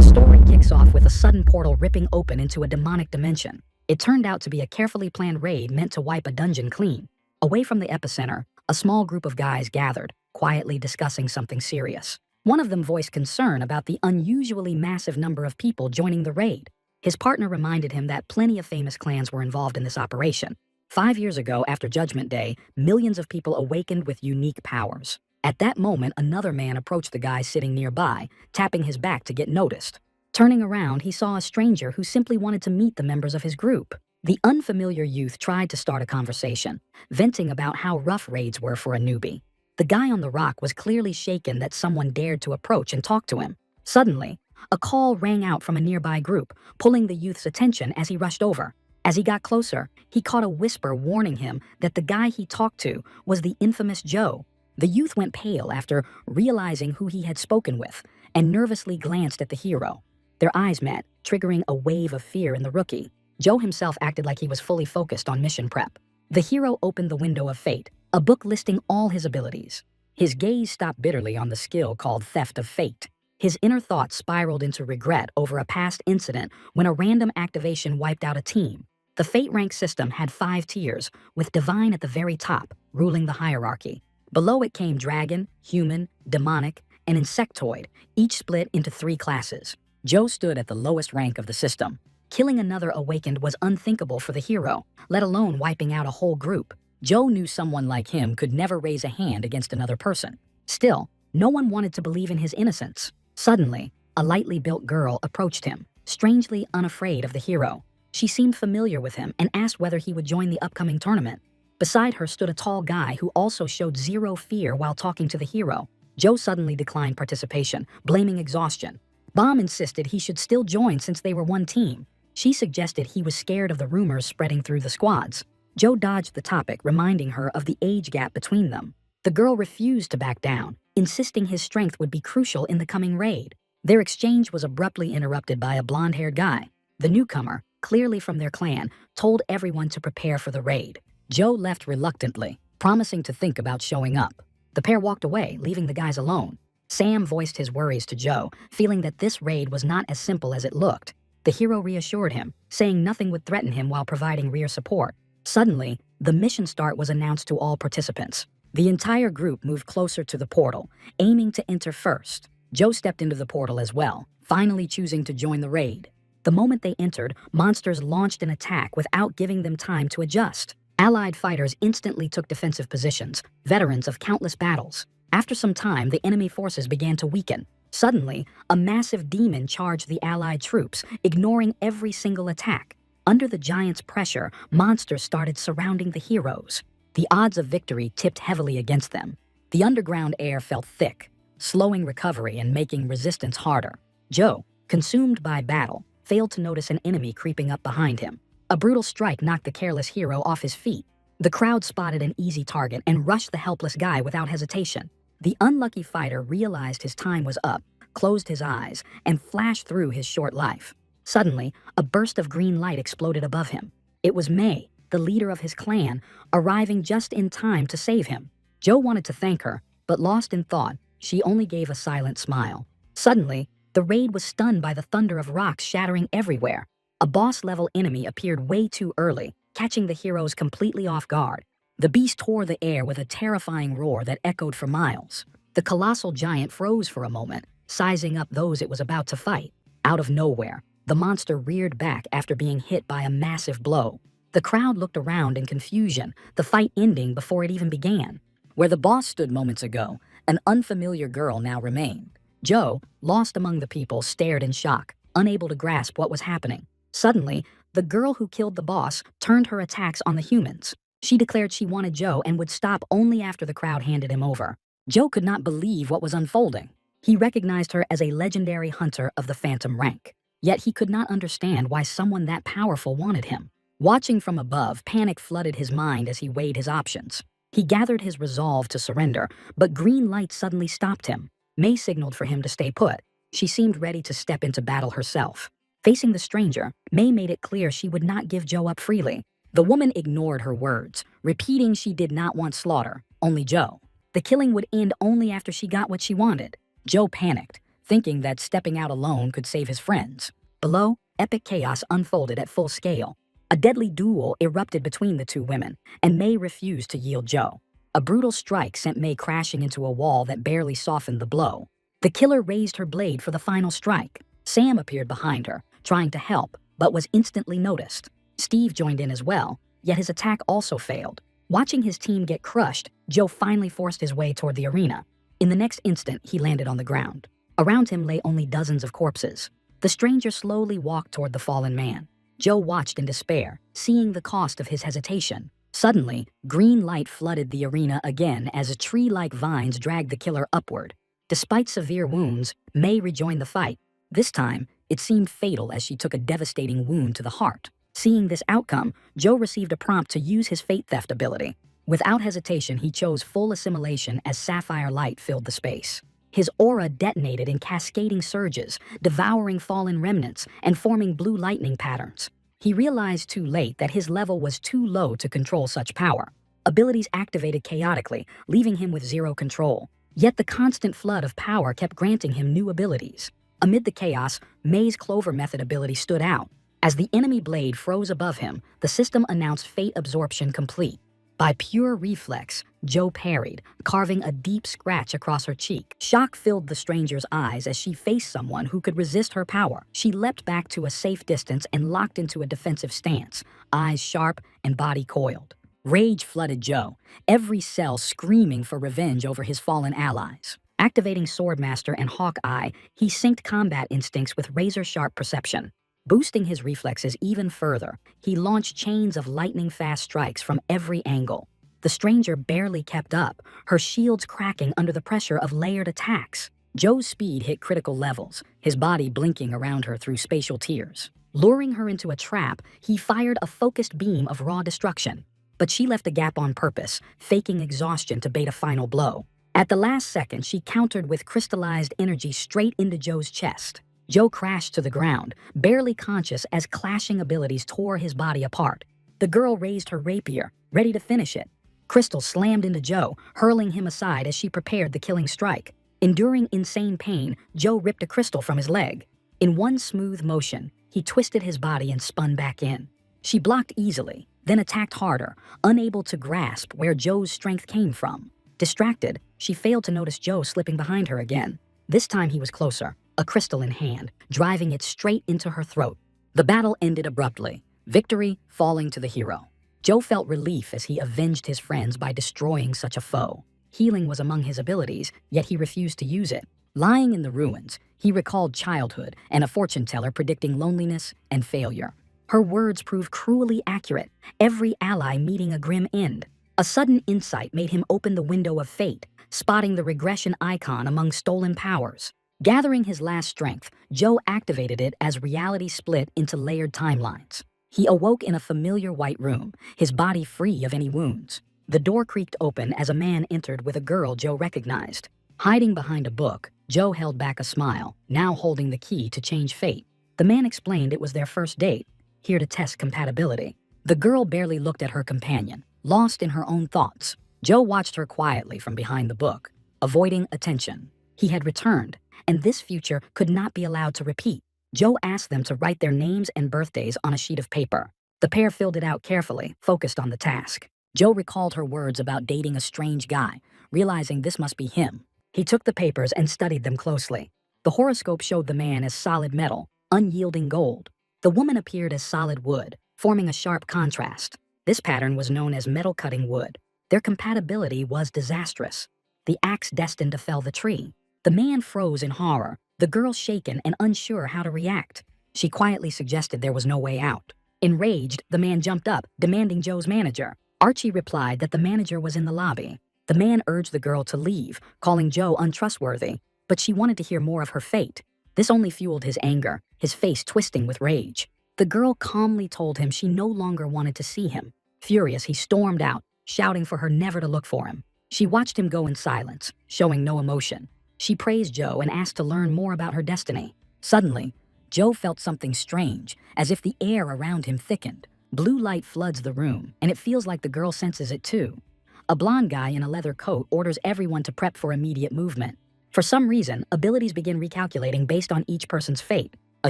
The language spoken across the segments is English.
The story kicks off with a sudden portal ripping open into a demonic dimension. It turned out to be a carefully planned raid meant to wipe a dungeon clean. Away from the epicenter, a small group of guys gathered, quietly discussing something serious. One of them voiced concern about the unusually massive number of people joining the raid. His partner reminded him that plenty of famous clans were involved in this operation. 5 years ago, after Judgment Day, millions of people awakened with unique powers. At that moment, another man approached the guy sitting nearby, tapping his back to get noticed. Turning around, he saw a stranger who simply wanted to meet the members of his group. The unfamiliar youth tried to start a conversation, venting about how rough raids were for a newbie. The guy on the rock was clearly shaken that someone dared to approach and talk to him. Suddenly, a call rang out from a nearby group, pulling the youth's attention as he rushed over. As he got closer, he caught a whisper warning him that the guy he talked to was the infamous Joe. The youth went pale after realizing who he had spoken with and nervously glanced at the hero. Their eyes met, triggering a wave of fear in the rookie. Joe himself acted like he was fully focused on mission prep. The hero opened the window of fate, a book listing all his abilities. His gaze stopped bitterly on the skill called Theft of Fate. His inner thoughts spiraled into regret over a past incident when a random activation wiped out a team. The Fate rank system had 5 tiers, with Divine at the very top, ruling the hierarchy. Below it came Dragon, Human, Demonic, and Insectoid, each split into 3 classes. Joe stood at the lowest rank of the system. Killing another awakened was unthinkable for the hero, let alone wiping out a whole group. Joe knew someone like him could never raise a hand against another person. Still, no one wanted to believe in his innocence. Suddenly, a lightly built girl approached him, strangely unafraid of the hero. She seemed familiar with him and asked whether he would join the upcoming tournament. Beside her stood a tall guy who also showed zero fear while talking to the hero. Joe suddenly declined participation, blaming exhaustion. Bomb insisted he should still join since they were one team. She suggested he was scared of the rumors spreading through the squads. Joe dodged the topic, reminding her of the age gap between them. The girl refused to back down, insisting his strength would be crucial in the coming raid. Their exchange was abruptly interrupted by a blonde-haired guy. The newcomer, clearly from their clan, told everyone to prepare for the raid. Joe left reluctantly, promising to think about showing up. The pair walked away, leaving the guys alone. Sam voiced his worries to Joe, feeling that this raid was not as simple as it looked. The hero reassured him, saying nothing would threaten him while providing rear support. Suddenly, the mission start was announced to all participants. The entire group moved closer to the portal, aiming to enter first. Joe stepped into the portal as well, finally choosing to join the raid. The moment they entered, monsters launched an attack without giving them time to adjust. Allied fighters instantly took defensive positions, veterans of countless battles. After some time, the enemy forces began to weaken. Suddenly, a massive demon charged the Allied troops, ignoring every single attack. Under the giant's pressure, monsters started surrounding the heroes. The odds of victory tipped heavily against them. The underground air felt thick, slowing recovery and making resistance harder. Joe, consumed by battle, failed to notice an enemy creeping up behind him. A brutal strike knocked the careless hero off his feet. The crowd spotted an easy target and rushed the helpless guy without hesitation. The unlucky fighter realized his time was up, closed his eyes, and flashed through his short life. Suddenly, a burst of green light exploded above him. It was May, the leader of his clan, arriving just in time to save him. Joe wanted to thank her, but lost in thought, she only gave a silent smile. Suddenly, the raid was stunned by the thunder of rocks shattering everywhere. A boss-level enemy appeared way too early, catching the heroes completely off guard. The beast tore the air with a terrifying roar that echoed for miles. The colossal giant froze for a moment, sizing up those it was about to fight. Out of nowhere, the monster reared back after being hit by a massive blow. The crowd looked around in confusion, the fight ending before it even began. Where the boss stood moments ago, an unfamiliar girl now remained. Joe, lost among the people, stared in shock, unable to grasp what was happening. Suddenly, the girl who killed the boss turned her attacks on the humans. She declared she wanted Joe and would stop only after the crowd handed him over. Joe could not believe what was unfolding. He recognized her as a legendary hunter of the Phantom rank. Yet he could not understand why someone that powerful wanted him. Watching from above, panic flooded his mind as he weighed his options. He gathered his resolve to surrender, but green light suddenly stopped him. May signaled for him to stay put. She seemed ready to step into battle herself. Facing the stranger, May made it clear she would not give Joe up freely. The woman ignored her words, repeating she did not want slaughter, only Joe. The killing would end only after she got what she wanted. Joe panicked, thinking that stepping out alone could save his friends. Below, epic chaos unfolded at full scale. A deadly duel erupted between the two women, and May refused to yield Joe. A brutal strike sent May crashing into a wall that barely softened the blow. The killer raised her blade for the final strike. Sam appeared behind her, trying to help, but was instantly noticed. Steve joined in as well, yet his attack also failed. Watching his team get crushed, Joe finally forced his way toward the arena. In the next instant, he landed on the ground. Around him lay only dozens of corpses. The stranger slowly walked toward the fallen man. Joe watched in despair, seeing the cost of his hesitation. Suddenly, green light flooded the arena again as tree-like vines dragged the killer upward. Despite severe wounds, May rejoined the fight. This time, it seemed fatal as she took a devastating wound to the heart. Seeing this outcome, Joe received a prompt to use his fate theft ability. Without hesitation, he chose full assimilation as sapphire light filled the space. His aura detonated in cascading surges, devouring fallen remnants and forming blue lightning patterns. He realized too late that his level was too low to control such power. Abilities activated chaotically, leaving him with zero control. Yet the constant flood of power kept granting him new abilities. Amid the chaos, May's Clover Method ability stood out. As the enemy blade froze above him, the system announced fate absorption complete. By pure reflex, Joe parried, carving a deep scratch across her cheek. Shock filled the stranger's eyes as she faced someone who could resist her power. She leapt back to a safe distance and locked into a defensive stance, eyes sharp and body coiled. Rage flooded Joe, every cell screaming for revenge over his fallen allies. Activating Swordmaster and Hawkeye, he synced combat instincts with razor-sharp perception. Boosting his reflexes even further, he launched chains of lightning-fast strikes from every angle. The stranger barely kept up, her shields cracking under the pressure of layered attacks. Joe's speed hit critical levels, his body blinking around her through spatial tears. Luring her into a trap, he fired a focused beam of raw destruction. But she left a gap on purpose, faking exhaustion to bait a final blow. At the last second, she countered with crystallized energy straight into Joe's chest. Joe crashed to the ground, barely conscious as clashing abilities tore his body apart. The girl raised her rapier, ready to finish it. Crystal slammed into Joe, hurling him aside as she prepared the killing strike. Enduring insane pain, Joe ripped a crystal from his leg. In one smooth motion, he twisted his body and spun back in. She blocked easily, then attacked harder, unable to grasp where Joe's strength came from. Distracted, she failed to notice Joe slipping behind her again. This time he was closer, a crystal in hand, driving it straight into her throat. The battle ended abruptly, victory falling to the hero. Joe felt relief as he avenged his friends by destroying such a foe. Healing was among his abilities, yet he refused to use it. Lying in the ruins, he recalled childhood and a fortune teller predicting loneliness and failure. Her words proved cruelly accurate, every ally meeting a grim end. A sudden insight made him open the window of fate, spotting the regression icon among stolen powers. Gathering his last strength, Joe activated it as reality split into layered timelines. He awoke in a familiar white room, his body free of any wounds. The door creaked open as a man entered with a girl Joe recognized. Hiding behind a book, Joe held back a smile, now holding the key to change fate. The man explained it was their first date, here to test compatibility. The girl barely looked at her companion, lost in her own thoughts. Joe watched her quietly from behind the book, avoiding attention. He had returned, and this future could not be allowed to repeat. Joe asked them to write their names and birthdays on a sheet of paper. The pair filled it out carefully, focused on the task. Joe recalled her words about dating a strange guy, realizing this must be him. He took the papers and studied them closely. The horoscope showed the man as solid metal, unyielding gold. The woman appeared as solid wood, forming a sharp contrast. This pattern was known as metal-cutting wood. Their compatibility was disastrous. The axe destined to fell the tree. The man froze in horror, the girl shaken and unsure how to react. She quietly suggested there was no way out. Enraged, the man jumped up, demanding Joe's manager. Archie replied that the manager was in the lobby. The man urged the girl to leave, calling Joe untrustworthy, but she wanted to hear more of her fate. This only fueled his anger, his face twisting with rage. The girl calmly told him she no longer wanted to see him. Furious, he stormed out, shouting for her never to look for him. She watched him go in silence, showing no emotion. She praised Joe and asked to learn more about her destiny. Suddenly, Joe felt something strange, as if the air around him thickened. Blue light floods the room, and it feels like the girl senses it too. A blonde guy in a leather coat orders everyone to prep for immediate movement. For some reason, abilities begin recalculating based on each person's fate. A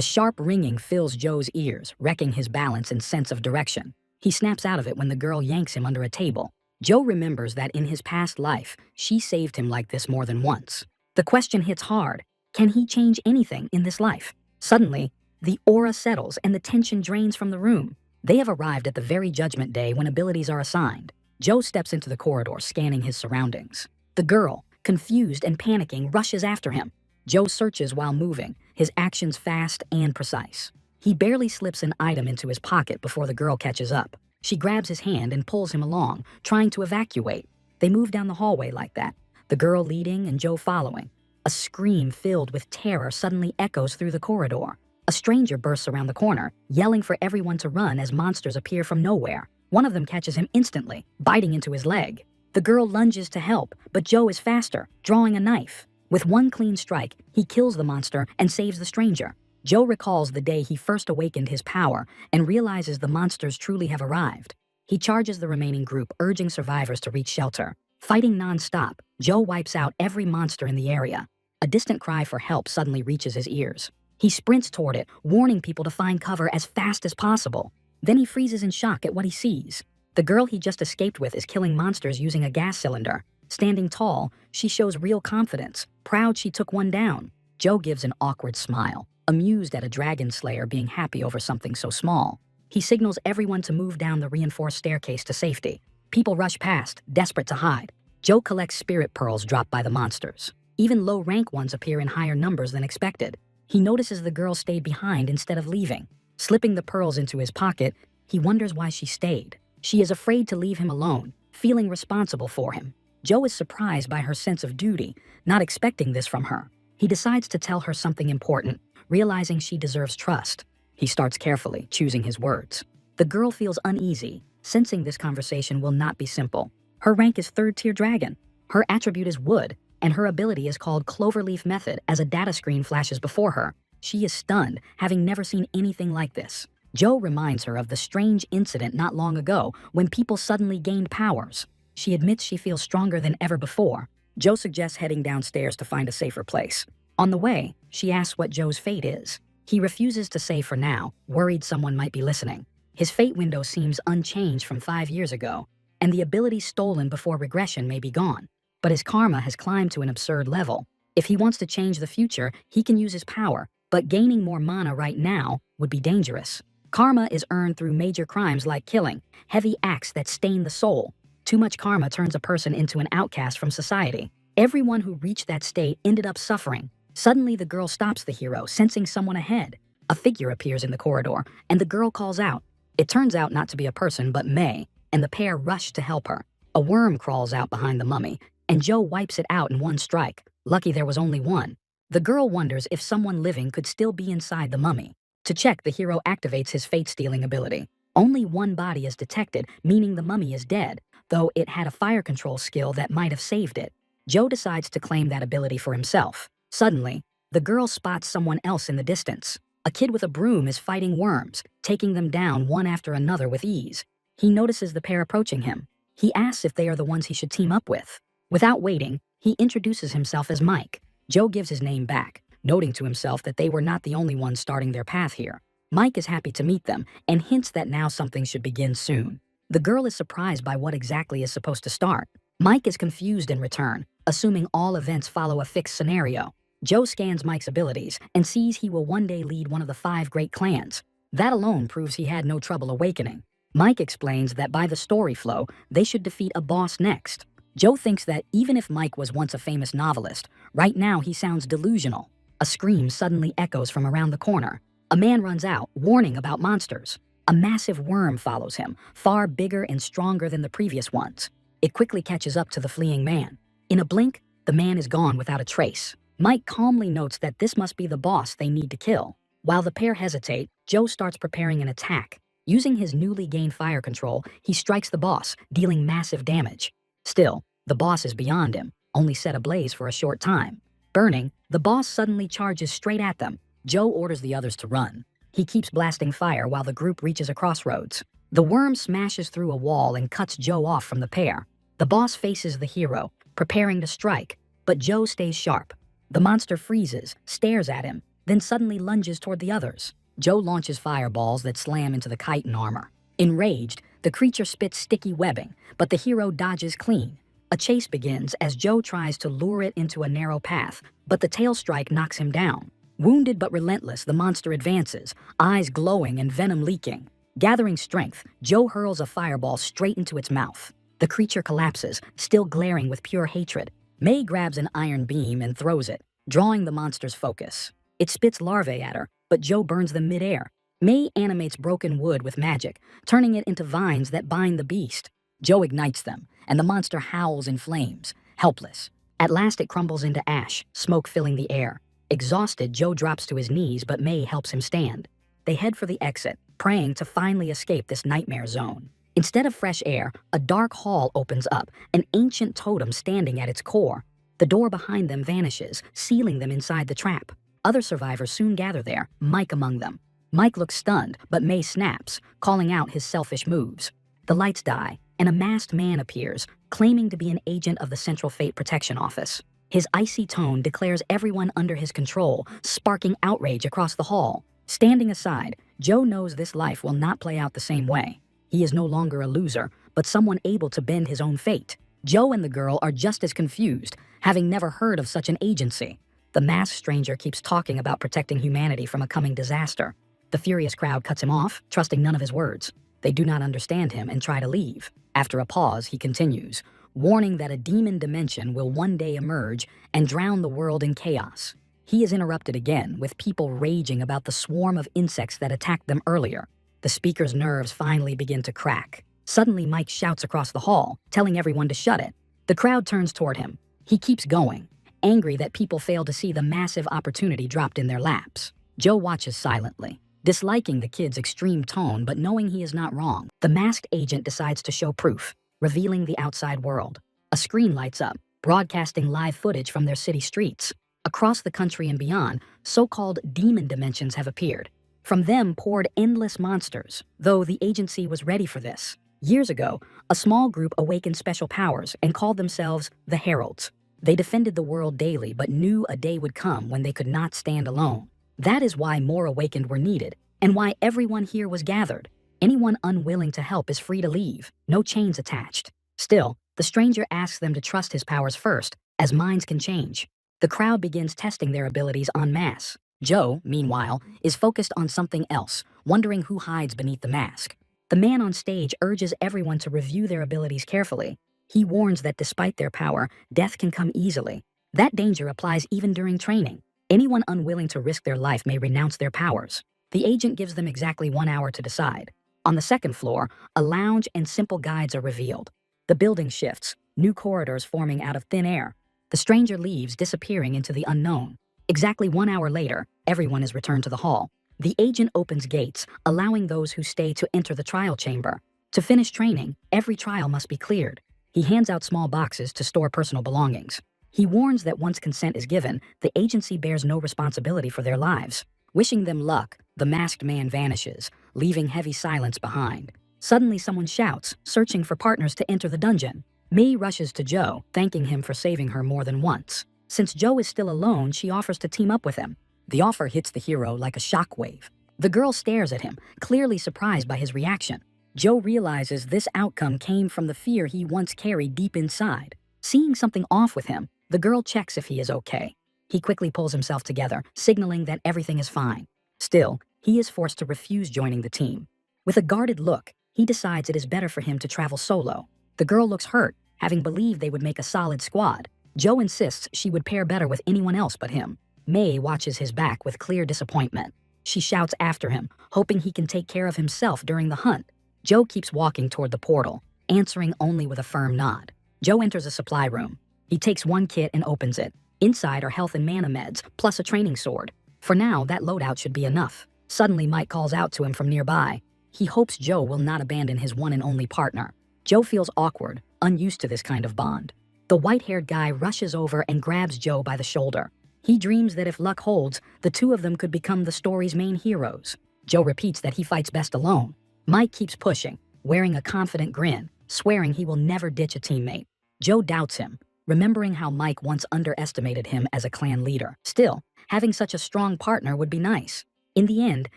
sharp ringing fills Joe's ears, wrecking his balance and sense of direction. He snaps out of it when the girl yanks him under a table. Joe remembers that in his past life, she saved him like this more than once. The question hits hard. Can he change anything in this life? Suddenly, the aura settles and the tension drains from the room. They have arrived at the very judgment day when abilities are assigned. Joe steps into the corridor, scanning his surroundings. The girl, confused and panicking, rushes after him. Joe searches while moving, his actions fast and precise. He barely slips an item into his pocket before the girl catches up. She grabs his hand and pulls him along, trying to evacuate. They move down the hallway like that, the girl leading and Joe following. A scream filled with terror suddenly echoes through the corridor. A stranger bursts around the corner, yelling for everyone to run as monsters appear from nowhere. One of them catches him instantly, biting into his leg. The girl lunges to help, but Joe is faster, drawing a knife. With one clean strike, he kills the monster and saves the stranger. Joe recalls the day he first awakened his power and realizes the monsters truly have arrived. He charges the remaining group, urging survivors to reach shelter. Fighting non-stop, Joe wipes out every monster in the area. A distant cry for help suddenly reaches his ears. He sprints toward it, warning people to find cover as fast as possible. Then he freezes in shock at what he sees. The girl he just escaped with is killing monsters using a gas cylinder. Standing tall, she shows real confidence, proud she took one down. Joe gives an awkward smile, amused at a dragon slayer being happy over something so small. He signals everyone to move down the reinforced staircase to safety. People rush past, desperate to hide. Joe collects spirit pearls dropped by the monsters. Even low-rank ones appear in higher numbers than expected. He notices the girl stayed behind instead of leaving. Slipping the pearls into his pocket, he wonders why she stayed. She is afraid to leave him alone, feeling responsible for him. Joe is surprised by her sense of duty, not expecting this from her. He decides to tell her something important, realizing she deserves trust. He starts carefully, choosing his words. The girl feels uneasy, sensing this conversation will not be simple. Her rank is 3rd-tier dragon. Her attribute is wood, and her ability is called Cloverleaf Method as a data screen flashes before her. She is stunned, having never seen anything like this. Joe reminds her of the strange incident not long ago when people suddenly gained powers. She admits she feels stronger than ever before. Joe suggests heading downstairs to find a safer place. On the way, she asks what Joe's fate is. He refuses to say for now, worried someone might be listening. His fate window seems unchanged from 5 years ago, and the ability stolen before regression may be gone. But his karma has climbed to an absurd level. If he wants to change the future, he can use his power, but gaining more mana right now would be dangerous. Karma is earned through major crimes like killing, heavy acts that stain the soul. Too much karma turns a person into an outcast from society. Everyone who reached that state ended up suffering. Suddenly, the girl stops the hero, sensing someone ahead. A figure appears in the corridor, and the girl calls out. It turns out not to be a person, but May, and the pair rush to help her. A worm crawls out behind the mummy, and Joe wipes it out in one strike. Lucky there was only one. The girl wonders if someone living could still be inside the mummy. To check, the hero activates his fate-stealing ability. Only one body is detected, meaning the mummy is dead, though it had a fire control skill that might have saved it. Joe decides to claim that ability for himself. Suddenly, the girl spots someone else in the distance. A kid with a broom is fighting worms, taking them down one after another with ease. He notices the pair approaching him. He asks if they are the ones he should team up with. Without waiting, he introduces himself as Mike. Joe gives his name back, noting to himself that they were not the only ones starting their path here. Mike is happy to meet them and hints that now something should begin soon. The girl is surprised by what exactly is supposed to start. Mike is confused in return, assuming all events follow a fixed scenario. Joe scans Mike's abilities and sees he will one day lead one of the 5 great clans. That alone proves he had no trouble awakening. Mike explains that by the story flow, they should defeat a boss next. Joe thinks that even if Mike was once a famous novelist, right now he sounds delusional. A scream suddenly echoes from around the corner. A man runs out, warning about monsters. A massive worm follows him, far bigger and stronger than the previous ones. It quickly catches up to the fleeing man. In a blink, the man is gone without a trace. Mike calmly notes that this must be the boss they need to kill. While the pair hesitate, Joe starts preparing an attack. Using his newly gained fire control, he strikes the boss, dealing massive damage. Still, the boss is beyond him, only set ablaze for a short time. Burning, the boss suddenly charges straight at them. Joe orders the others to run. He keeps blasting fire while the group reaches a crossroads. The worm smashes through a wall and cuts Joe off from the pair. The boss faces the hero, preparing to strike, but Joe stays sharp. The monster freezes, stares at him, then suddenly lunges toward the others. Joe launches fireballs that slam into the chitin armor. Enraged, the creature spits sticky webbing, but the hero dodges clean. A chase begins as Joe tries to lure it into a narrow path, but the tail strike knocks him down. Wounded but relentless, the monster advances, eyes glowing and venom leaking. Gathering strength, Joe hurls a fireball straight into its mouth. The creature collapses, still glaring with pure hatred. May grabs an iron beam and throws it, drawing the monster's focus. It spits larvae at her, but Joe burns them midair. May animates broken wood with magic, turning it into vines that bind the beast. Joe ignites them, and the monster howls in flames, helpless. At last it crumbles into ash, smoke filling the air. Exhausted, Joe drops to his knees, but May helps him stand. They head for the exit, praying to finally escape this nightmare zone. Instead of fresh air, a dark hall opens up, an ancient totem standing at its core. The door behind them vanishes, sealing them inside the trap. Other survivors soon gather there, Mike among them. Mike looks stunned, but May snaps, calling out his selfish moves. The lights die, and a masked man appears, claiming to be an agent of the Central Fate Protection Office. His icy tone declares everyone under his control, sparking outrage across the hall. Standing aside, Joe knows this life will not play out the same way. He is no longer a loser, but someone able to bend his own fate. Joe and the girl are just as confused, having never heard of such an agency. The masked stranger keeps talking about protecting humanity from a coming disaster. The furious crowd cuts him off, trusting none of his words. They do not understand him and try to leave. After a pause, he continues, warning that a demon dimension will one day emerge and drown the world in chaos. He is interrupted again, with people raging about the swarm of insects that attacked them earlier. The speaker's nerves finally begin to crack. Suddenly, Mike shouts across the hall, telling everyone to shut it. The crowd turns toward him. He keeps going, angry that people fail to see the massive opportunity dropped in their laps. Joe watches silently, disliking the kid's extreme tone but knowing he is not wrong. The masked agent decides to show proof, revealing the outside world. A screen lights up, broadcasting live footage from their city streets. Across the country and beyond, so-called demon dimensions have appeared. From them poured endless monsters, though the agency was ready for this. Years ago, a small group awakened special powers and called themselves the Heralds. They defended the world daily but knew a day would come when they could not stand alone. That is why more awakened were needed, and why everyone here was gathered. Anyone unwilling to help is free to leave, no chains attached. Still, the stranger asks them to trust his powers first, as minds can change. The crowd begins testing their abilities en masse. Joe, meanwhile, is focused on something else, wondering who hides beneath the mask. The man on stage urges everyone to review their abilities carefully. He warns that despite their power, death can come easily. That danger applies even during training. Anyone unwilling to risk their life may renounce their powers. The agent gives them exactly 1 hour to decide. On the second floor, a lounge and simple guides are revealed. The building shifts, new corridors forming out of thin air. The stranger leaves, disappearing into the unknown. Exactly 1 hour later, everyone is returned to the hall. The agent opens gates, allowing those who stay to enter the trial chamber. To finish training, every trial must be cleared. He hands out small boxes to store personal belongings. He warns that once consent is given, the agency bears no responsibility for their lives. Wishing them luck, the masked man vanishes, leaving heavy silence behind. Suddenly someone shouts, searching for partners to enter the dungeon. May rushes to Joe, thanking him for saving her more than once. Since Joe is still alone, she offers to team up with him. The offer hits the hero like a shockwave. The girl stares at him, clearly surprised by his reaction. Joe realizes this outcome came from the fear he once carried deep inside. Seeing something off with him, the girl checks if he is okay. He quickly pulls himself together, signaling that everything is fine. Still, he is forced to refuse joining the team. With a guarded look, he decides it is better for him to travel solo. The girl looks hurt, having believed they would make a solid squad. Joe insists she would pair better with anyone else but him. May watches his back with clear disappointment. She shouts after him, hoping he can take care of himself during the hunt. Joe keeps walking toward the portal, answering only with a firm nod. Joe enters a supply room. He takes one kit and opens it. Inside are health and mana meds, plus a training sword. For now, that loadout should be enough. Suddenly, Mike calls out to him from nearby. He hopes Joe will not abandon his one and only partner. Joe feels awkward, unused to this kind of bond. The white-haired guy rushes over and grabs Joe by the shoulder. He dreams that if luck holds, the two of them could become the story's main heroes. Joe repeats that he fights best alone. Mike keeps pushing, wearing a confident grin, swearing he will never ditch a teammate. Joe doubts him, remembering how Mike once underestimated him as a clan leader. Still, having such a strong partner would be nice. In the end,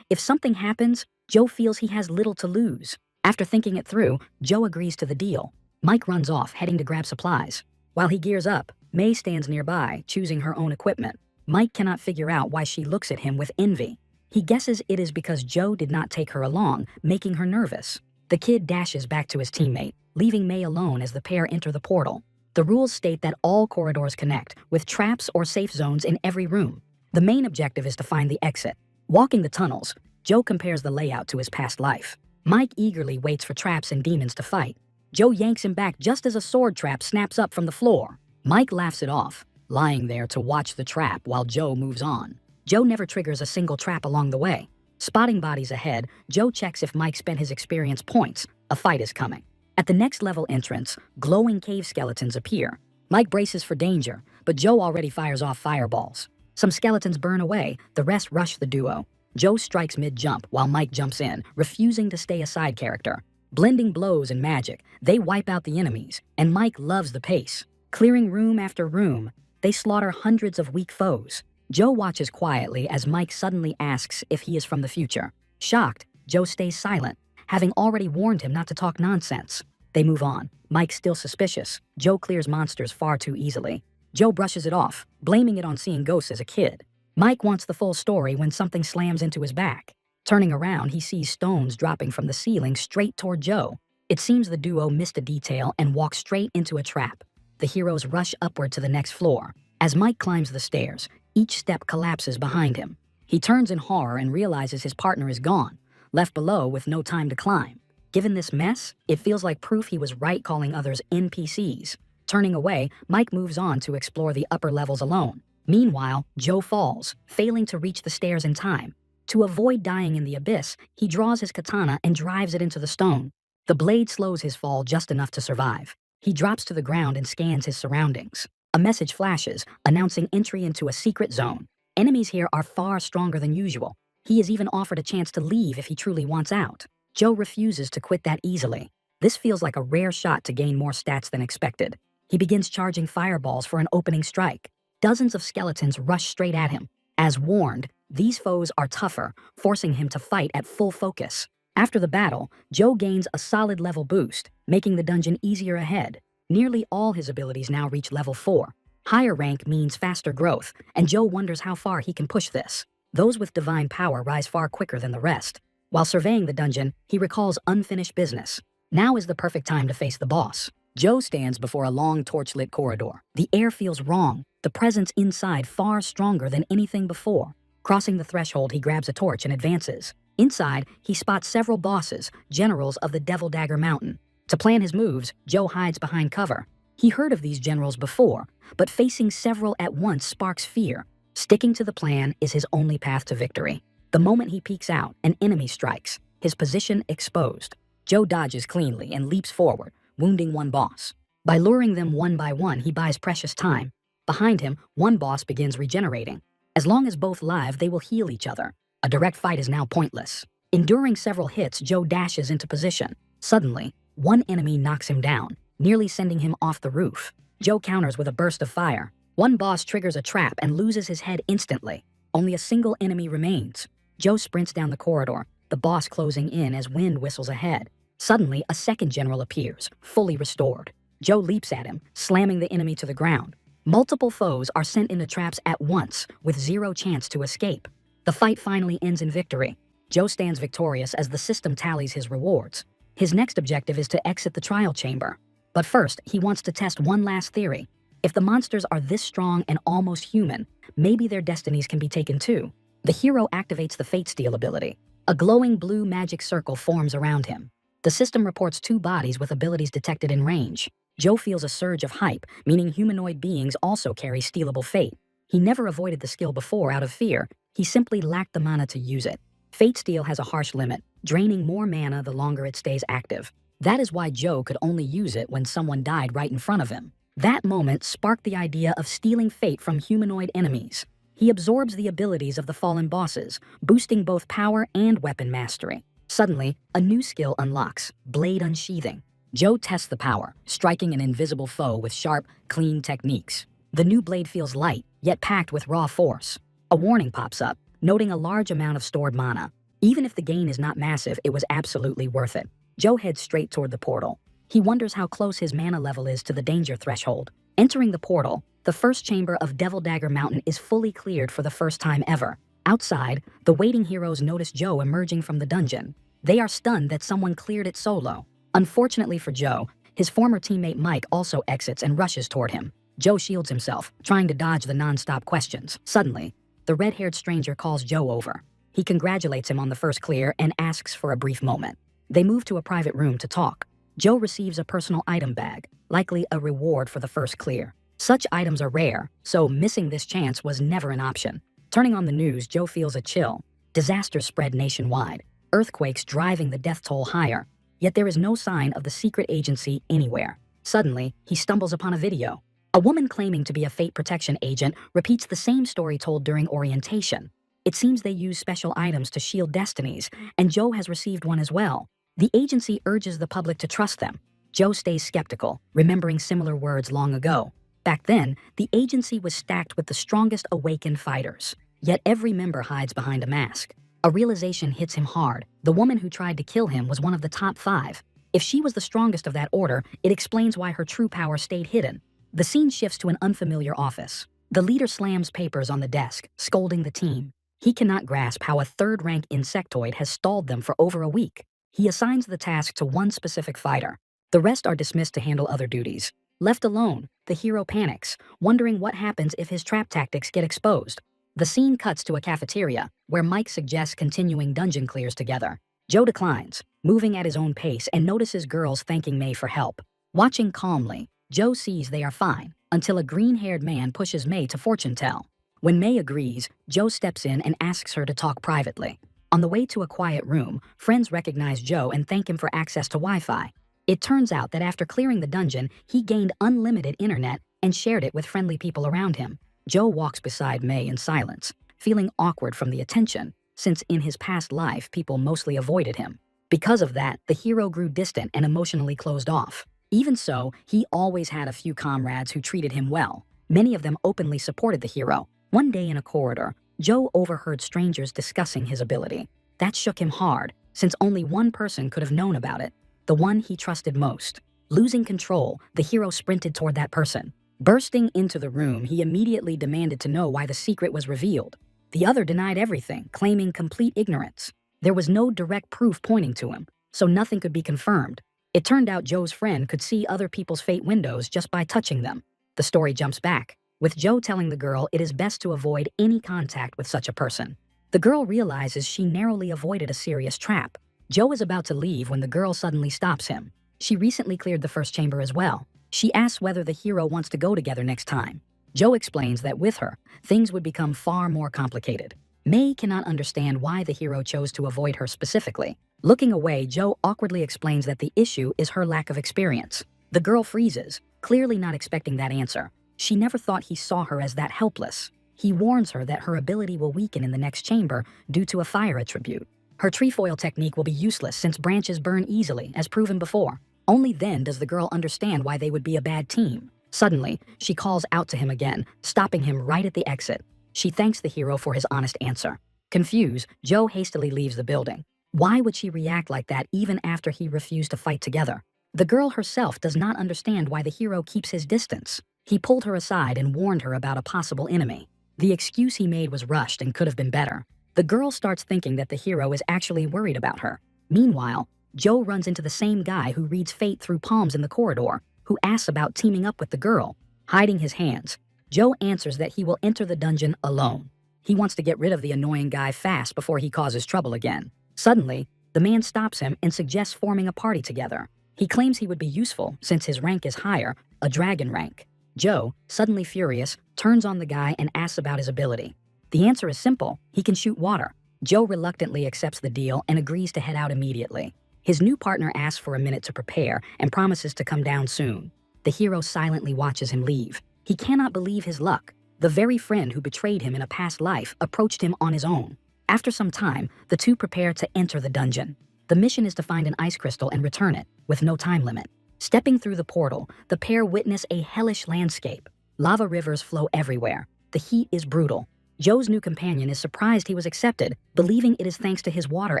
if something happens, Joe feels he has little to lose. After thinking it through, Joe agrees to the deal. Mike runs off, heading to grab supplies. While he gears up, May stands nearby, choosing her own equipment. Mike cannot figure out why she looks at him with envy. He guesses it is because Joe did not take her along, making her nervous. The kid dashes back to his teammate, leaving May alone as the pair enter the portal. The rules state that all corridors connect, with traps or safe zones in every room. The main objective is to find the exit. Walking the tunnels, Joe compares the layout to his past life. Mike eagerly waits for traps and demons to fight. Joe yanks him back just as a sword trap snaps up from the floor. Mike laughs it off, lying there to watch the trap while Joe moves on. Joe never triggers a single trap along the way. Spotting bodies ahead, Joe checks if Mike spent his experience points. A fight is coming. At the next level entrance, glowing cave skeletons appear. Mike braces for danger, but Joe already fires off fireballs. Some skeletons burn away, the rest rush the duo. Joe strikes mid-jump while Mike jumps in, refusing to stay a side character. Blending blows and magic, they wipe out the enemies, and Mike loves the pace. Clearing room after room, they slaughter hundreds of weak foes. Joe watches quietly as Mike suddenly asks if he is from the future. Shocked, Joe stays silent, having already warned him not to talk nonsense. They move on. Mike's still suspicious. Joe clears monsters far too easily. Joe brushes it off, blaming it on seeing ghosts as a kid. Mike wants the full story when something slams into his back. Turning around, he sees stones dropping from the ceiling straight toward Joe. It seems the duo missed a detail and walked straight into a trap. The heroes rush upward to the next floor. As Mike climbs the stairs, each step collapses behind him. He turns in horror and realizes his partner is gone, left below with no time to climb. Given this mess, it feels like proof he was right calling others NPCs. Turning away, Mike moves on to explore the upper levels alone. Meanwhile, Joe falls, failing to reach the stairs in time. To avoid dying in the abyss, he draws his katana and drives it into the stone. The blade slows his fall just enough to survive. He drops to the ground and scans his surroundings. A message flashes, announcing entry into a secret zone. Enemies here are far stronger than usual. He is even offered a chance to leave if he truly wants out. Joe refuses to quit that easily. This feels like a rare shot to gain more stats than expected. He begins charging fireballs for an opening strike. Dozens of skeletons rush straight at him. As warned, these foes are tougher, forcing him to fight at full focus. After the battle, Joe gains a solid level boost, making the dungeon easier ahead. Nearly all his abilities now reach level 4. Higher rank means faster growth, and Joe wonders how far he can push this. Those with divine power rise far quicker than the rest. While surveying the dungeon, he recalls unfinished business. Now is the perfect time to face the boss. Joe stands before a long torchlit corridor. The air feels wrong, the presence inside far stronger than anything before. Crossing the threshold, he grabs a torch and advances. Inside, he spots several bosses, generals of the Devil Dagger Mountain. To plan his moves, Joe hides behind cover. He heard of these generals before, but facing several at once sparks fear. Sticking to the plan is his only path to victory. The moment he peeks out, an enemy strikes, his position exposed. Joe dodges cleanly and leaps forward, wounding one boss. By luring them one by one, he buys precious time. Behind him, one boss begins regenerating. As long as both live, they will heal each other. A direct fight is now pointless. Enduring several hits, Joe dashes into position. Suddenly, one enemy knocks him down, nearly sending him off the roof. Joe counters with a burst of fire. One boss triggers a trap and loses his head instantly. Only a single enemy remains. Joe sprints down the corridor, the boss closing in as wind whistles ahead. Suddenly, a second general appears, fully restored. Joe leaps at him, slamming the enemy to the ground. Multiple foes are sent into traps at once, with zero chance to escape. The fight finally ends in victory. Joe stands victorious as the system tallies his rewards. His next objective is to exit the trial chamber. But first, he wants to test one last theory. If the monsters are this strong and almost human, maybe their destinies can be taken too. The hero activates the Fate Steal ability. A glowing blue magic circle forms around him. The system reports 2 bodies with abilities detected in range. Joe feels a surge of hype, meaning humanoid beings also carry stealable fate. He never avoided the skill before out of fear. He simply lacked the mana to use it. Fate Steal has a harsh limit, draining more mana the longer it stays active. That is why Joe could only use it when someone died right in front of him. That moment sparked the idea of stealing fate from humanoid enemies. He absorbs the abilities of the fallen bosses, boosting both power and weapon mastery. Suddenly, a new skill unlocks, Blade Unsheathing. Joe tests the power, striking an invisible foe with sharp, clean techniques. The new blade feels light, yet packed with raw force. A warning pops up, noting a large amount of stored mana. Even if the gain is not massive, it was absolutely worth it. Joe heads straight toward the portal. He wonders how close his mana level is to the danger threshold. Entering the portal, the first chamber of Devil Dagger Mountain is fully cleared for the first time ever. Outside, the waiting heroes notice Joe emerging from the dungeon. They are stunned that someone cleared it solo. Unfortunately for Joe, his former teammate Mike also exits and rushes toward him. Joe shields himself, trying to dodge the non-stop questions. Suddenly, the red-haired stranger calls Joe over. He congratulates him on the first clear and asks for a brief moment. They move to a private room to talk. Joe receives a personal item bag, likely a reward for the first clear. Such items are rare, so missing this chance was never an option. Turning on the news, Joe feels a chill. Disasters spread nationwide, earthquakes driving the death toll higher. Yet there is no sign of the secret agency anywhere. Suddenly, he stumbles upon a video. A woman claiming to be a fate protection agent repeats the same story told during orientation. It seems they use special items to shield destinies, and Joe has received one as well. The agency urges the public to trust them. Joe stays skeptical, remembering similar words long ago. Back then, the agency was stacked with the strongest awakened fighters. Yet every member hides behind a mask. A realization hits him hard. The woman who tried to kill him was one of the top 5. If she was the strongest of that order, it explains why her true power stayed hidden. The scene shifts to an unfamiliar office. The leader slams papers on the desk, scolding the team. He cannot grasp how a third-rank insectoid has stalled them for over a week. He assigns the task to one specific fighter. The rest are dismissed to handle other duties. Left alone, the hero panics, wondering what happens if his trap tactics get exposed. The scene cuts to a cafeteria, where Mike suggests continuing dungeon clears together. Joe declines, moving at his own pace, and notices girls thanking May for help. Watching calmly, Joe sees they are fine, until a green-haired man pushes May to fortune tell. When May agrees, Joe steps in and asks her to talk privately. On the way to a quiet room, friends recognize Joe and thank him for access to Wi-Fi. It turns out that after clearing the dungeon, he gained unlimited internet and shared it with friendly people around him. Joe walks beside May in silence, feeling awkward from the attention, since in his past life people mostly avoided him. Because of that, the hero grew distant and emotionally closed off. Even so, he always had a few comrades who treated him well. Many of them openly supported the hero. One day in a corridor, Joe overheard strangers discussing his ability. That shook him hard, since only one person could have known about it, the one he trusted most. Losing control, the hero sprinted toward that person. Bursting into the room, he immediately demanded to know why the secret was revealed. The other denied everything, claiming complete ignorance. There was no direct proof pointing to him, so nothing could be confirmed. It turned out Joe's friend could see other people's fate windows just by touching them. The story jumps back, with Joe telling the girl it is best to avoid any contact with such a person. The girl realizes she narrowly avoided a serious trap. Joe is about to leave when the girl suddenly stops him. She recently cleared the first chamber as well. She asks whether the hero wants to go together next time. Joe explains that with her, things would become far more complicated. May cannot understand why the hero chose to avoid her specifically. Looking away, Joe awkwardly explains that the issue is her lack of experience. The girl freezes, clearly not expecting that answer. She never thought he saw her as that helpless. He warns her that her ability will weaken in the next chamber due to a fire attribute. Her trefoil technique will be useless since branches burn easily, as proven before. Only then does the girl understand why they would be a bad team. Suddenly, she calls out to him again, stopping him right at the exit. She thanks the hero for his honest answer. Confused, Joe hastily leaves the building. Why would she react like that even after he refused to fight together? The girl herself does not understand why the hero keeps his distance. He pulled her aside and warned her about a possible enemy. The excuse he made was rushed and could have been better. The girl starts thinking that the hero is actually worried about her. Meanwhile, Joe runs into the same guy who reads fate through palms in the corridor, who asks about teaming up with the girl. Hiding his hands, Joe answers that he will enter the dungeon alone. He wants to get rid of the annoying guy fast before he causes trouble again. Suddenly, the man stops him and suggests forming a party together. He claims he would be useful since his rank is higher, a dragon rank. Joe, suddenly furious, turns on the guy and asks about his ability. The answer is simple: he can shoot water. Joe reluctantly accepts the deal and agrees to head out immediately. His new partner asks for a minute to prepare and promises to come down soon. The hero silently watches him leave. He cannot believe his luck. The very friend who betrayed him in a past life approached him on his own. After some time, the two prepare to enter the dungeon. The mission is to find an ice crystal and return it, with no time limit. Stepping through the portal, the pair witness a hellish landscape. Lava rivers flow everywhere. The heat is brutal. Joe's new companion is surprised he was accepted, believing it is thanks to his water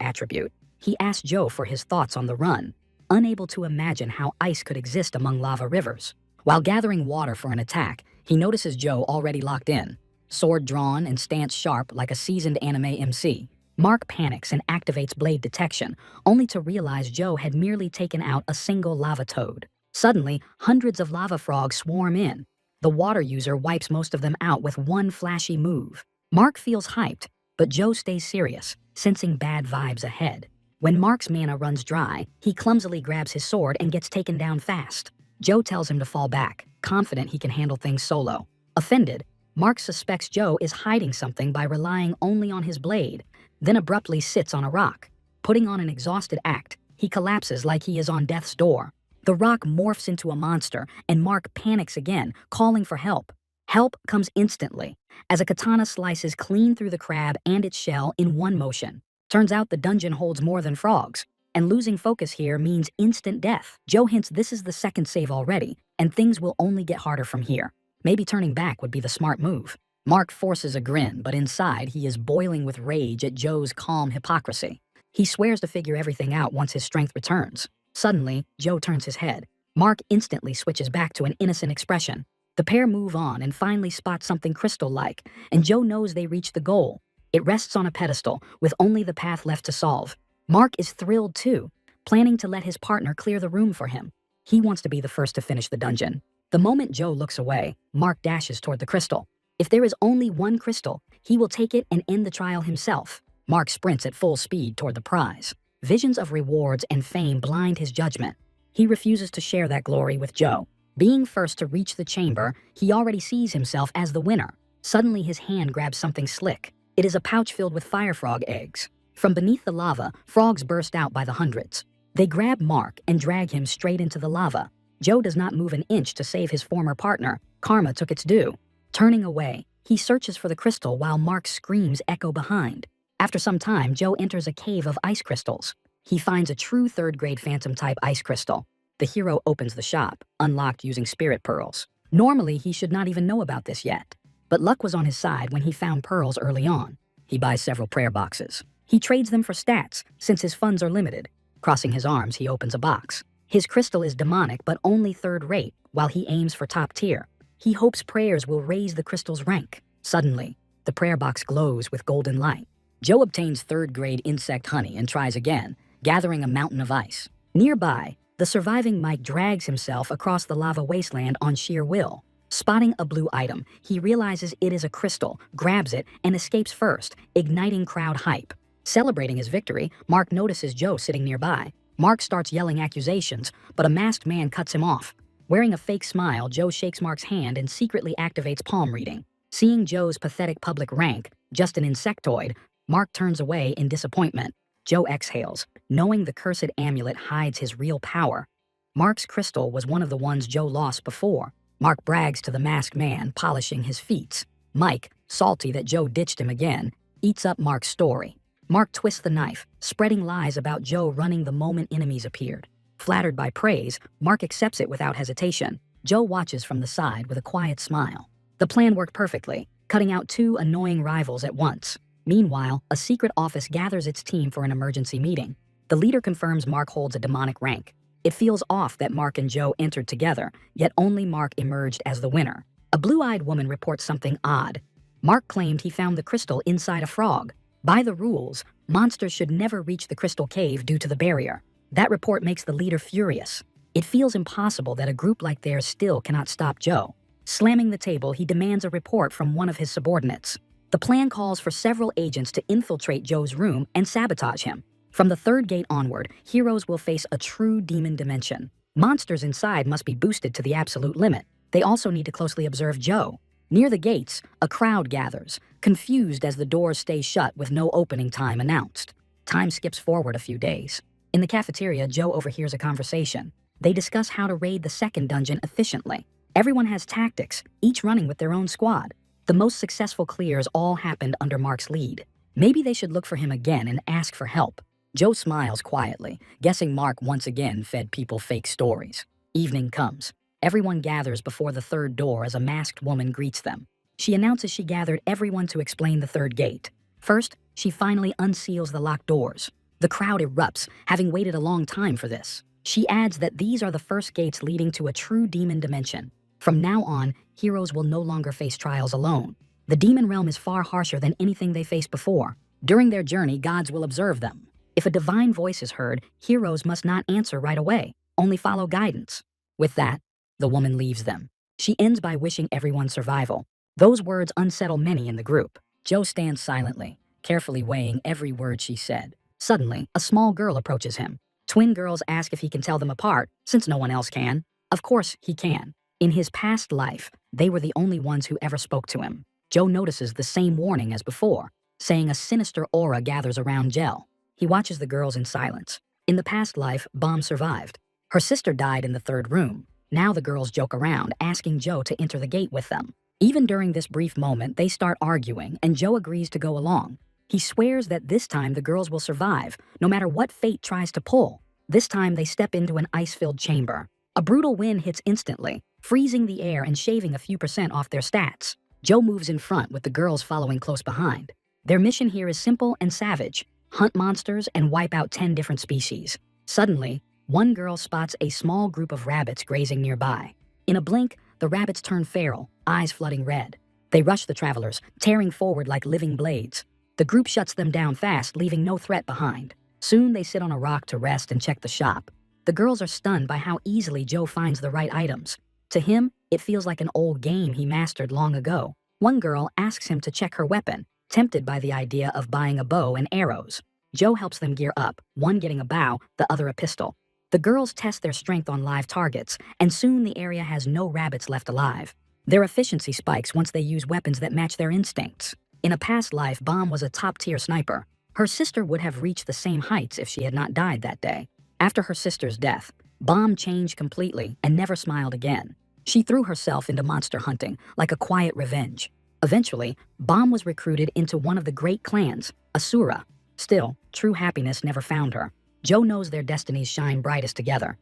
attribute. He asks Joe for his thoughts on the run, unable to imagine how ice could exist among lava rivers. While gathering water for an attack, he notices Joe already locked in, sword drawn and stance sharp like a seasoned anime MC. Mark panics and activates blade detection, only to realize Joe had merely taken out a single lava toad. Suddenly, hundreds of lava frogs swarm in. The water user wipes most of them out with one flashy move. Mark feels hyped, but Joe stays serious, sensing bad vibes ahead. When Mark's mana runs dry, he clumsily grabs his sword and gets taken down fast. Joe tells him to fall back, confident he can handle things solo. Offended, Mark suspects Joe is hiding something by relying only on his blade, then abruptly sits on a rock. Putting on an exhausted act, he collapses like he is on death's door. The rock morphs into a monster, and Mark panics again, calling for help. Help comes instantly, as a katana slices clean through the crab and its shell in one motion. Turns out the dungeon holds more than frogs, and losing focus here means instant death. Joe hints this is the second save already, and things will only get harder from here. Maybe turning back would be the smart move. Mark forces a grin, but inside he is boiling with rage at Joe's calm hypocrisy. He swears to figure everything out once his strength returns. Suddenly, Joe turns his head. Mark instantly switches back to an innocent expression. The pair move on and finally spot something crystal-like, and Joe knows they reach the goal. It rests on a pedestal, with only the path left to solve. Mark is thrilled too, planning to let his partner clear the room for him. He wants to be the first to finish the dungeon. The moment Joe looks away, Mark dashes toward the crystal. If there is only one crystal, he will take it and end the trial himself. Mark sprints at full speed toward the prize. Visions of rewards and fame blind his judgment. He refuses to share that glory with Joe. Being first to reach the chamber, he already sees himself as the winner. Suddenly his hand grabs something slick. It is a pouch filled with fire frog eggs. From beneath the lava, frogs burst out by the hundreds. They grab Mark and drag him straight into the lava. Joe does not move an inch to save his former partner. Karma took its due. Turning away, he searches for the crystal while Mark's screams echo behind. After some time, Joe enters a cave of ice crystals. He finds a true third-grade phantom-type ice crystal. The hero opens the shop, unlocked using spirit pearls. Normally, he should not even know about this yet. But luck was on his side when he found pearls early on. He buys several prayer boxes. He trades them for stats, since his funds are limited. Crossing his arms, he opens a box. His crystal is demonic, but only third-rate, while he aims for top tier. He hopes prayers will raise the crystal's rank. Suddenly, the prayer box glows with golden light. Joe obtains third-grade insect honey and tries again, gathering a mountain of ice. Nearby, the surviving Mike drags himself across the lava wasteland on sheer will. Spotting a blue item, he realizes it is a crystal, grabs it, and escapes first, igniting crowd hype. Celebrating his victory, Mark notices Joe sitting nearby. Mark starts yelling accusations, but a masked man cuts him off. Wearing a fake smile, Joe shakes Mark's hand and secretly activates palm reading. Seeing Joe's pathetic public rank, just an insectoid, Mark turns away in disappointment. Joe exhales, knowing the cursed amulet hides his real power. Mark's crystal was one of the ones Joe lost before. Mark brags to the masked man, polishing his feats. Mike, salty that Joe ditched him again, eats up Mark's story. Mark twists the knife, spreading lies about Joe running the moment enemies appeared. Flattered by praise, Mark accepts it without hesitation. Joe watches from the side with a quiet smile. The plan worked perfectly, cutting out two annoying rivals at once. Meanwhile, a secret office gathers its team for an emergency meeting. The leader confirms Mark holds a demonic rank. It feels off that Mark and Joe entered together, yet only Mark emerged as the winner. A blue-eyed woman reports something odd. Mark claimed he found the crystal inside a frog. By the rules, monsters should never reach the crystal cave due to the barrier. That report makes the leader furious. It feels impossible that a group like theirs still cannot stop Joe. Slamming the table, he demands a report from one of his subordinates. The plan calls for several agents to infiltrate Joe's room and sabotage him. From the third gate onward, heroes will face a true demon dimension. Monsters inside must be boosted to the absolute limit. They also need to closely observe Joe. Near the gates, a crowd gathers, confused as the doors stay shut with no opening time announced. Time skips forward a few days. In the cafeteria, Joe overhears a conversation. They discuss how to raid the second dungeon efficiently. Everyone has tactics, each running with their own squad. The most successful clears all happened under Mark's lead. Maybe they should look for him again and ask for help. Joe smiles quietly, guessing Mark once again fed people fake stories. Evening comes. Everyone gathers before the third door as a masked woman greets them. She announces she gathered everyone to explain the third gate. First, she finally unseals the locked doors. The crowd erupts, having waited a long time for this. She adds that these are the first gates leading to a true demon dimension. From now on, heroes will no longer face trials alone. The demon realm is far harsher than anything they faced before. During their journey, gods will observe them. If a divine voice is heard, heroes must not answer right away, only follow guidance. With that, the woman leaves them. She ends by wishing everyone survival. Those words unsettle many in the group. Joe stands silently, carefully weighing every word she said. Suddenly, a small girl approaches him. Twin girls ask if he can tell them apart, since no one else can. Of course, he can. In his past life, they were the only ones who ever spoke to him. Joe notices the same warning as before, saying a sinister aura gathers around Jell. He watches the girls in silence. In the past life, Bomb survived. Her sister died in the third room. Now the girls joke around, asking Joe to enter the gate with them. Even during this brief moment, they start arguing, and Joe agrees to go along. He swears that this time the girls will survive, no matter what fate tries to pull. This time they step into an ice-filled chamber. A brutal wind hits instantly, freezing the air and shaving a few percent off their stats. Joe moves in front with the girls following close behind. Their mission here is simple and savage: hunt monsters and wipe out 10 different species. Suddenly, one girl spots a small group of rabbits grazing nearby. In a blink, the rabbits turn feral, eyes flooding red. They rush the travelers, tearing forward like living blades. The group shuts them down fast, leaving no threat behind. Soon they sit on a rock to rest and check the shop. The girls are stunned by how easily Joe finds the right items. To him, it feels like an old game he mastered long ago. One girl asks him to check her weapon, tempted by the idea of buying a bow and arrows. Joe helps them gear up, one getting a bow, the other a pistol. The girls test their strength on live targets, and soon the area has no rabbits left alive. Their efficiency spikes once they use weapons that match their instincts. In a past life, Bomb was a top-tier sniper. Her sister would have reached the same heights if she had not died that day. After her sister's death, Bomb changed completely and never smiled again. She threw herself into monster hunting, like a quiet revenge. Eventually, Bomb was recruited into one of the great clans, Asura. Still, true happiness never found her. Joe knows their destinies shine brightest together.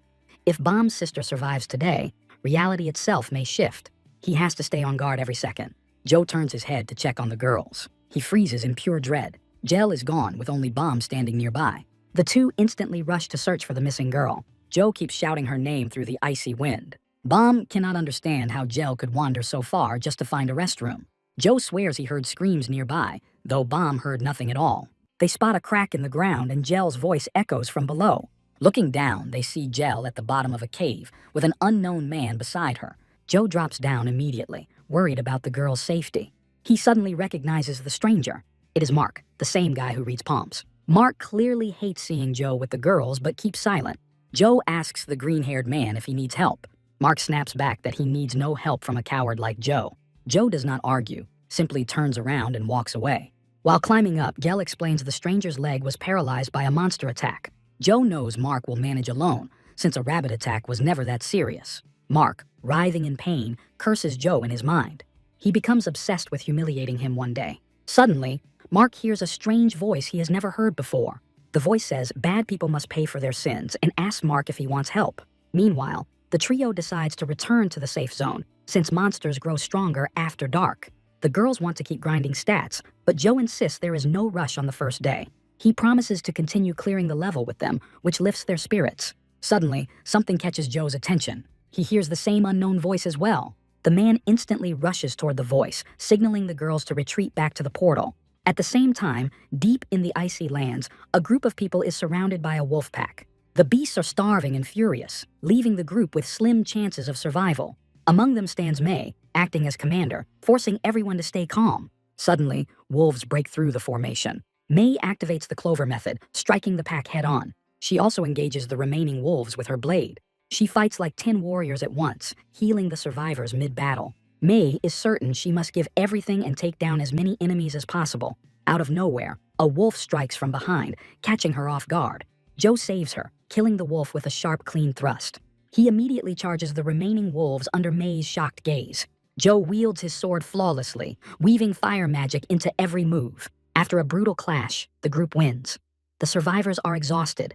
If Bomb's sister survives today, reality itself may shift. He has to stay on guard every second. Joe turns his head to check on the girls. He freezes in pure dread. Jell is gone, with only Bomb standing nearby. The two instantly rush to search for the missing girl. Joe keeps shouting her name through the icy wind. Bomb cannot understand how Jell could wander so far just to find a restroom. Joe swears he heard screams nearby, though Bomb heard nothing at all. They spot a crack in the ground and Jell's voice echoes from below. Looking down, they see Jell at the bottom of a cave with an unknown man beside her. Joe drops down immediately, worried about the girl's safety. He suddenly recognizes the stranger. It is Mark, the same guy who reads palms. Mark clearly hates seeing Joe with the girls but keeps silent. Joe asks the green-haired man if he needs help. Mark snaps back that he needs no help from a coward like Joe. Joe does not argue, simply turns around and walks away. While climbing up, Gell explains the stranger's leg was paralyzed by a monster attack. Joe knows Mark will manage alone, since a rabbit attack was never that serious. Mark, writhing in pain, curses Joe in his mind. He becomes obsessed with humiliating him one day. Suddenly, Mark hears a strange voice he has never heard before. The voice says bad people must pay for their sins and asks Mark if he wants help. Meanwhile, the trio decides to return to the safe zone, since monsters grow stronger after dark. The girls want to keep grinding stats, but Joe insists there is no rush on the first day. He promises to continue clearing the level with them, which lifts their spirits. Suddenly, something catches Joe's attention. He hears the same unknown voice as well. The man instantly rushes toward the voice, signaling the girls to retreat back to the portal. At the same time, deep in the icy lands, a group of people is surrounded by a wolf pack. The beasts are starving and furious, leaving the group with slim chances of survival. Among them stands May, acting as commander, forcing everyone to stay calm. Suddenly, wolves break through the formation. May activates the clover method, striking the pack head-on. She also engages the remaining wolves with her blade. She fights like 10 warriors at once, healing the survivors mid-battle. May is certain she must give everything and take down as many enemies as possible. Out of nowhere, a wolf strikes from behind, catching her off guard. Joe saves her, killing the wolf with a sharp, clean thrust. He immediately charges the remaining wolves under May's shocked gaze. Joe wields his sword flawlessly, weaving fire magic into every move. After a brutal clash, the group wins. The survivors are exhausted.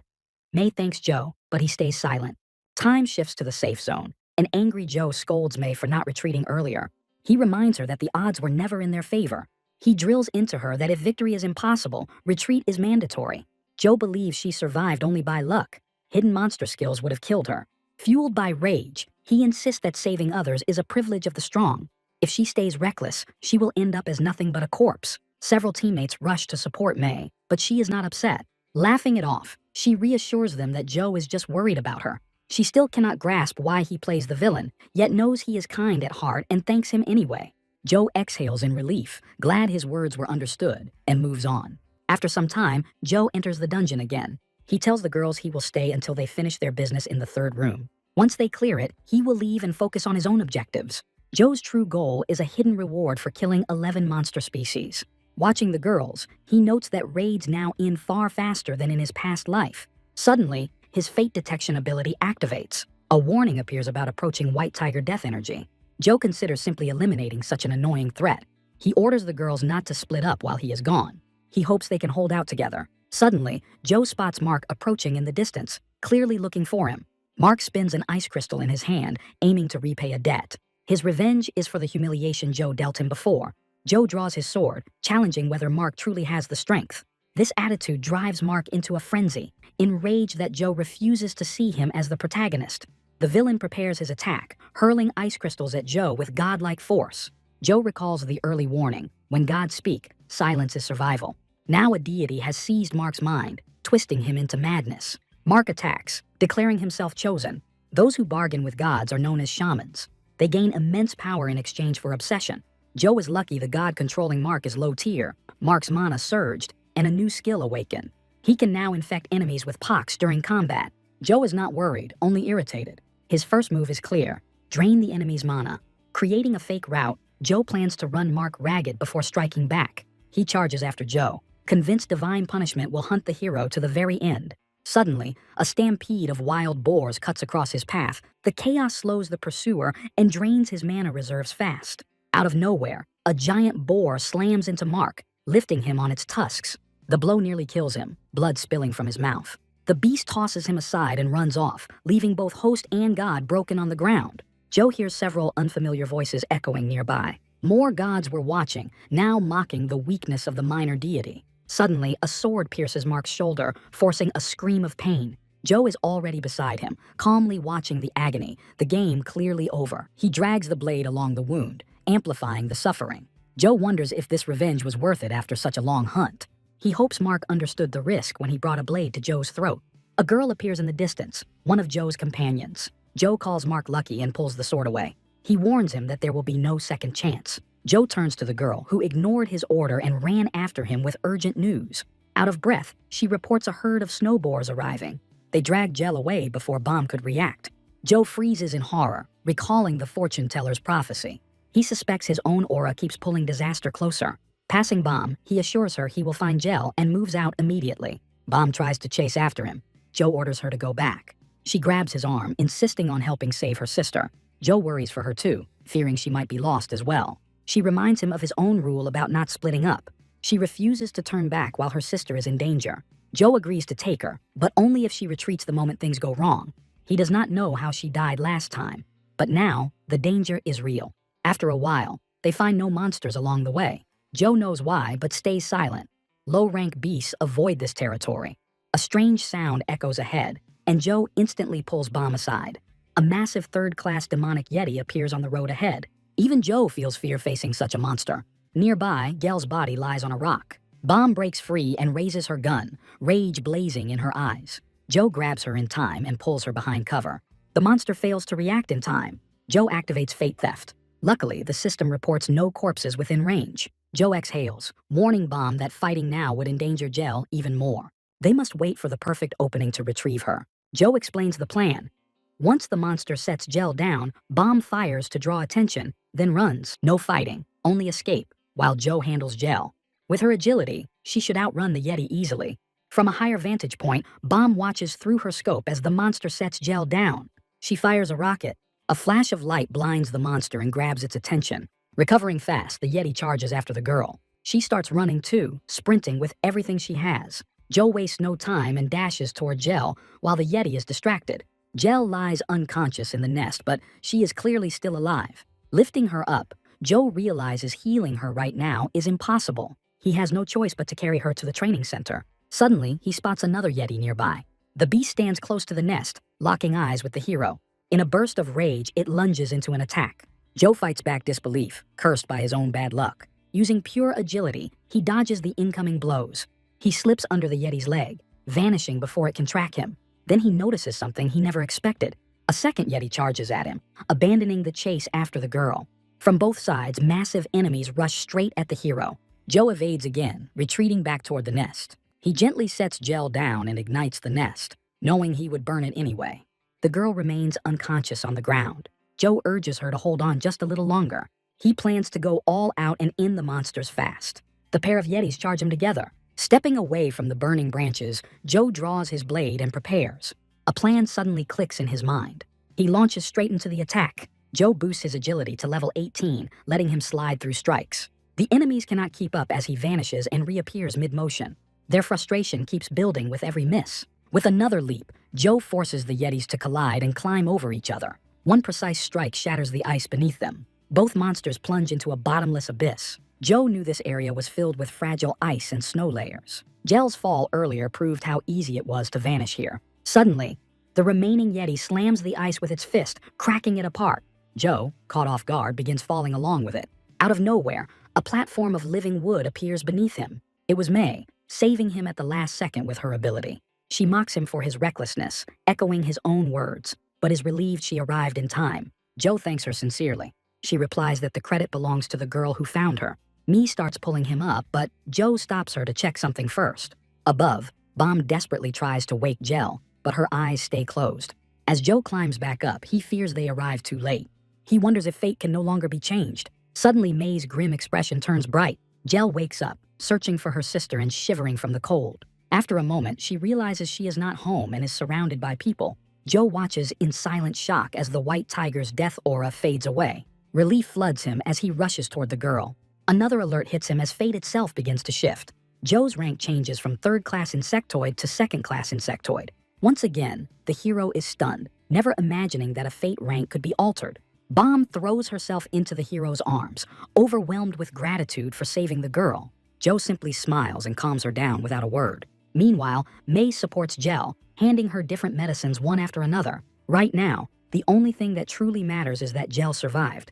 May thanks Joe, but he stays silent. Time shifts to the safe zone, and angry Joe scolds May for not retreating earlier. He reminds her that the odds were never in their favor. He drills into her that if victory is impossible, retreat is mandatory. Joe believes she survived only by luck. Hidden monster skills would have killed her. Fueled by rage, he insists that saving others is a privilege of the strong. If she stays reckless, she will end up as nothing but a corpse. Several teammates rush to support May, but she is not upset. Laughing it off, she reassures them that Joe is just worried about her. She still cannot grasp why he plays the villain, yet knows he is kind at heart and thanks him anyway. Joe exhales in relief, glad his words were understood, and moves on. After some time, Joe enters the dungeon again. He tells the girls he will stay until they finish their business in the third room. Once they clear it, he will leave and focus on his own objectives. Joe's true goal is a hidden reward for killing 11 monster species. Watching the girls, he notes that raids now end far faster than in his past life. Suddenly, his fate detection ability activates. A warning appears about approaching White Tiger death energy. Joe considers simply eliminating such an annoying threat. He orders the girls not to split up while he is gone. He hopes they can hold out together. Suddenly, Joe spots Mark approaching in the distance, clearly looking for him. Mark spins an ice crystal in his hand, aiming to repay a debt. His revenge is for the humiliation Joe dealt him before. Joe draws his sword, challenging whether Mark truly has the strength. This attitude drives Mark into a frenzy, enraged that Joe refuses to see him as the protagonist. The villain prepares his attack, hurling ice crystals at Joe with godlike force. Joe recalls the early warning, when gods speak, silence is survival. Now a deity has seized Mark's mind, twisting him into madness. Mark attacks, declaring himself chosen. Those who bargain with gods are known as shamans. They gain immense power in exchange for obsession. Joe is lucky the god controlling Mark is low tier. Mark's mana surged, and a new skill awakened. He can now infect enemies with pox during combat. Joe is not worried, only irritated. His first move is clear: drain the enemy's mana. Creating a fake route, Joe plans to run Mark ragged before striking back. He charges after Joe, convinced divine punishment will hunt the hero to the very end. Suddenly, a stampede of wild boars cuts across his path. The chaos slows the pursuer and drains his mana reserves fast. Out of nowhere, a giant boar slams into Mark, lifting him on its tusks. The blow nearly kills him, blood spilling from his mouth. The beast tosses him aside and runs off, leaving both host and god broken on the ground. Joe hears several unfamiliar voices echoing nearby. More gods were watching, now mocking the weakness of the minor deity. Suddenly, a sword pierces Mark's shoulder, forcing a scream of pain. Joe is already beside him, calmly watching the agony, the game clearly over. He drags the blade along the wound, amplifying the suffering. Joe wonders if this revenge was worth it after such a long hunt. He hopes Mark understood the risk when he brought a blade to Joe's throat. A girl appears in the distance, one of Joe's companions. Joe calls Mark lucky and pulls the sword away. He warns him that there will be no second chance. Joe turns to the girl, who ignored his order and ran after him with urgent news. Out of breath, she reports a herd of snow boars arriving. They drag Jell away before Bomb could react. Joe freezes in horror, recalling the fortune teller's prophecy. He suspects his own aura keeps pulling disaster closer. Passing Bomb, he assures her he will find Jell and moves out immediately. Bomb tries to chase after him. Joe orders her to go back. She grabs his arm, insisting on helping save her sister. Joe worries for her too, fearing she might be lost as well. She reminds him of his own rule about not splitting up. She refuses to turn back while her sister is in danger. Joe agrees to take her, but only if she retreats the moment things go wrong. He does not know how she died last time, but now the danger is real. After a while, they find no monsters along the way. Joe knows why, but stays silent. Low-rank beasts avoid this territory. A strange sound echoes ahead, and Joe instantly pulls Bomb aside. A massive third-class demonic yeti appears on the road ahead. Even Joe feels fear facing such a monster. Nearby, Gel's body lies on a rock. Bomb breaks free and raises her gun, rage blazing in her eyes. Joe grabs her in time and pulls her behind cover. The monster fails to react in time. Joe activates Fate Theft. Luckily, the system reports no corpses within range. Joe exhales, warning Bomb that fighting now would endanger Jell even more. They must wait for the perfect opening to retrieve her. Joe explains the plan. Once the monster sets Jell down, Bomb fires to draw attention, then runs. No fighting, only escape, while Joe handles Jell. With her agility, she should outrun the Yeti easily. From a higher vantage point, Bomb watches through her scope as the monster sets Jell down. She fires a rocket. A flash of light blinds the monster and grabs its attention. Recovering fast, the Yeti charges after the girl. She starts running too, sprinting with everything she has. Joe wastes no time and dashes toward Jell while the Yeti is distracted. Jel lies unconscious in the nest, but she is clearly still alive. Lifting her up, Joe realizes healing her right now is impossible. He has no choice but to carry her to the training center. Suddenly, he spots another Yeti nearby. The beast stands close to the nest, locking eyes with the hero. In a burst of rage, it lunges into an attack. Joe fights back disbelief, cursed by his own bad luck. Using pure agility, he dodges the incoming blows. He slips under the Yeti's leg, vanishing before it can track him. Then he notices something he never expected. A second Yeti charges at him, abandoning the chase after the girl. From both sides, massive enemies rush straight at the hero. Joe evades again, retreating back toward the nest. He gently sets Jel down and ignites the nest, knowing he would burn it anyway. The girl remains unconscious on the ground. Joe urges her to hold on just a little longer. He plans to go all out and end the monsters fast. The pair of Yetis charge him together. Stepping away from the burning branches, Joe draws his blade and prepares. A plan suddenly clicks in his mind. He launches straight into the attack. Joe boosts his agility to level 18, letting him slide through strikes. The enemies cannot keep up as he vanishes and reappears mid-motion. Their frustration keeps building with every miss. With another leap, Joe forces the Yetis to collide and climb over each other. One precise strike shatters the ice beneath them. Both monsters plunge into a bottomless abyss. Joe knew this area was filled with fragile ice and snow layers. Jel's fall earlier proved how easy it was to vanish here. Suddenly, the remaining Yeti slams the ice with its fist, cracking it apart. Joe, caught off guard, begins falling along with it. Out of nowhere, a platform of living wood appears beneath him. It was May, saving him at the last second with her ability. She mocks him for his recklessness, echoing his own words, but is relieved she arrived in time. Joe thanks her sincerely. She replies that the credit belongs to the girl who found her. Mee starts pulling him up, but Joe stops her to check something first. Above, Bomb desperately tries to wake Jel, but her eyes stay closed. As Joe climbs back up, he fears they arrived too late. He wonders if fate can no longer be changed. Suddenly, May's grim expression turns bright. Jel wakes up, searching for her sister and shivering from the cold. After a moment, she realizes she is not home and is surrounded by people. Joe watches in silent shock as the white tiger's death aura fades away. Relief floods him as he rushes toward the girl. Another alert hits him as fate itself begins to shift. Joe's rank changes from third-class insectoid to second-class insectoid. Once again, the hero is stunned, never imagining that a fate rank could be altered. Bomb throws herself into the hero's arms, overwhelmed with gratitude for saving the girl. Joe simply smiles and calms her down without a word. Meanwhile, May supports Jel, handing her different medicines one after another. Right now, the only thing that truly matters is that Jel survived.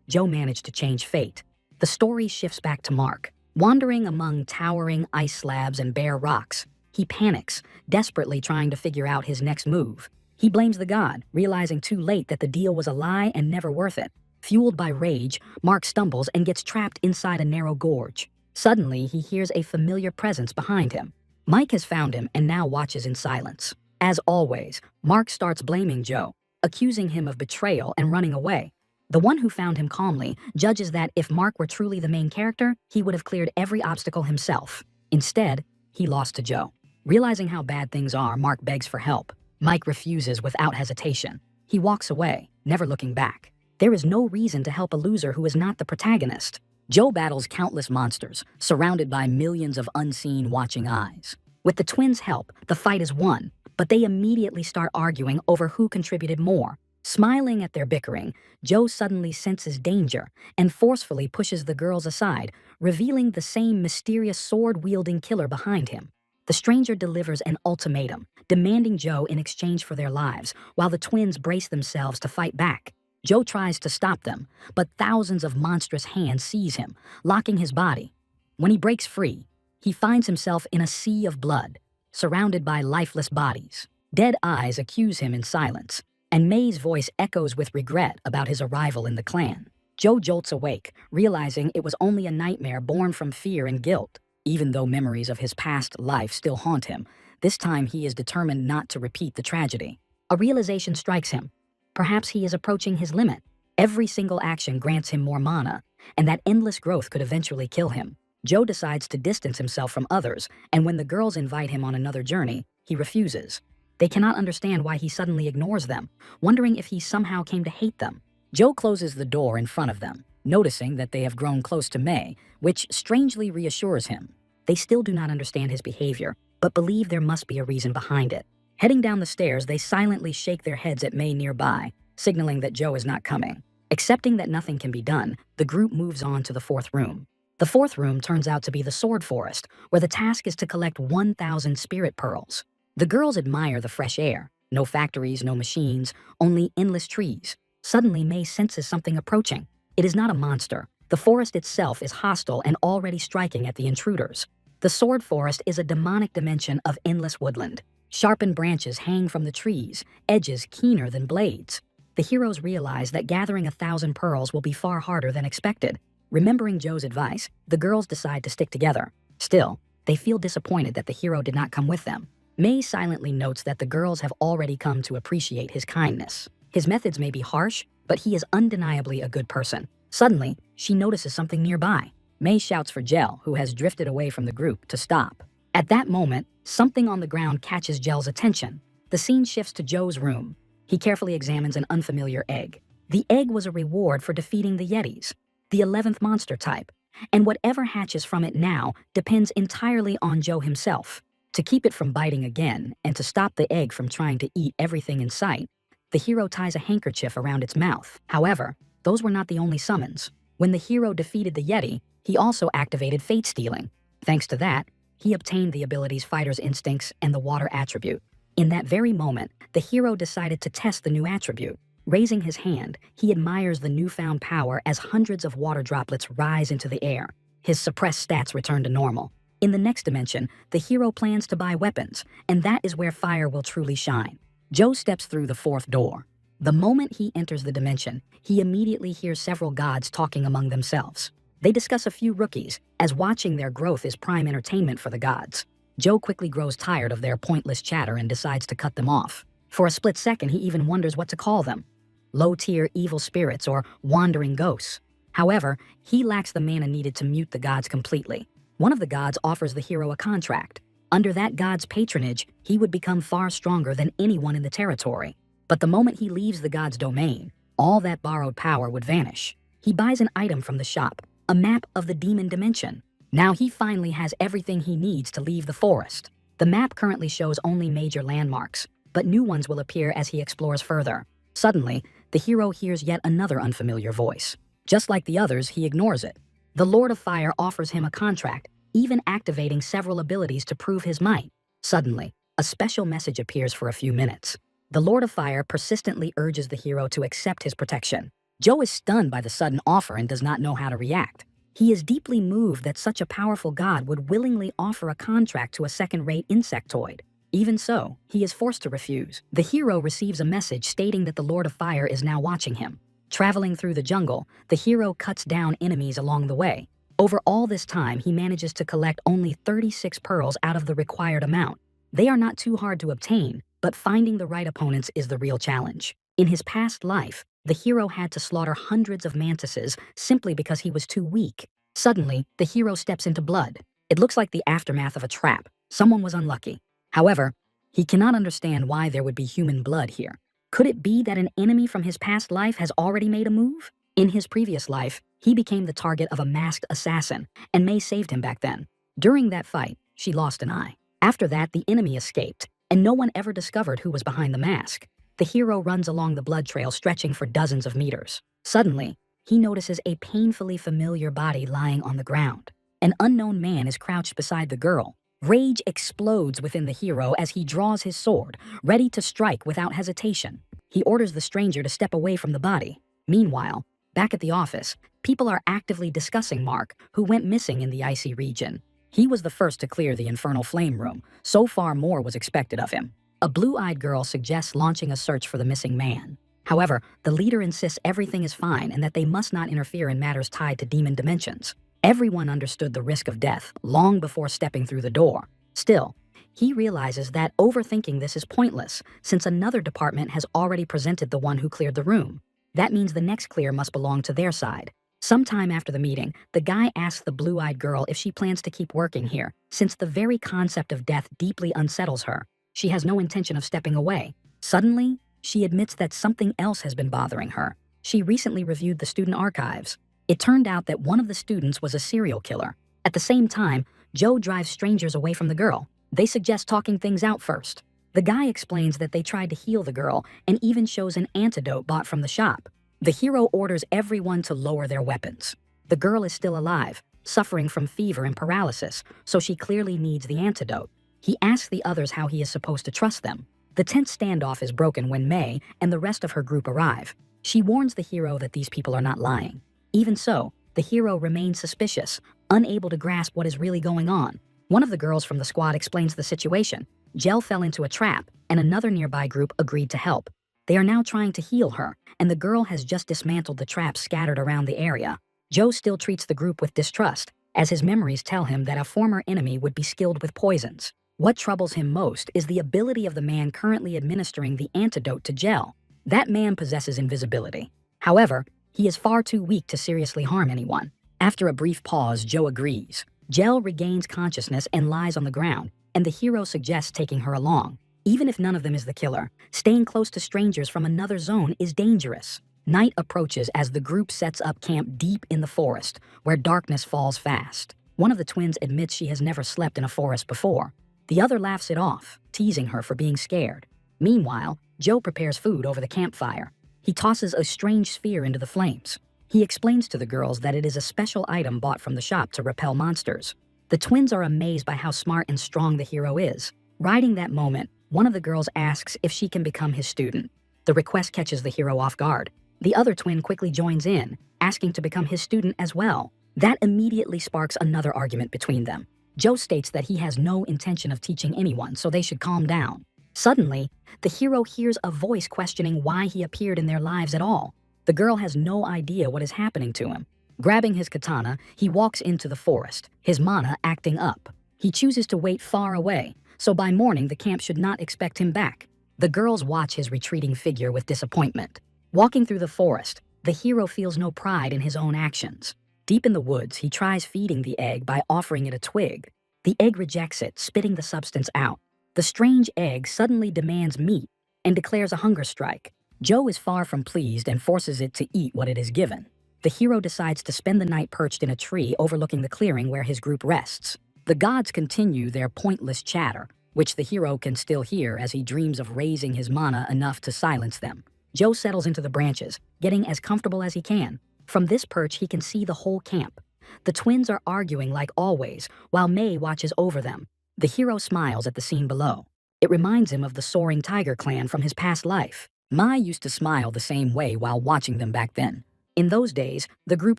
Joe managed to change fate. The story shifts back to Mark. Wandering among towering ice slabs and bare rocks, he panics, desperately trying to figure out his next move. He blames the god, realizing too late that the deal was a lie and never worth it. Fueled by rage, Mark stumbles and gets trapped inside a narrow gorge. Suddenly, he hears a familiar presence behind him. Mike has found him and now watches in silence. As always, Mark starts blaming Joe, accusing him of betrayal and running away. The one who found him calmly judges that if Mark were truly the main character, he would have cleared every obstacle himself. Instead, he lost to Joe. Realizing how bad things are, Mark begs for help. Mike refuses without hesitation. He walks away, never looking back. There is no reason to help a loser who is not the protagonist. Joe battles countless monsters, surrounded by millions of unseen watching eyes. With the twins' help, the fight is won, but they immediately start arguing over who contributed more. Smiling at their bickering, Joe suddenly senses danger and forcefully pushes the girls aside, revealing the same mysterious sword-wielding killer behind him. The stranger delivers an ultimatum, demanding Joe in exchange for their lives, while the twins brace themselves to fight back. Joe tries to stop them, but thousands of monstrous hands seize him, locking his body. When he breaks free, he finds himself in a sea of blood, surrounded by lifeless bodies. Dead eyes accuse him in silence, and May's voice echoes with regret about his arrival in the clan. Joe jolts awake, realizing it was only a nightmare born from fear and guilt. Even though memories of his past life still haunt him, this time he is determined not to repeat the tragedy. A realization strikes him. Perhaps he is approaching his limit. Every single action grants him more mana, and that endless growth could eventually kill him. Joe decides to distance himself from others, and when the girls invite him on another journey, he refuses. They cannot understand why he suddenly ignores them, wondering if he somehow came to hate them. Joe closes the door in front of them, noticing that they have grown close to May, which strangely reassures him. They still do not understand his behavior, but believe there must be a reason behind it. Heading down the stairs, they silently shake their heads at May nearby, signaling that Joe is not coming. Accepting that nothing can be done, the group moves on to the fourth room. The fourth room turns out to be the sword forest, where the task is to collect 1,000 spirit pearls. The girls admire the fresh air. No factories, no machines, only endless trees. Suddenly, May senses something approaching. It is not a monster. The forest itself is hostile and already striking at the intruders. The sword forest is a demonic dimension of endless woodland. Sharpened branches hang from the trees, edges keener than blades. The heroes realize that gathering 1,000 pearls will be far harder than expected. Remembering Joe's advice, the girls decide to stick together. Still, they feel disappointed that the hero did not come with them. May silently notes that the girls have already come to appreciate his kindness. His methods may be harsh, but he is undeniably a good person. Suddenly, she notices something nearby. May shouts for Gel, who has drifted away from the group, to stop. At that moment, something on the ground catches Gel's attention. The scene shifts to Joe's room. He carefully examines an unfamiliar egg. The egg was a reward for defeating the Yetis, the 11th monster type, and whatever hatches from it now depends entirely on Joe himself. To keep it from biting again, and to stop the egg from trying to eat everything in sight, the hero ties a handkerchief around its mouth. However, those were not the only summons. When the hero defeated the Yeti, he also activated Fate Stealing. Thanks to that, he obtained the abilities Fighter's Instincts and the Water attribute. In that very moment, the hero decided to test the new attribute. Raising his hand, he admires the newfound power as hundreds of water droplets rise into the air. His suppressed stats return to normal. In the next dimension, the hero plans to buy weapons, and that is where fire will truly shine. Joe steps through the fourth door. The moment he enters the dimension, he immediately hears several gods talking among themselves. They discuss a few rookies, as watching their growth is prime entertainment for the gods. Joe quickly grows tired of their pointless chatter and decides to cut them off. For a split second, he even wonders what to call them: low-tier evil spirits or wandering ghosts. However, he lacks the mana needed to mute the gods completely. One of the gods offers the hero a contract. Under that god's patronage, he would become far stronger than anyone in the territory. But the moment he leaves the god's domain, all that borrowed power would vanish. He buys an item from the shop, a map of the demon dimension. Now he finally has everything he needs to leave the forest. The map currently shows only major landmarks, but new ones will appear as he explores further. Suddenly, the hero hears yet another unfamiliar voice. Just like the others, he ignores it. The Lord of Fire offers him a contract, even activating several abilities to prove his might. Suddenly, a special message appears for a few minutes. The Lord of Fire persistently urges the hero to accept his protection. Joe is stunned by the sudden offer and does not know how to react. He is deeply moved that such a powerful god would willingly offer a contract to a second-rate insectoid. Even so, he is forced to refuse. The hero receives a message stating that the Lord of Fire is now watching him. Traveling through the jungle, the hero cuts down enemies along the way. Over all this time, he manages to collect only 36 pearls out of the required amount. They are not too hard to obtain, but finding the right opponents is the real challenge. In his past life, the hero had to slaughter hundreds of mantises simply because he was too weak. Suddenly, the hero steps into blood. It looks like the aftermath of a trap. Someone was unlucky. However, he cannot understand why there would be human blood here. Could it be that an enemy from his past life has already made a move? In his previous life, he became the target of a masked assassin, and May saved him back then. During that fight, she lost an eye. After that, the enemy escaped, and no one ever discovered who was behind the mask. The hero runs along the blood trail stretching for dozens of meters. Suddenly, he notices a painfully familiar body lying on the ground. An unknown man is crouched beside the girl. Rage explodes within the hero as he draws his sword, ready to strike without hesitation. He orders the stranger to step away from the body. Meanwhile, back at the office, people are actively discussing Mark, who went missing in the icy region. He was the first to clear the infernal flame room, so far more was expected of him. A blue-eyed girl suggests launching a search for the missing man. However, the leader insists everything is fine and that they must not interfere in matters tied to demon dimensions. Everyone understood the risk of death long before stepping through the door. Still, he realizes that overthinking this is pointless, since another department has already presented the one who cleared the room. That means the next clear must belong to their side. Sometime after the meeting, the guy asks the blue-eyed girl if she plans to keep working here, since the very concept of death deeply unsettles her. She has no intention of stepping away. Suddenly, she admits that something else has been bothering her. She recently reviewed the student archives. It turned out that one of the students was a serial killer. At the same time, Joe drives strangers away from the girl. They suggest talking things out first. The guy explains that they tried to heal the girl and even shows an antidote bought from the shop. The hero orders everyone to lower their weapons. The girl is still alive, suffering from fever and paralysis, so she clearly needs the antidote. He asks the others how he is supposed to trust them. The tense standoff is broken when May and the rest of her group arrive. She warns the hero that these people are not lying. Even so, the hero remains suspicious, unable to grasp what is really going on. One of the girls from the squad explains the situation. Jel fell into a trap, and another nearby group agreed to help. They are now trying to heal her, and the girl has just dismantled the traps scattered around the area. Joe still treats the group with distrust, as his memories tell him that a former enemy would be skilled with poisons. What troubles him most is the ability of the man currently administering the antidote to Jel. That man possesses invisibility. However, he is far too weak to seriously harm anyone. After a brief pause, Joe agrees. Jel regains consciousness and lies on the ground, and the hero suggests taking her along. Even if none of them is the killer, staying close to strangers from another zone is dangerous. Night approaches as the group sets up camp deep in the forest, where darkness falls fast. One of the twins admits she has never slept in a forest before. The other laughs it off, teasing her for being scared. Meanwhile, Joe prepares food over the campfire. He tosses a strange sphere into the flames. He explains to the girls that it is a special item bought from the shop to repel monsters. The twins are amazed by how smart and strong the hero is. Riding that moment, one of the girls asks if she can become his student. The request catches the hero off guard. The other twin quickly joins in, asking to become his student as well. That immediately sparks another argument between them. Joe states that he has no intention of teaching anyone, so they should calm down. Suddenly, the hero hears a voice questioning why he appeared in their lives at all. The girl has no idea what is happening to him. Grabbing his katana, he walks into the forest, his mana acting up. He chooses to wait far away, so by morning the camp should not expect him back. The girls watch his retreating figure with disappointment. Walking through the forest, the hero feels no pride in his own actions. Deep in the woods, he tries feeding the egg by offering it a twig. The egg rejects it, spitting the substance out. The strange egg suddenly demands meat and declares a hunger strike. Joe is far from pleased and forces it to eat what it is given. The hero decides to spend the night perched in a tree overlooking the clearing where his group rests. The gods continue their pointless chatter, which the hero can still hear as he dreams of raising his mana enough to silence them. Joe settles into the branches, getting as comfortable as he can. From this perch, he can see the whole camp. The twins are arguing like always, while May watches over them. The hero smiles at the scene below. It reminds him of the soaring tiger clan from his past life. Mai used to smile the same way while watching them back then. In those days, the group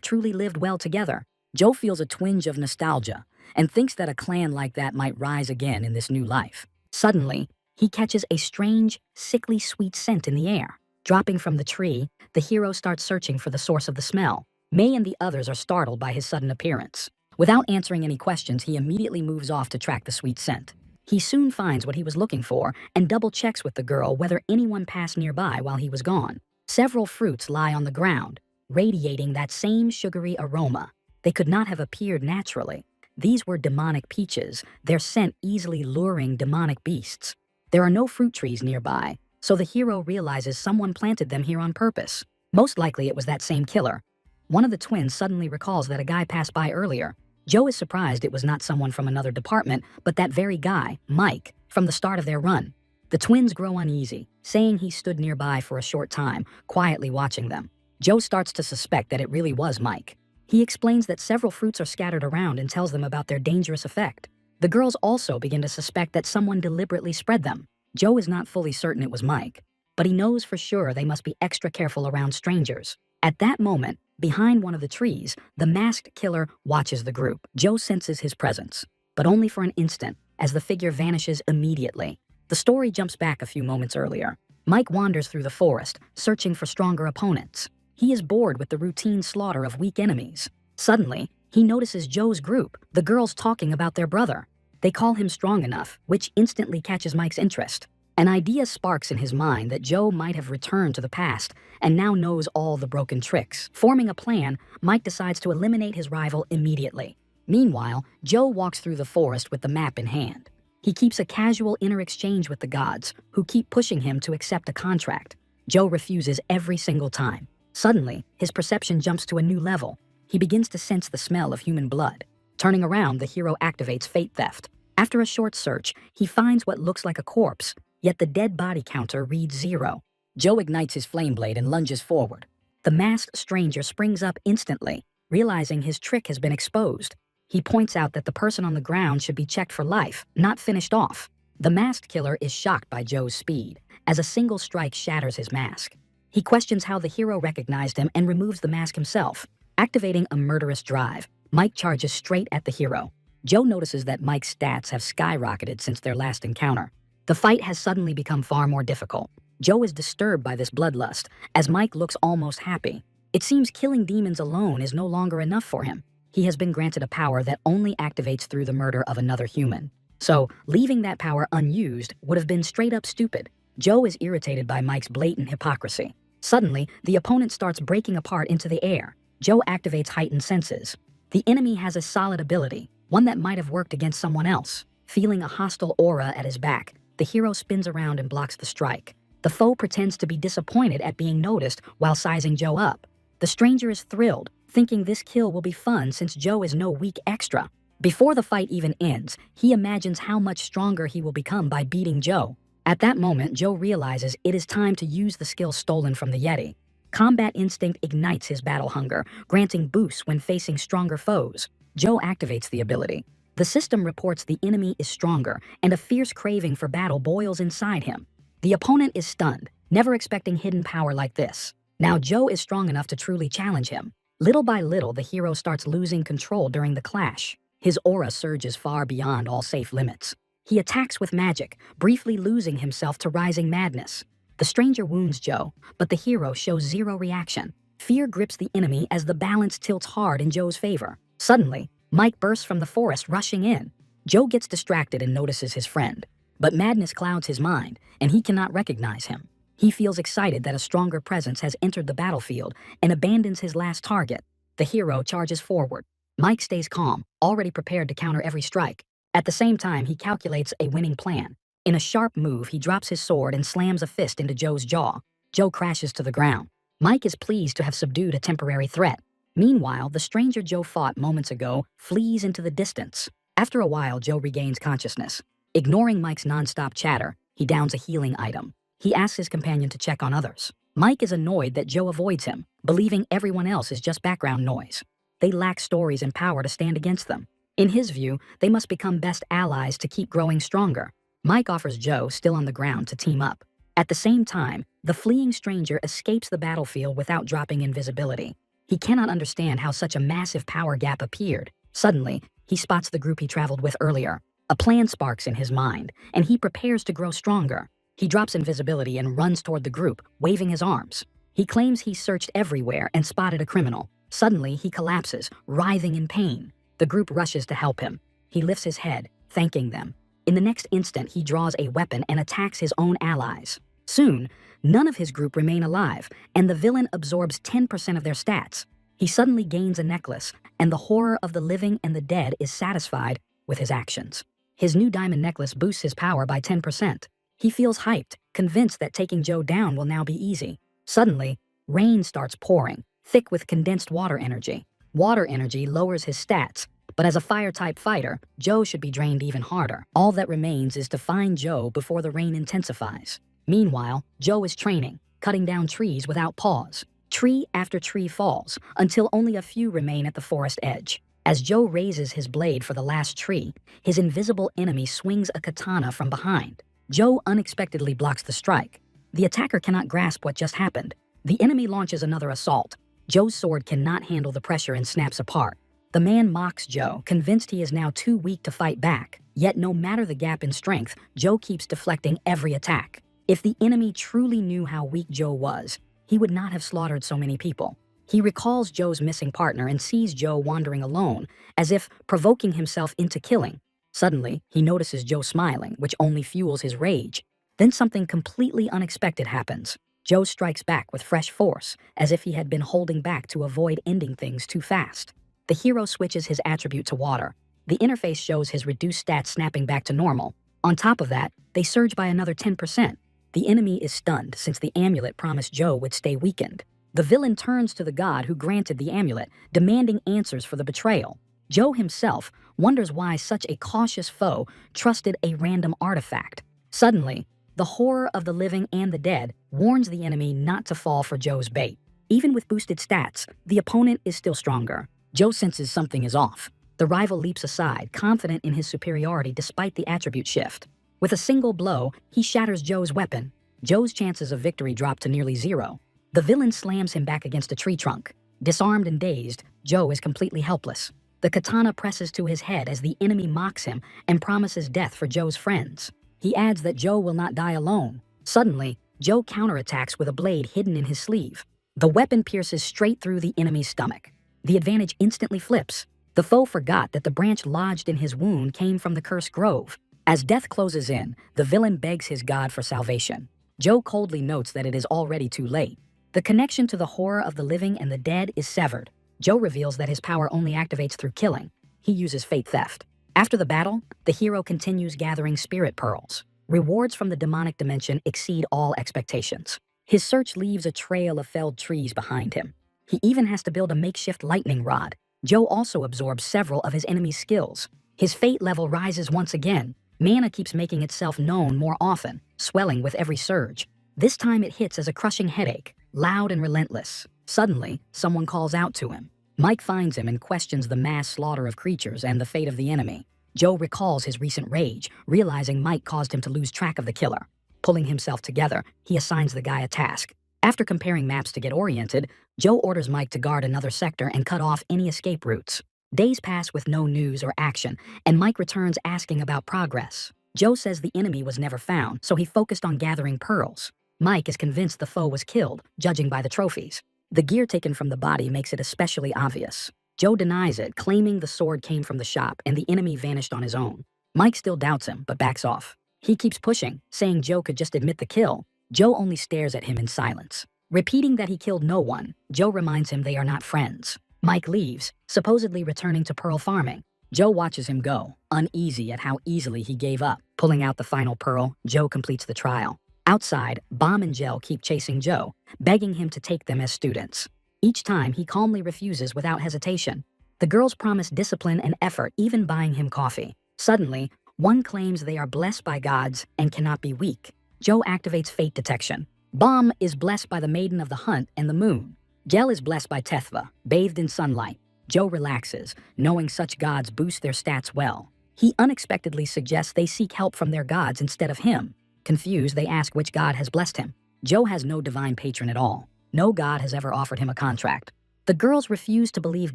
truly lived well together. Joe feels a twinge of nostalgia and thinks that a clan like that might rise again in this new life. Suddenly, he catches a strange, sickly sweet scent in the air. Dropping from the tree, the hero starts searching for the source of the smell. May and the others are startled by his sudden appearance. Without answering any questions, he immediately moves off to track the sweet scent. He soon finds what he was looking for and double-checks with the girl whether anyone passed nearby while he was gone. Several fruits lie on the ground, radiating that same sugary aroma. They could not have appeared naturally. These were demonic peaches, their scent easily luring demonic beasts. There are no fruit trees nearby, so the hero realizes someone planted them here on purpose. Most likely it was that same killer. One of the twins suddenly recalls that a guy passed by earlier. Joe is surprised it was not someone from another department, but that very guy, Mike, from the start of their run. The twins grow uneasy, saying he stood nearby for a short time, quietly watching them. Joe starts to suspect that it really was Mike. He explains that several fruits are scattered around and tells them about their dangerous effect. The girls also begin to suspect that someone deliberately spread them. Joe is not fully certain it was Mike, but he knows for sure they must be extra careful around strangers. At that moment, behind one of the trees, the masked killer watches the group. Joe senses his presence, but only for an instant, as the figure vanishes immediately. The story jumps back a few moments earlier. Mike wanders through the forest, searching for stronger opponents. He is bored with the routine slaughter of weak enemies. Suddenly, he notices Joe's group, the girls talking about their brother. They call him strong enough, which instantly catches Mike's interest. An idea sparks in his mind that Joe might have returned to the past and now knows all the broken tricks. Forming a plan, Mike decides to eliminate his rival immediately. Meanwhile, Joe walks through the forest with the map in hand. He keeps a casual inner exchange with the gods, who keep pushing him to accept a contract. Joe refuses every single time. Suddenly, his perception jumps to a new level. He begins to sense the smell of human blood. Turning around, the hero activates Fate Theft. After a short search, he finds what looks like a corpse. yet the dead body counter reads 0. Joe ignites his flame blade and lunges forward. The masked stranger springs up instantly, realizing his trick has been exposed. He points out that the person on the ground should be checked for life, not finished off. The masked killer is shocked by Joe's speed, as a single strike shatters his mask. He questions how the hero recognized him and removes the mask himself. Activating a murderous drive, Mike charges straight at the hero. Joe notices that Mike's stats have skyrocketed since their last encounter. The fight has suddenly become far more difficult. Joe is disturbed by this bloodlust, as Mike looks almost happy. It seems killing demons alone is no longer enough for him. He has been granted a power that only activates through the murder of another human. So, leaving that power unused would have been straight up stupid. Joe is irritated by Mike's blatant hypocrisy. Suddenly, the opponent starts breaking apart into the air. Joe activates heightened senses. The enemy has a solid ability, one that might have worked against someone else. Feeling a hostile aura at his back, the hero spins around and blocks the strike. The foe pretends to be disappointed at being noticed while sizing Joe up. The stranger is thrilled, thinking this kill will be fun since Joe is no weak extra. Before the fight even ends, he imagines how much stronger he will become by beating Joe. At that moment, Joe realizes it is time to use the skill stolen from the Yeti. Combat instinct ignites his battle hunger, granting boosts when facing stronger foes. Joe activates the ability. The system reports the enemy is stronger, and a fierce craving for battle boils inside him. The opponent is stunned, never expecting hidden power like this. Now Joe is strong enough to truly challenge him. Little by little, the hero starts losing control during the clash. His aura surges far beyond all safe limits. He attacks with magic, briefly losing himself to rising madness. The stranger wounds Joe, but the hero shows zero reaction. Fear grips the enemy as the balance tilts hard in Joe's favor. Suddenly, Mike bursts from the forest, rushing in. Joe gets distracted and notices his friend. But madness clouds his mind, and he cannot recognize him. He feels excited that a stronger presence has entered the battlefield and abandons his last target. The hero charges forward. Mike stays calm, already prepared to counter every strike. At the same time, he calculates a winning plan. In a sharp move, he drops his sword and slams a fist into Joe's jaw. Joe crashes to the ground. Mike is pleased to have subdued a temporary threat. Meanwhile, the stranger Joe fought moments ago flees into the distance. After a while, Joe regains consciousness. Ignoring Mike's non-stop chatter, he downs a healing item. He asks his companion to check on others. Mike is annoyed that Joe avoids him, believing everyone else is just background noise. They lack stories and power to stand against them. In his view, they must become best allies to keep growing stronger. Mike offers Joe, still on the ground, to team up. At the same time, the fleeing stranger escapes the battlefield without dropping invisibility. He cannot understand how such a massive power gap appeared. Suddenly, he spots the group he traveled with earlier. A plan sparks in his mind, and he prepares to grow stronger. He drops invisibility and runs toward the group, waving his arms. He claims he searched everywhere and spotted a criminal. Suddenly, he collapses, writhing in pain. The group rushes to help him. He lifts his head, thanking them. In the next instant, he draws a weapon and attacks his own allies. Soon, none of his group remain alive, and the villain absorbs 10% of their stats. He suddenly gains a necklace, and the horror of the living and the dead is satisfied with his actions. His new diamond necklace boosts his power by 10%. He feels hyped, convinced that taking Joe down will now be easy. Suddenly, rain starts pouring, thick with condensed water energy. Water energy lowers his stats, but as a fire-type fighter, Joe should be drained even harder. All that remains is to find Joe before the rain intensifies. Meanwhile, Joe is training, cutting down trees without pause. Tree after tree falls, until only a few remain at the forest edge. As Joe raises his blade for the last tree, his invisible enemy swings a katana from behind. Joe unexpectedly blocks the strike. The attacker cannot grasp what just happened. The enemy launches another assault. Joe's sword cannot handle the pressure and snaps apart. The man mocks Joe, convinced he is now too weak to fight back. Yet no matter the gap in strength, Joe keeps deflecting every attack. If the enemy truly knew how weak Joe was, he would not have slaughtered so many people. He recalls Joe's missing partner and sees Joe wandering alone, as if provoking himself into killing. Suddenly, he notices Joe smiling, which only fuels his rage. Then something completely unexpected happens. Joe strikes back with fresh force, as if he had been holding back to avoid ending things too fast. The hero switches his attribute to water. The interface shows his reduced stats snapping back to normal. On top of that, they surge by another 10%. The enemy is stunned since the amulet promised Joe would stay weakened. The villain turns to the god who granted the amulet, demanding answers for the betrayal. Joe himself wonders why such a cautious foe trusted a random artifact. Suddenly, The horror of the living and the dead warns the enemy not to fall for Joe's bait. Even with boosted stats, the opponent is still stronger. Joe senses something is off. The rival leaps aside, confident in his superiority despite the attribute shift. With a single blow, he shatters Joe's weapon. Joe's chances of victory drop to nearly zero. The villain slams him back against a tree trunk. Disarmed and dazed, Joe is completely helpless. The katana presses to his head as the enemy mocks him and promises death for Joe's friends. He adds that Joe will not die alone. Suddenly, Joe counterattacks with a blade hidden in his sleeve. The weapon pierces straight through the enemy's stomach. The advantage instantly flips. The foe forgot that the branch lodged in his wound came from the cursed grove. As death closes in, the villain begs his god for salvation. Joe coldly notes that it is already too late. The connection to the horror of the living and the dead is severed. Joe reveals that his power only activates through killing. He uses fate theft. After the battle, the hero continues gathering spirit pearls. Rewards from the demonic dimension exceed all expectations. His search leaves a trail of felled trees behind him. He even has to build a makeshift lightning rod. Joe also absorbs several of his enemy's skills. His fate level rises once again. Mana keeps making itself known more often, swelling with every surge. This time it hits as a crushing headache, loud and relentless. Suddenly, someone calls out to him. Mike finds him and questions the mass slaughter of creatures and the fate of the enemy. Joe recalls his recent rage, realizing Mike caused him to lose track of the killer. Pulling himself together, he assigns the guy a task. After comparing maps to get oriented, Joe orders Mike to guard another sector and cut off any escape routes. Days pass with no news or action, and Mike returns asking about progress. Joe says the enemy was never found, so he focused on gathering pearls. Mike is convinced the foe was killed, judging by the trophies. The gear taken from the body makes it especially obvious. Joe denies it, claiming the sword came from the shop and the enemy vanished on his own. Mike still doubts him, but backs off. He keeps pushing, saying Joe could just admit the kill. Joe only stares at him in silence. Repeating that he killed no one, Joe reminds him they are not friends. Mike leaves, supposedly returning to pearl farming. Joe watches him go, uneasy at how easily he gave up. Pulling out the final pearl, Joe completes the trial. Outside, Bomb and Gel keep chasing Joe, begging him to take them as students. Each time, he calmly refuses without hesitation. The girls promise discipline and effort, even buying him coffee. Suddenly, one claims they are blessed by gods and cannot be weak. Joe activates fate detection. Bomb is blessed by the Maiden of the Hunt and the Moon. Gel is blessed by Tethva, bathed in sunlight. Joe relaxes, knowing such gods boost their stats well. He unexpectedly suggests they seek help from their gods instead of him. Confused, they ask which god has blessed him. Joe has no divine patron at all. No god has ever offered him a contract. The girls refuse to believe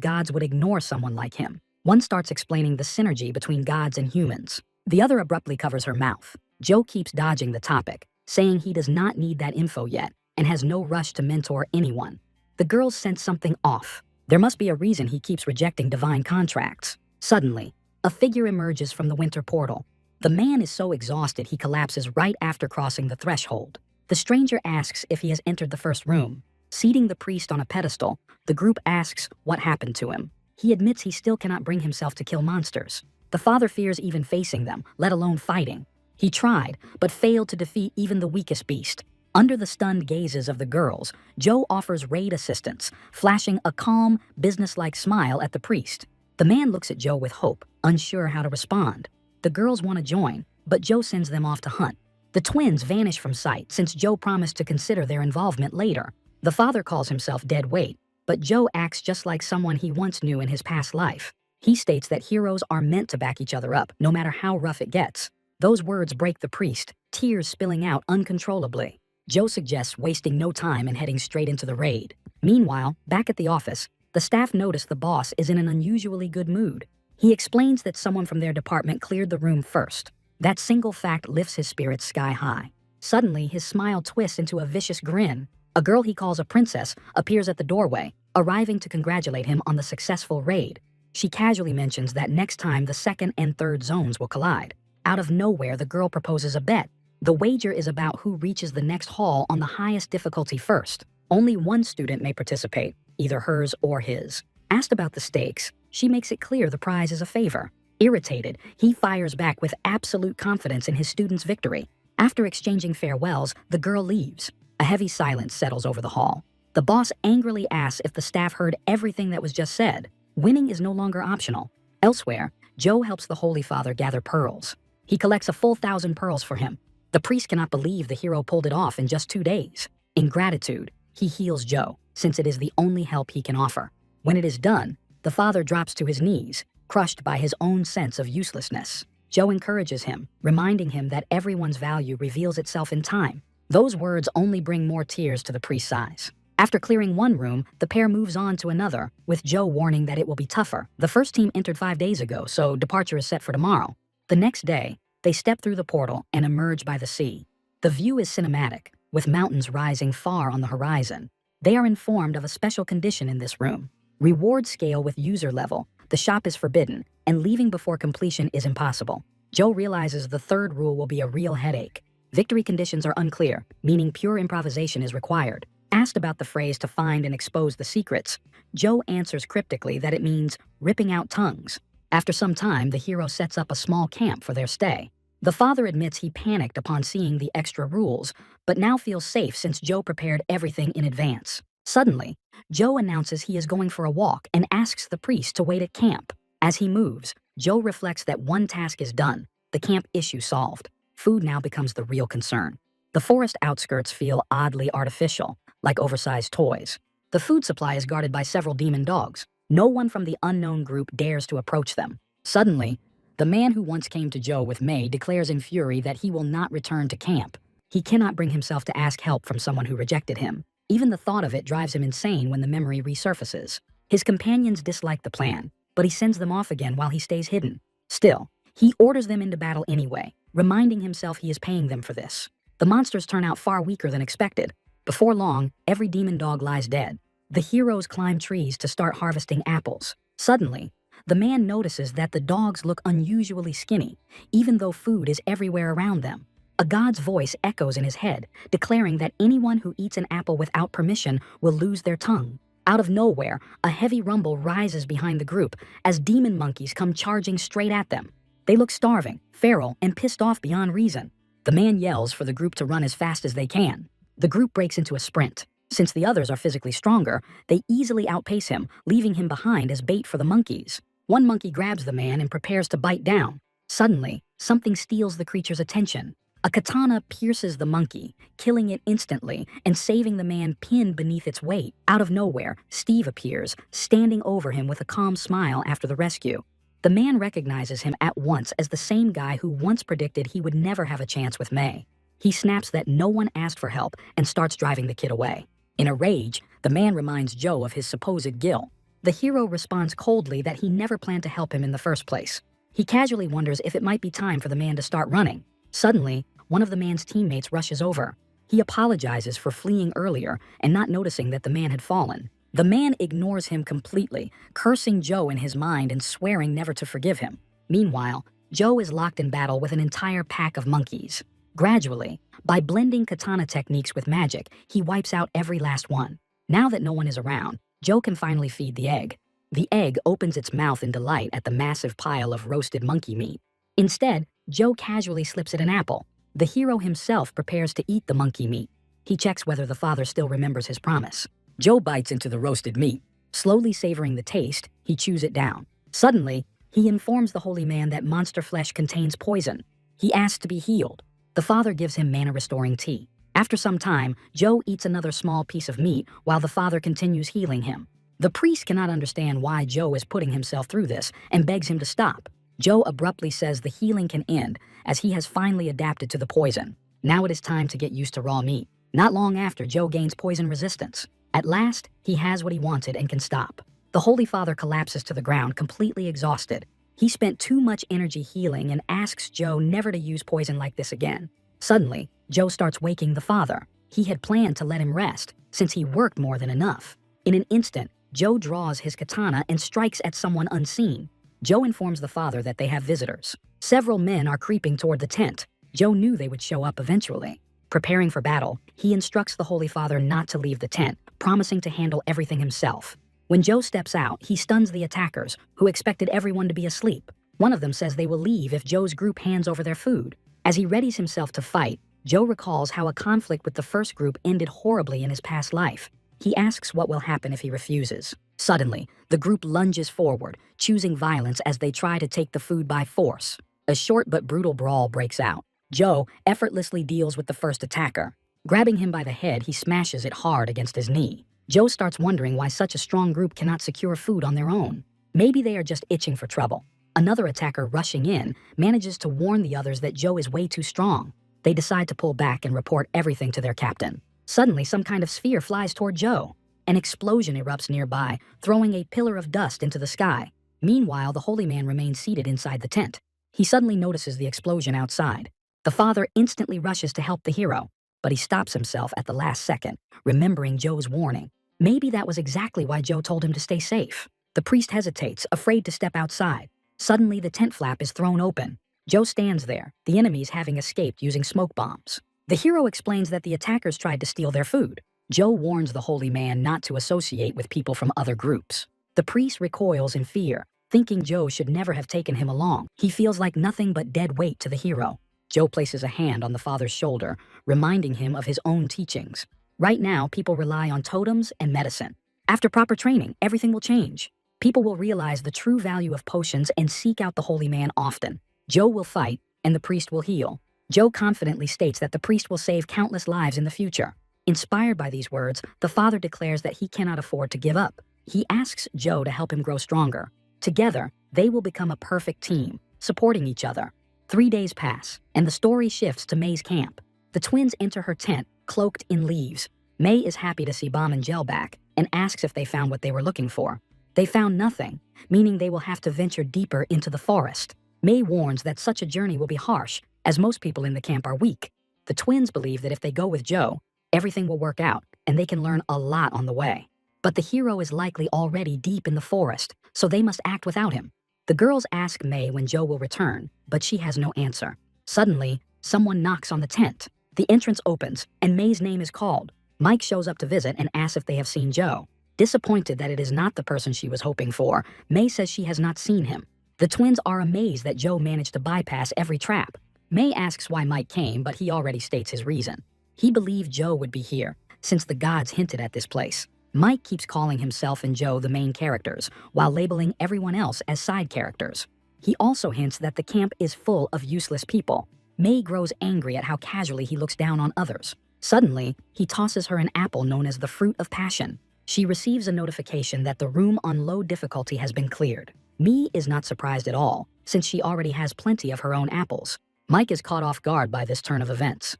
gods would ignore someone like him. One starts explaining the synergy between gods and humans. The other abruptly covers her mouth. Joe keeps dodging the topic, saying he does not need that info yet and has no rush to mentor anyone. The girls sense something off. There must be a reason he keeps rejecting divine contracts. Suddenly, a figure emerges from the winter portal. The man is so exhausted he collapses right after crossing the threshold. The stranger asks if he has entered the first room. Seating the priest on a pedestal, the group asks what happened to him. He admits he still cannot bring himself to kill monsters. The father fears even facing them, let alone fighting. He tried, but failed to defeat even the weakest beast. Under the stunned gazes of the girls, Joe offers raid assistance, flashing a calm, businesslike smile at the priest. The man looks at Joe with hope, unsure how to respond. The girls want to join, but Joe sends them off to hunt. The twins vanish from sight since Joe promised to consider their involvement later. The father calls himself dead weight, but Joe acts just like someone he once knew in his past life. He states that heroes are meant to back each other up, no matter how rough it gets. Those words break the priest, tears spilling out uncontrollably. Joe suggests wasting no time and heading straight into the raid. Meanwhile, back at the office, the staff notice the boss is in an unusually good mood. He explains that someone from their department cleared the room first. That single fact lifts his spirits sky high. Suddenly, his smile twists into a vicious grin. A girl he calls a princess appears at the doorway, arriving to congratulate him on the successful raid. She casually mentions that next time the second and third zones will collide. Out of nowhere, the girl proposes a bet. The wager is about who reaches the next hall on the highest difficulty first. Only one student may participate, either hers or his. Asked about the stakes, she makes it clear the prize is a favor. Irritated, he fires back with absolute confidence in his student's victory. After exchanging farewells, the girl leaves. A heavy silence settles over the hall. The boss angrily asks if the staff heard everything that was just said. Winning is no longer optional. Elsewhere, Joe helps the Holy Father gather pearls. He collects a full 1,000 pearls for him. The priest cannot believe the hero pulled it off in just 2 days. In gratitude, he heals Joe, since it is the only help he can offer. When it is done, the father drops to his knees, crushed by his own sense of uselessness. Joe encourages him, reminding him that everyone's value reveals itself in time. Those words only bring more tears to the priest's eyes. After clearing one room, the pair moves on to another, with Joe warning that it will be tougher. The first team entered 5 days ago, so departure is set for tomorrow. The next day, they step through the portal and emerge by the sea. The view is cinematic, with mountains rising far on the horizon. They are informed of a special condition in this room. Reward scale with user level. The shop is forbidden, and leaving before completion is impossible. Joe realizes the third rule will be a real headache. Victory conditions are unclear, meaning pure improvisation is required. Asked about the phrase to find and expose the secrets, Joe answers cryptically that it means ripping out tongues. After some time, the hero sets up a small camp for their stay. The father admits he panicked upon seeing the extra rules, but now feels safe since Joe prepared everything in advance. Suddenly, Joe announces he is going for a walk and asks the priest to wait at camp. As he moves, Joe reflects that one task is done, the camp issue solved. Food now becomes the real concern. The forest outskirts feel oddly artificial, like oversized toys. The food supply is guarded by several demon dogs. No one from the unknown group dares to approach them. Suddenly, the man who once came to Joe with May declares in fury that he will not return to camp. He cannot bring himself to ask help from someone who rejected him. Even the thought of it drives him insane when the memory resurfaces. His companions dislike the plan, but he sends them off again while he stays hidden. Still, he orders them into battle anyway, reminding himself he is paying them for this. The monsters turn out far weaker than expected. Before long, every demon dog lies dead. The heroes climb trees to start harvesting apples. Suddenly, the man notices that the dogs look unusually skinny, even though food is everywhere around them. A god's voice echoes in his head, declaring that anyone who eats an apple without permission will lose their tongue. Out of nowhere, a heavy rumble rises behind the group as demon monkeys come charging straight at them. They look starving, feral, and pissed off beyond reason. The man yells for the group to run as fast as they can. The group breaks into a sprint. Since the others are physically stronger, they easily outpace him, leaving him behind as bait for the monkeys. One monkey grabs the man and prepares to bite down. Suddenly, something steals the creature's attention. A katana pierces the monkey, killing it instantly and saving the man pinned beneath its weight. Out of nowhere, Steve appears, standing over him with a calm smile after the rescue. The man recognizes him at once as the same guy who once predicted he would never have a chance with May. He snaps that no one asked for help and starts driving the kid away. In a rage, the man reminds Joe of his supposed guilt. The hero responds coldly that he never planned to help him in the first place. He casually wonders if it might be time for the man to start running. Suddenly, one of the man's teammates rushes over. He apologizes for fleeing earlier and not noticing that the man had fallen. The man ignores him completely, cursing Joe in his mind and swearing never to forgive him. Meanwhile, Joe is locked in battle with an entire pack of monkeys. Gradually, by blending katana techniques with magic, he wipes out every last one. Now that no one is around, Joe can finally feed the egg. The egg opens its mouth in delight at the massive pile of roasted monkey meat. Instead, Joe casually slips it an apple. The hero himself prepares to eat the monkey meat. He checks whether the father still remembers his promise. Joe bites into the roasted meat. Slowly savoring the taste, he chews it down. Suddenly, he informs the holy man that monster flesh contains poison. He asks to be healed. The father gives him mana-restoring tea. After some time, Joe eats another small piece of meat while the father continues healing him. The priest cannot understand why Joe is putting himself through this and begs him to stop. Joe abruptly says the healing can end as he has finally adapted to the poison. Now it is time to get used to raw meat. Not long after, Joe gains poison resistance. At last, he has what he wanted and can stop. The Holy Father collapses to the ground, completely exhausted. He spent too much energy healing and asks Joe never to use poison like this again. Suddenly, Joe starts waking the father. He had planned to let him rest, since he worked more than enough. In an instant, Joe draws his katana and strikes at someone unseen. Joe informs the father that they have visitors. Several men are creeping toward the tent. Joe knew they would show up eventually. Preparing for battle, he instructs the Holy Father not to leave the tent, promising to handle everything himself. When Joe steps out, he stuns the attackers, who expected everyone to be asleep. One of them says they will leave if Joe's group hands over their food. As he readies himself to fight, Joe recalls how a conflict with the first group ended horribly in his past life. He asks what will happen if he refuses. Suddenly, the group lunges forward, choosing violence as they try to take the food by force. A short but brutal brawl breaks out. Joe effortlessly deals with the first attacker. Grabbing him by the head, he smashes it hard against his knee. Joe starts wondering why such a strong group cannot secure food on their own. Maybe they are just itching for trouble. Another attacker rushing in manages to warn the others that Joe is way too strong. They decide to pull back and report everything to their captain. Suddenly, some kind of sphere flies toward Joe. An explosion erupts nearby, throwing a pillar of dust into the sky. Meanwhile, the holy man remains seated inside the tent. He suddenly notices the explosion outside. The father instantly rushes to help the hero, but he stops himself at the last second, remembering Joe's warning. Maybe that was exactly why Joe told him to stay safe. The priest hesitates, afraid to step outside. Suddenly, the tent flap is thrown open. Joe stands there, the enemies having escaped using smoke bombs. The hero explains that the attackers tried to steal their food. Joe warns the holy man not to associate with people from other groups. The priest recoils in fear, thinking Joe should never have taken him along. He feels like nothing but dead weight to the hero. Joe places a hand on the father's shoulder, reminding him of his own teachings. Right now, people rely on totems and medicine. After proper training, everything will change. People will realize the true value of potions and seek out the holy man often. Joe will fight, and the priest will heal. Joe confidently states that the priest will save countless lives in the future. Inspired by these words, the father declares that he cannot afford to give up. He asks Joe to help him grow stronger. Together, they will become a perfect team, supporting each other. 3 days pass, and the story shifts to May's camp. The twins enter her tent, cloaked in leaves. May is happy to see Bomb and Gel back, and asks if they found what they were looking for. They found nothing, meaning they will have to venture deeper into the forest. May warns that such a journey will be harsh, as most people in the camp are weak. The twins believe that if they go with Joe, everything will work out, and they can learn a lot on the way. But the hero is likely already deep in the forest, so they must act without him. The girls ask May when Joe will return, but she has no answer. Suddenly, someone knocks on the tent. The entrance opens, and May's name is called. Mike shows up to visit and asks if they have seen Joe. Disappointed that it is not the person she was hoping for, May says she has not seen him. The twins are amazed that Joe managed to bypass every trap. May asks why Mike came, but he already states his reason. He believed Joe would be here, since the gods hinted at this place. Mike keeps calling himself and Joe the main characters, while labeling everyone else as side characters. He also hints that the camp is full of useless people. May grows angry at how casually he looks down on others. Suddenly, he tosses her an apple known as the Fruit of Passion. She receives a notification that the room on low difficulty has been cleared. Mee is not surprised at all, since she already has plenty of her own apples. Mike is caught off guard by this turn of events.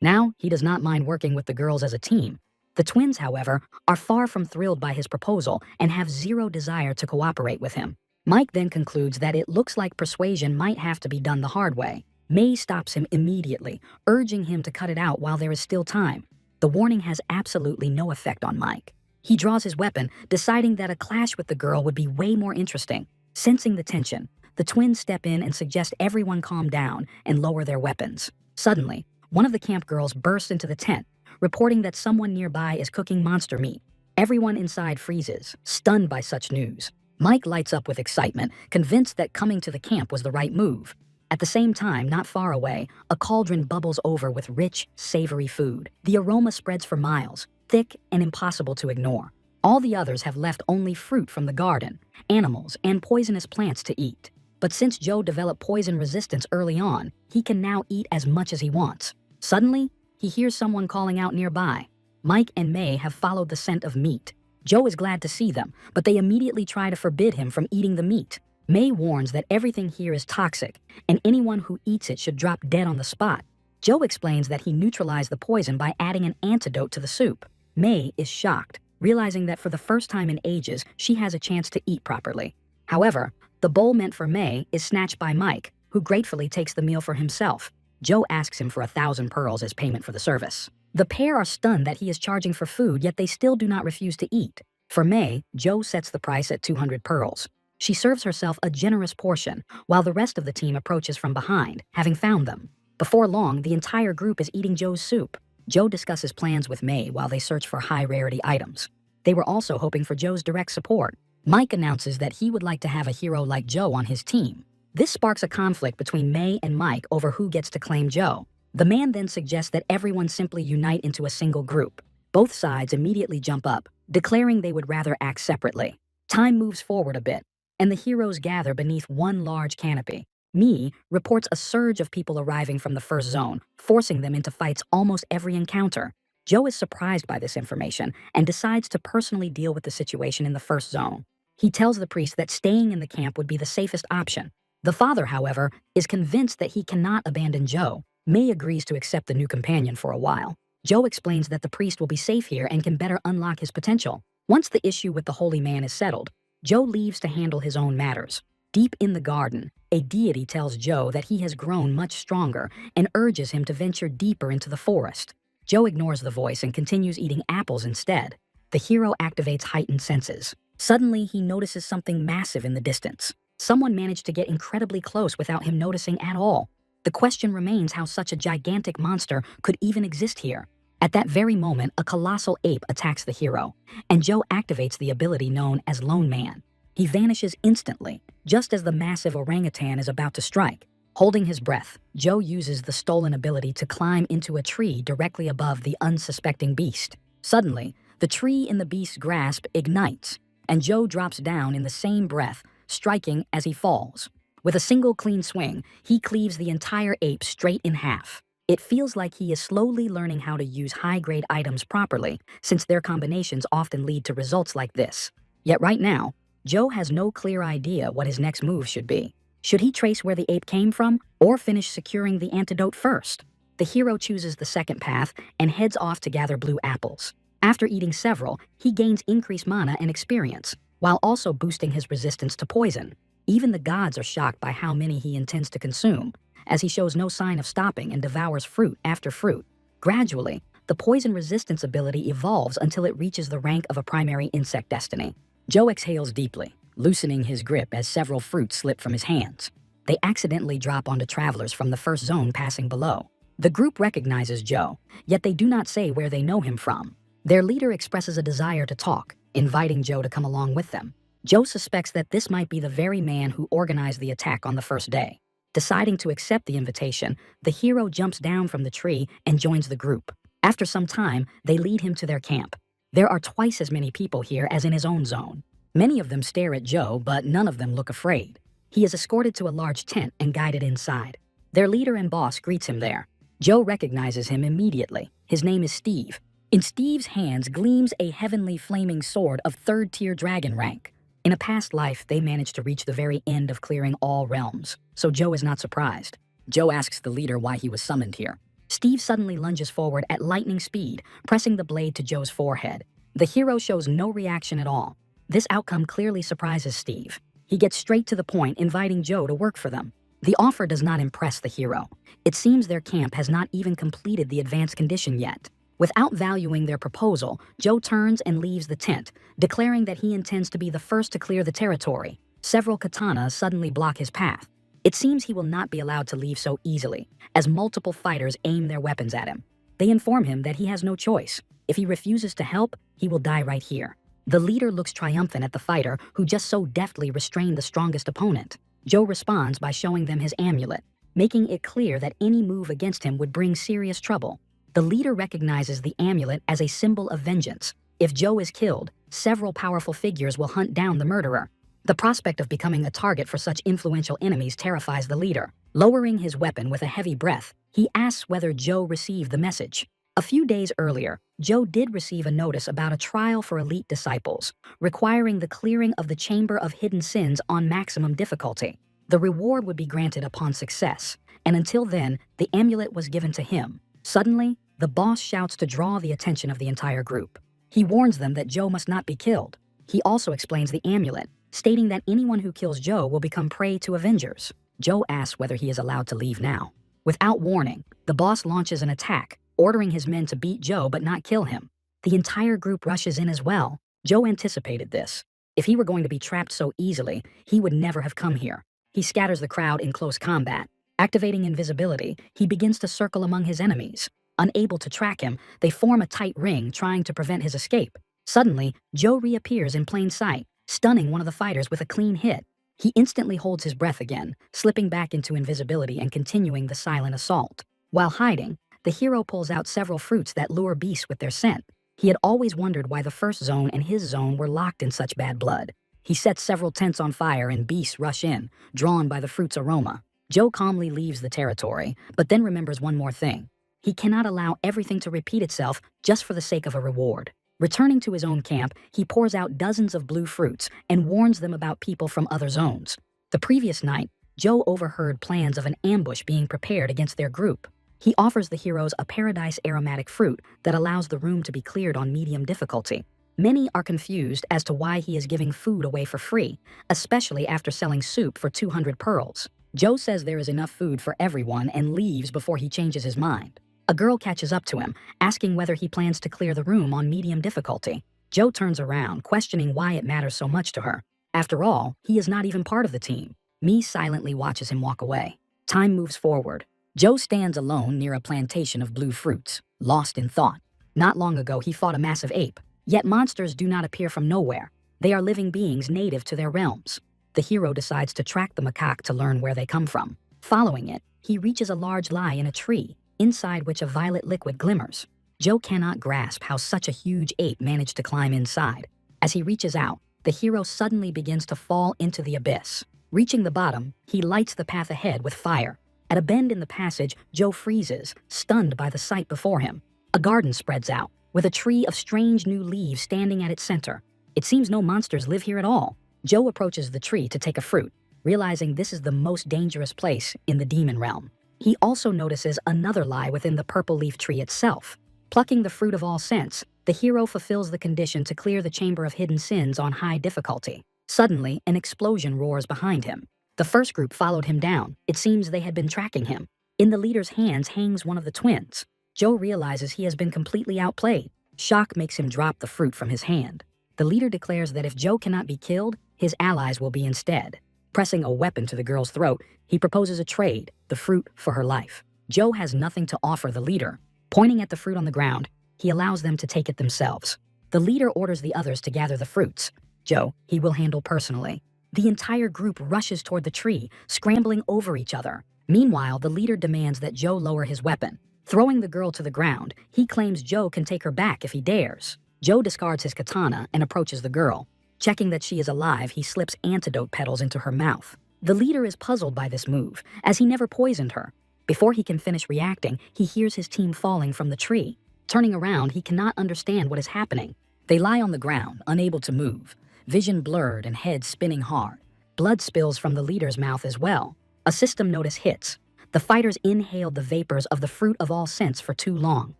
Now, he does not mind working with the girls as a team. The twins, however, are far from thrilled by his proposal and have zero desire to cooperate with him. Mike then concludes that it looks like persuasion might have to be done the hard way. May stops him immediately, urging him to cut it out while there is still time. The warning has absolutely no effect on Mike. He draws his weapon, deciding that a clash with the girl would be way more interesting. Sensing the tension, the twins step in and suggest everyone calm down and lower their weapons. Suddenly, one of the camp girls bursts into the tent, reporting that someone nearby is cooking monster meat. Everyone inside freezes, stunned by such news. Mike lights up with excitement, convinced that coming to the camp was the right move. At the same time, not far away, a cauldron bubbles over with rich, savory food. The aroma spreads for miles, thick and impossible to ignore. All the others have left only fruit from the garden, animals, and poisonous plants to eat. But since Joe developed poison resistance early on, he can now eat as much as he wants. Suddenly, he hears someone calling out nearby. Mike and May have followed the scent of meat. Joe is glad to see them, but they immediately try to forbid him from eating the meat. May warns that everything here is toxic, and anyone who eats it should drop dead on the spot. Joe explains that he neutralized the poison by adding an antidote to the soup. May is shocked, realizing that for the first time in ages, she has a chance to eat properly. However, the bowl meant for May is snatched by Mike, who gratefully takes the meal for himself. Joe asks him for 1,000 pearls as payment for the service. The pair are stunned that he is charging for food, yet they still do not refuse to eat. For May, Joe sets the price at 200 pearls. She serves herself a generous portion, while the rest of the team approaches from behind, having found them. Before long, the entire group is eating Joe's soup. Joe discusses plans with May while they search for high-rarity items. They were also hoping for Joe's direct support. Mike announces that he would like to have a hero like Joe on his team. This sparks a conflict between May and Mike over who gets to claim Joe. The man then suggests that everyone simply unite into a single group. Both sides immediately jump up, declaring they would rather act separately. Time moves forward a bit, and the heroes gather beneath one large canopy. Me reports a surge of people arriving from the first zone, forcing them into fights almost every encounter. Joe is surprised by this information and decides to personally deal with the situation in the first zone. He tells the priest that staying in the camp would be the safest option. The father, however, is convinced that he cannot abandon Joe. May agrees to accept the new companion for a while. Joe explains that the priest will be safe here and can better unlock his potential. Once the issue with the holy man is settled, Joe leaves to handle his own matters. Deep in the garden, a deity tells Joe that he has grown much stronger and urges him to venture deeper into the forest. Joe ignores the voice and continues eating apples instead. The hero activates heightened senses. Suddenly, he notices something massive in the distance. Someone managed to get incredibly close without him noticing at all. The question remains how such a gigantic monster could even exist here. At that very moment, a colossal ape attacks the hero, and Joe activates the ability known as Lone Man. He vanishes instantly, just as the massive orangutan is about to strike. Holding his breath, Joe uses the stolen ability to climb into a tree directly above the unsuspecting beast. Suddenly, the tree in the beast's grasp ignites, and Joe drops down in the same breath, striking as he falls. With a single clean swing, he cleaves the entire ape straight in half. It feels like he is slowly learning how to use high-grade items properly, since their combinations often lead to results like this. Yet right now, Joe has no clear idea what his next move should be. Should he trace where the ape came from, or finish securing the antidote first? The hero chooses the second path and heads off to gather blue apples. After eating several, he gains increased mana and experience, while also boosting his resistance to poison. Even the gods are shocked by how many he intends to consume, as he shows no sign of stopping and devours fruit after fruit. Gradually, the poison resistance ability evolves until it reaches the rank of a primary insect destiny. Joe exhales deeply, loosening his grip as several fruits slip from his hands. They accidentally drop onto travelers from the first zone passing below. The group recognizes Joe, yet they do not say where they know him from. Their leader expresses a desire to talk, inviting Joe to come along with them. Joe suspects that this might be the very man who organized the attack on the first day. Deciding to accept the invitation, the hero jumps down from the tree and joins the group. After some time, they lead him to their camp. There are twice as many people here as in his own zone. Many of them stare at Joe, but none of them look afraid. He is escorted to a large tent and guided inside. Their leader and boss greets him there. Joe recognizes him immediately. His name is Steve. In Steve's hands gleams a heavenly flaming sword of third-tier dragon rank. In a past life, they managed to reach the very end of clearing all realms, so Joe is not surprised. Joe asks the leader why he was summoned here. Steve suddenly lunges forward at lightning speed, pressing the blade to Joe's forehead. The hero shows no reaction at all. This outcome clearly surprises Steve. He gets straight to the point, inviting Joe to work for them. The offer does not impress the hero. It seems their camp has not even completed the advanced condition yet. Without valuing their proposal, Joe turns and leaves the tent, declaring that he intends to be the first to clear the territory. Several katanas suddenly block his path. It seems he will not be allowed to leave so easily, as multiple fighters aim their weapons at him. They inform him that he has no choice. If he refuses to help, he will die right here. The leader looks triumphant at the fighter who just so deftly restrained the strongest opponent. Joe responds by showing them his amulet, making it clear that any move against him would bring serious trouble. The leader recognizes the amulet as a symbol of vengeance. If Joe is killed, several powerful figures will hunt down the murderer. The prospect of becoming a target for such influential enemies terrifies the leader. Lowering his weapon with a heavy breath, he asks whether Joe received the message. A few days earlier, Joe did receive a notice about a trial for elite disciples, requiring the clearing of the Chamber of Hidden Sins on maximum difficulty. The reward would be granted upon success, and until then, the amulet was given to him. Suddenly, the boss shouts to draw the attention of the entire group. He warns them that Joe must not be killed. He also explains the amulet, stating that anyone who kills Joe will become prey to Avengers. Joe asks whether he is allowed to leave now. Without warning, the boss launches an attack, ordering his men to beat Joe but not kill him. The entire group rushes in as well. Joe anticipated this. If he were going to be trapped so easily, he would never have come here. He scatters the crowd in close combat. Activating invisibility, he begins to circle among his enemies. Unable to track him, they form a tight ring trying to prevent his escape. Suddenly, Joe reappears in plain sight, stunning one of the fighters with a clean hit. He instantly holds his breath again, slipping back into invisibility and continuing the silent assault. While hiding, the hero pulls out several fruits that lure beasts with their scent. He had always wondered why the first zone and his zone were locked in such bad blood. He sets several tents on fire and beasts rush in, drawn by the fruit's aroma. Joe calmly leaves the territory, but then remembers one more thing. He cannot allow everything to repeat itself just for the sake of a reward. Returning to his own camp, he pours out dozens of blue fruits and warns them about people from other zones. The previous night, Joe overheard plans of an ambush being prepared against their group. He offers the heroes a paradise aromatic fruit that allows the room to be cleared on medium difficulty. Many are confused as to why he is giving food away for free, especially after selling soup for 200 pearls. Joe says there is enough food for everyone and leaves before he changes his mind. A girl catches up to him, asking whether he plans to clear the room on medium difficulty. Joe turns around, questioning why it matters so much to her. After all, he is not even part of the team. Mi silently watches him walk away. Time moves forward. Joe stands alone near a plantation of blue fruits, lost in thought. Not long ago, he fought a massive ape. Yet monsters do not appear from nowhere. They are living beings native to their realms. The hero decides to track the macaque to learn where they come from. Following it, he reaches a large lie in a tree, inside which a violet liquid glimmers. Joe cannot grasp how such a huge ape managed to climb inside. As he reaches out, the hero suddenly begins to fall into the abyss. Reaching the bottom, he lights the path ahead with fire. At a bend in the passage, Joe freezes, stunned by the sight before him. A garden spreads out, with a tree of strange new leaves standing at its center. It seems no monsters live here at all. Joe approaches the tree to take a fruit, realizing this is the most dangerous place in the demon realm. He also notices another lie within the purple leaf tree itself. Plucking the fruit of all sense, the hero fulfills the condition to clear the chamber of hidden sins on high difficulty. Suddenly, an explosion roars behind him. The first group followed him down. It seems they had been tracking him. In the leader's hands hangs one of the twins. Joe realizes he has been completely outplayed. Shock makes him drop the fruit from his hand. The leader declares that if Joe cannot be killed, his allies will be instead. Pressing a weapon to the girl's throat, he proposes a trade, the fruit for her life. Joe has nothing to offer the leader. Pointing at the fruit on the ground, he allows them to take it themselves. The leader orders the others to gather the fruits. Joe, he will handle personally. The entire group rushes toward the tree, scrambling over each other. Meanwhile, the leader demands that Joe lower his weapon. Throwing the girl to the ground, he claims Joe can take her back if he dares. Joe discards his katana and approaches the girl. Checking that she is alive, he slips antidote petals into her mouth. The leader is puzzled by this move, as he never poisoned her. Before he can finish reacting, he hears his team falling from the tree. Turning around, he cannot understand what is happening. They lie on the ground, unable to move, vision blurred and head spinning hard. Blood spills from the leader's mouth as well. A system notice hits. The fighters inhaled the vapors of the fruit of all sense for too long.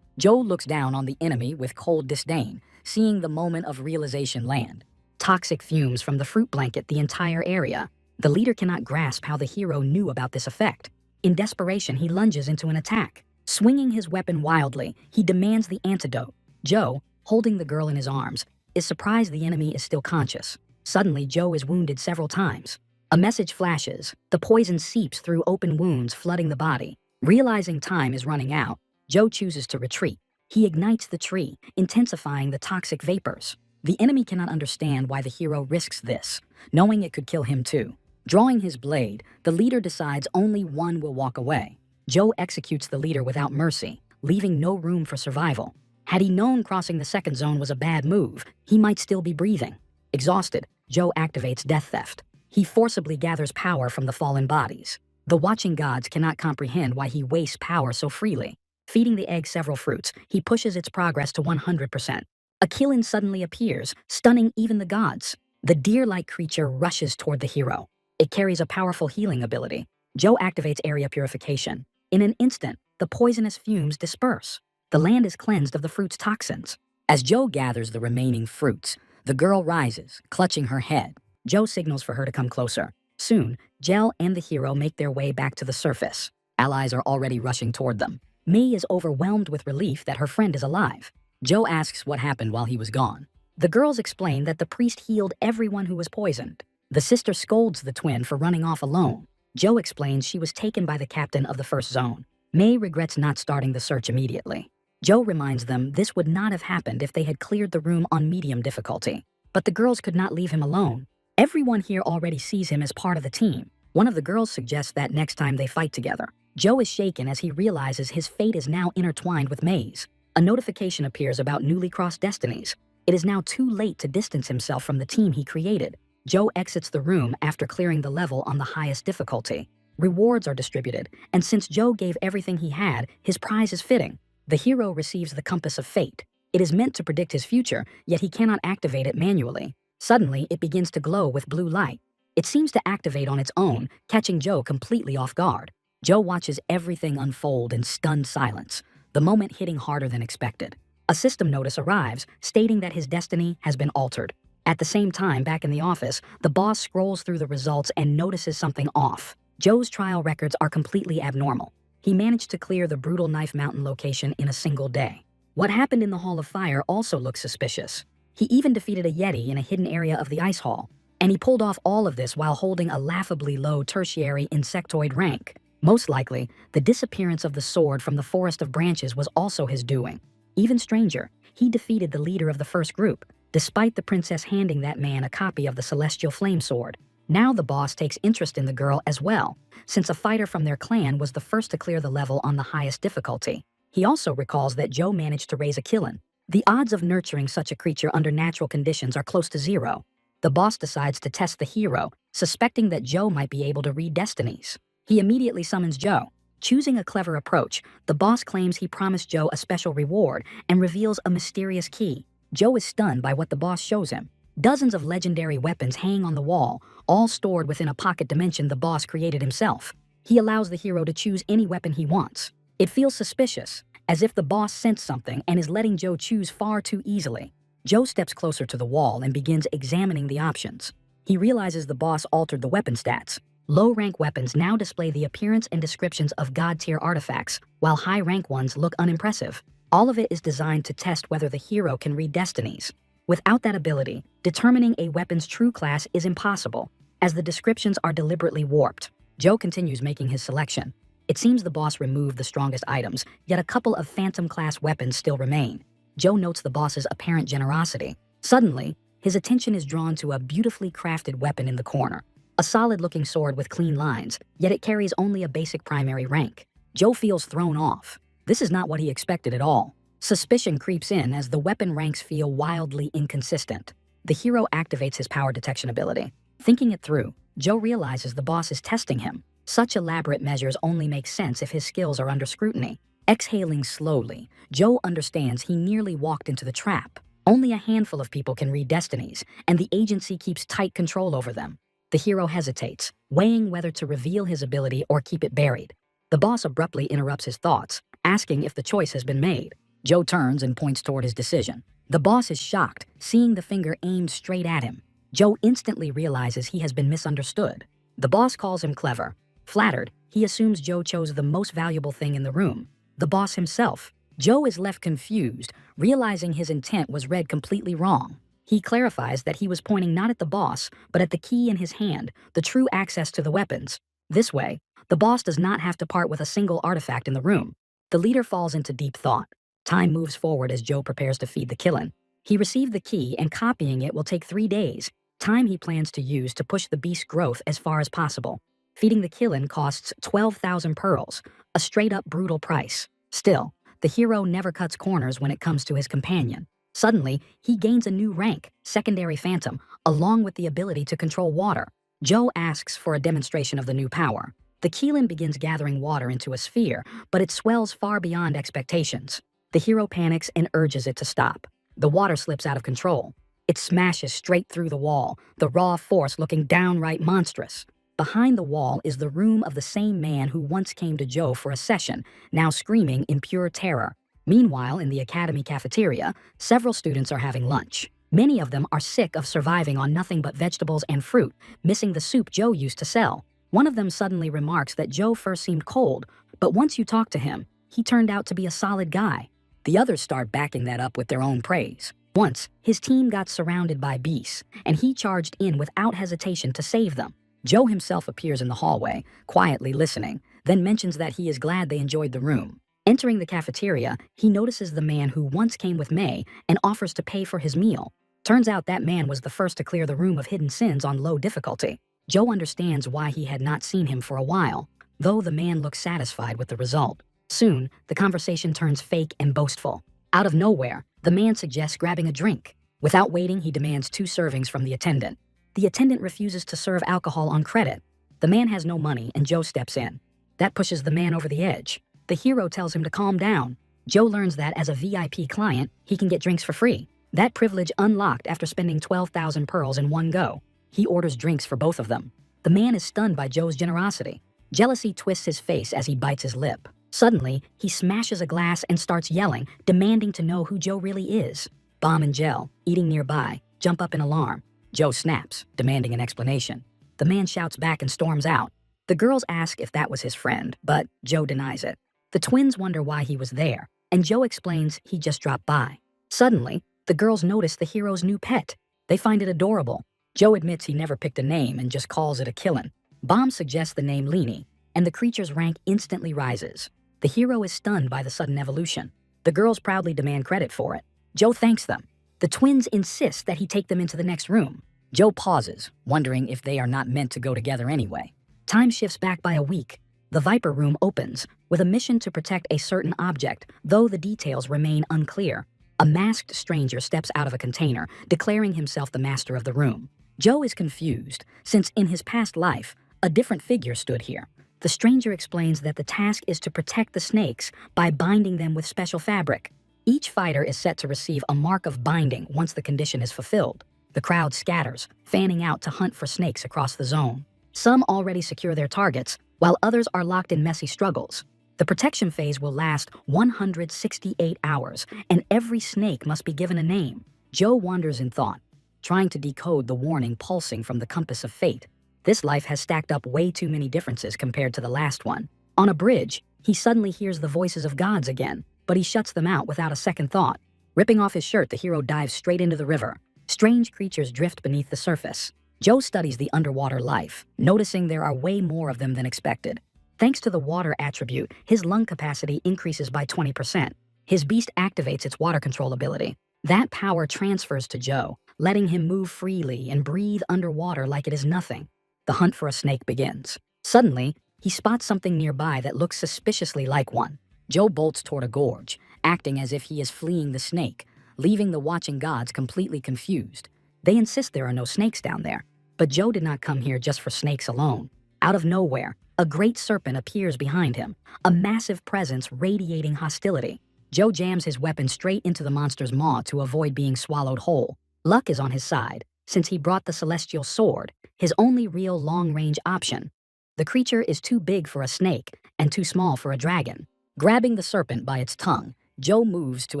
Joe looks down on the enemy with cold disdain, seeing the moment of realization land. Toxic fumes from the fruit blanket the entire area. The leader cannot grasp how the hero knew about this effect. In desperation, he lunges into an attack. Swinging his weapon wildly, he demands the antidote. Joe, holding the girl in his arms, is surprised the enemy is still conscious. Suddenly, Joe is wounded several times. A message flashes. The poison seeps through open wounds, flooding the body. Realizing time is running out, Joe chooses to retreat. He ignites the tree, intensifying the toxic vapors. The enemy cannot understand why the hero risks this, knowing it could kill him too. Drawing his blade, the leader decides only one will walk away. Joe executes the leader without mercy, leaving no room for survival. Had he known crossing the second zone was a bad move, he might still be breathing. Exhausted, Joe activates Death Theft. He forcibly gathers power from the fallen bodies. The watching gods cannot comprehend why he wastes power so freely. Feeding the egg several fruits, he pushes its progress to 100%. A Killin suddenly appears, stunning even the gods. The deer-like creature rushes toward the hero. It carries a powerful healing ability. Joe activates area purification. In an instant, the poisonous fumes disperse. The land is cleansed of the fruit's toxins. As Joe gathers the remaining fruits, the girl rises, clutching her head. Joe signals for her to come closer. Soon, Jel and the hero make their way back to the surface. Allies are already rushing toward them. Mei is overwhelmed with relief that her friend is alive. Joe asks what happened while he was gone. The girls explain that the priest healed everyone who was poisoned. The sister scolds the twin for running off alone. Joe explains she was taken by the captain of the first zone. Mei regrets not starting the search immediately. Joe reminds them this would not have happened if they had cleared the room on medium difficulty. But the girls could not leave him alone. Everyone here already sees him as part of the team. One of the girls suggests that next time they fight together. Joe is shaken as he realizes his fate is now intertwined with Mei's. A notification appears about newly crossed destinies. It is now too late to distance himself from the team he created. Joe exits the room after clearing the level on the highest difficulty. Rewards are distributed, and since Joe gave everything he had, his prize is fitting. The hero receives the compass of fate. It is meant to predict his future, yet he cannot activate it manually. Suddenly, it begins to glow with blue light. It seems to activate on its own, catching Joe completely off guard. Joe watches everything unfold in stunned silence, the moment hitting harder than expected. A system notice arrives, stating that his destiny has been altered. At the same time, back in the office, the boss scrolls through the results and notices something off. Joe's trial records are completely abnormal. He managed to clear the brutal Knife Mountain location in a single day. What happened in the Hall of Fire also looks suspicious. He even defeated a Yeti in a hidden area of the Ice Hall, and he pulled off all of this while holding a laughably low tertiary insectoid rank. Most likely, the disappearance of the sword from the Forest of Branches was also his doing. Even stranger, he defeated the leader of the first group, despite the princess handing that man a copy of the Celestial Flame Sword. Now the boss takes interest in the girl as well, since a fighter from their clan was the first to clear the level on the highest difficulty. He also recalls that Joe managed to raise a killin. The odds of nurturing such a creature under natural conditions are close to zero. The boss decides to test the hero, suspecting that Joe might be able to read destinies. He immediately summons Joe. Choosing a clever approach, the boss claims he promised Joe a special reward and reveals a mysterious key. Joe is stunned by what the boss shows him. Dozens of legendary weapons hang on the wall, all stored within a pocket dimension the boss created himself. He allows the hero to choose any weapon he wants. It feels suspicious, as if the boss sensed something and is letting Joe choose far too easily. Joe steps closer to the wall and begins examining the options. He realizes the boss altered the weapon stats. Low-rank weapons now display the appearance and descriptions of god-tier artifacts, while high-rank ones look unimpressive. All of it is designed to test whether the hero can read destinies. Without that ability, determining a weapon's true class is impossible, as the descriptions are deliberately warped. Joe continues making his selection. It seems the boss removed the strongest items, yet a couple of phantom-class weapons still remain. Joe notes the boss's apparent generosity. Suddenly, his attention is drawn to a beautifully crafted weapon in the corner. A solid-looking sword with clean lines, yet it carries only a basic primary rank. Joe feels thrown off. This is not what he expected at all. Suspicion creeps in as the weapon ranks feel wildly inconsistent. The hero activates his power detection ability. Thinking it through, Joe realizes the boss is testing him. Such elaborate measures only make sense if his skills are under scrutiny. Exhaling slowly, Joe understands he nearly walked into the trap. Only a handful of people can read destinies, and the agency keeps tight control over them. The hero hesitates, weighing whether to reveal his ability or keep it buried. The boss abruptly interrupts his thoughts, asking if the choice has been made. Joe turns and points toward his decision. The boss is shocked, seeing the finger aimed straight at him. Joe instantly realizes he has been misunderstood. The boss calls him clever. Flattered, he assumes Joe chose the most valuable thing in the room, the boss himself. Joe is left confused, realizing his intent was read completely wrong. He clarifies that he was pointing not at the boss, but at the key in his hand, the true access to the weapons. This way, the boss does not have to part with a single artifact in the room. The leader falls into deep thought. Time moves forward as Joe prepares to feed the killin. He received the key, and copying it will take 3 days, time he plans to use to push the beast's growth as far as possible. Feeding the killin costs 12,000 pearls, a straight-up brutal price. Still, the hero never cuts corners when it comes to his companion. Suddenly, he gains a new rank, Secondary Phantom, along with the ability to control water. Joe asks for a demonstration of the new power. The killin begins gathering water into a sphere, but it swells far beyond expectations. The hero panics and urges it to stop. The water slips out of control. It smashes straight through the wall, the raw force looking downright monstrous. Behind the wall is the room of the same man who once came to Joe for a session, now screaming in pure terror. Meanwhile, in the academy cafeteria, several students are having lunch. Many of them are sick of surviving on nothing but vegetables and fruit, missing the soup Joe used to sell. One of them suddenly remarks that Joe first seemed cold, but once you talk to him, he turned out to be a solid guy. The others start backing that up with their own praise. Once, his team got surrounded by beasts, and he charged in without hesitation to save them. Joe himself appears in the hallway, quietly listening, then mentions that he is glad they enjoyed the room. Entering the cafeteria, he notices the man who once came with May and offers to pay for his meal. Turns out that man was the first to clear the room of hidden sins on low difficulty. Joe understands why he had not seen him for a while, though the man looks satisfied with the result. Soon, the conversation turns fake and boastful. Out of nowhere, the man suggests grabbing a drink. Without waiting, he demands 2 servings from the attendant. The attendant refuses to serve alcohol on credit. The man has no money and Joe steps in. That pushes the man over the edge. The hero tells him to calm down. Joe learns that as a VIP client, he can get drinks for free. That privilege unlocked after spending 12,000 pearls in one go. He orders drinks for both of them. The man is stunned by Joe's generosity. Jealousy twists his face as he bites his lip. Suddenly, he smashes a glass and starts yelling, demanding to know who Joe really is. Bomb and Gel, eating nearby, jump up in alarm. Joe snaps, demanding an explanation. The man shouts back and storms out. The girls ask if that was his friend, but Joe denies it. The twins wonder why he was there, and Joe explains he just dropped by. Suddenly, the girls notice the hero's new pet. They find it adorable. Joe admits he never picked a name and just calls it a killin'. Bomb suggests the name Leanie, and the creature's rank instantly rises. The hero is stunned by the sudden evolution. The girls proudly demand credit for it. Joe thanks them. The twins insist that he take them into the next room. Joe pauses, wondering if they are not meant to go together anyway. Time shifts back by a week. The Viper Room opens, with a mission to protect a certain object, though the details remain unclear. A masked stranger steps out of a container, declaring himself the master of the room. Joe is confused, since in his past life, a different figure stood here. The stranger explains that the task is to protect the snakes by binding them with special fabric. Each fighter is set to receive a mark of binding once the condition is fulfilled. The crowd scatters, fanning out to hunt for snakes across the zone. Some already secure their targets, while others are locked in messy struggles. The protection phase will last 168 hours, and every snake must be given a name. Joe wanders in thought, trying to decode the warning pulsing from the compass of fate. This life has stacked up way too many differences compared to the last one. On a bridge, he suddenly hears the voices of gods again, but he shuts them out without a second thought. Ripping off his shirt, the hero dives straight into the river. Strange creatures drift beneath the surface. Joe studies the underwater life, noticing there are way more of them than expected. Thanks to the water attribute, his lung capacity increases by 20%. His beast activates its water control ability. That power transfers to Joe, letting him move freely and breathe underwater like it is nothing. The hunt for a snake begins. Suddenly, he spots something nearby that looks suspiciously like one. Joe bolts toward a gorge, acting as if he is fleeing the snake, leaving the watching gods completely confused. They insist there are no snakes down there, but Joe did not come here just for snakes alone. Out of nowhere, a great serpent appears behind him, a massive presence radiating hostility. Joe jams his weapon straight into the monster's maw to avoid being swallowed whole. Luck is on his side, since he brought the celestial sword, his only real long-range option. The creature is too big for a snake and too small for a dragon. Grabbing the serpent by its tongue, Joe moves to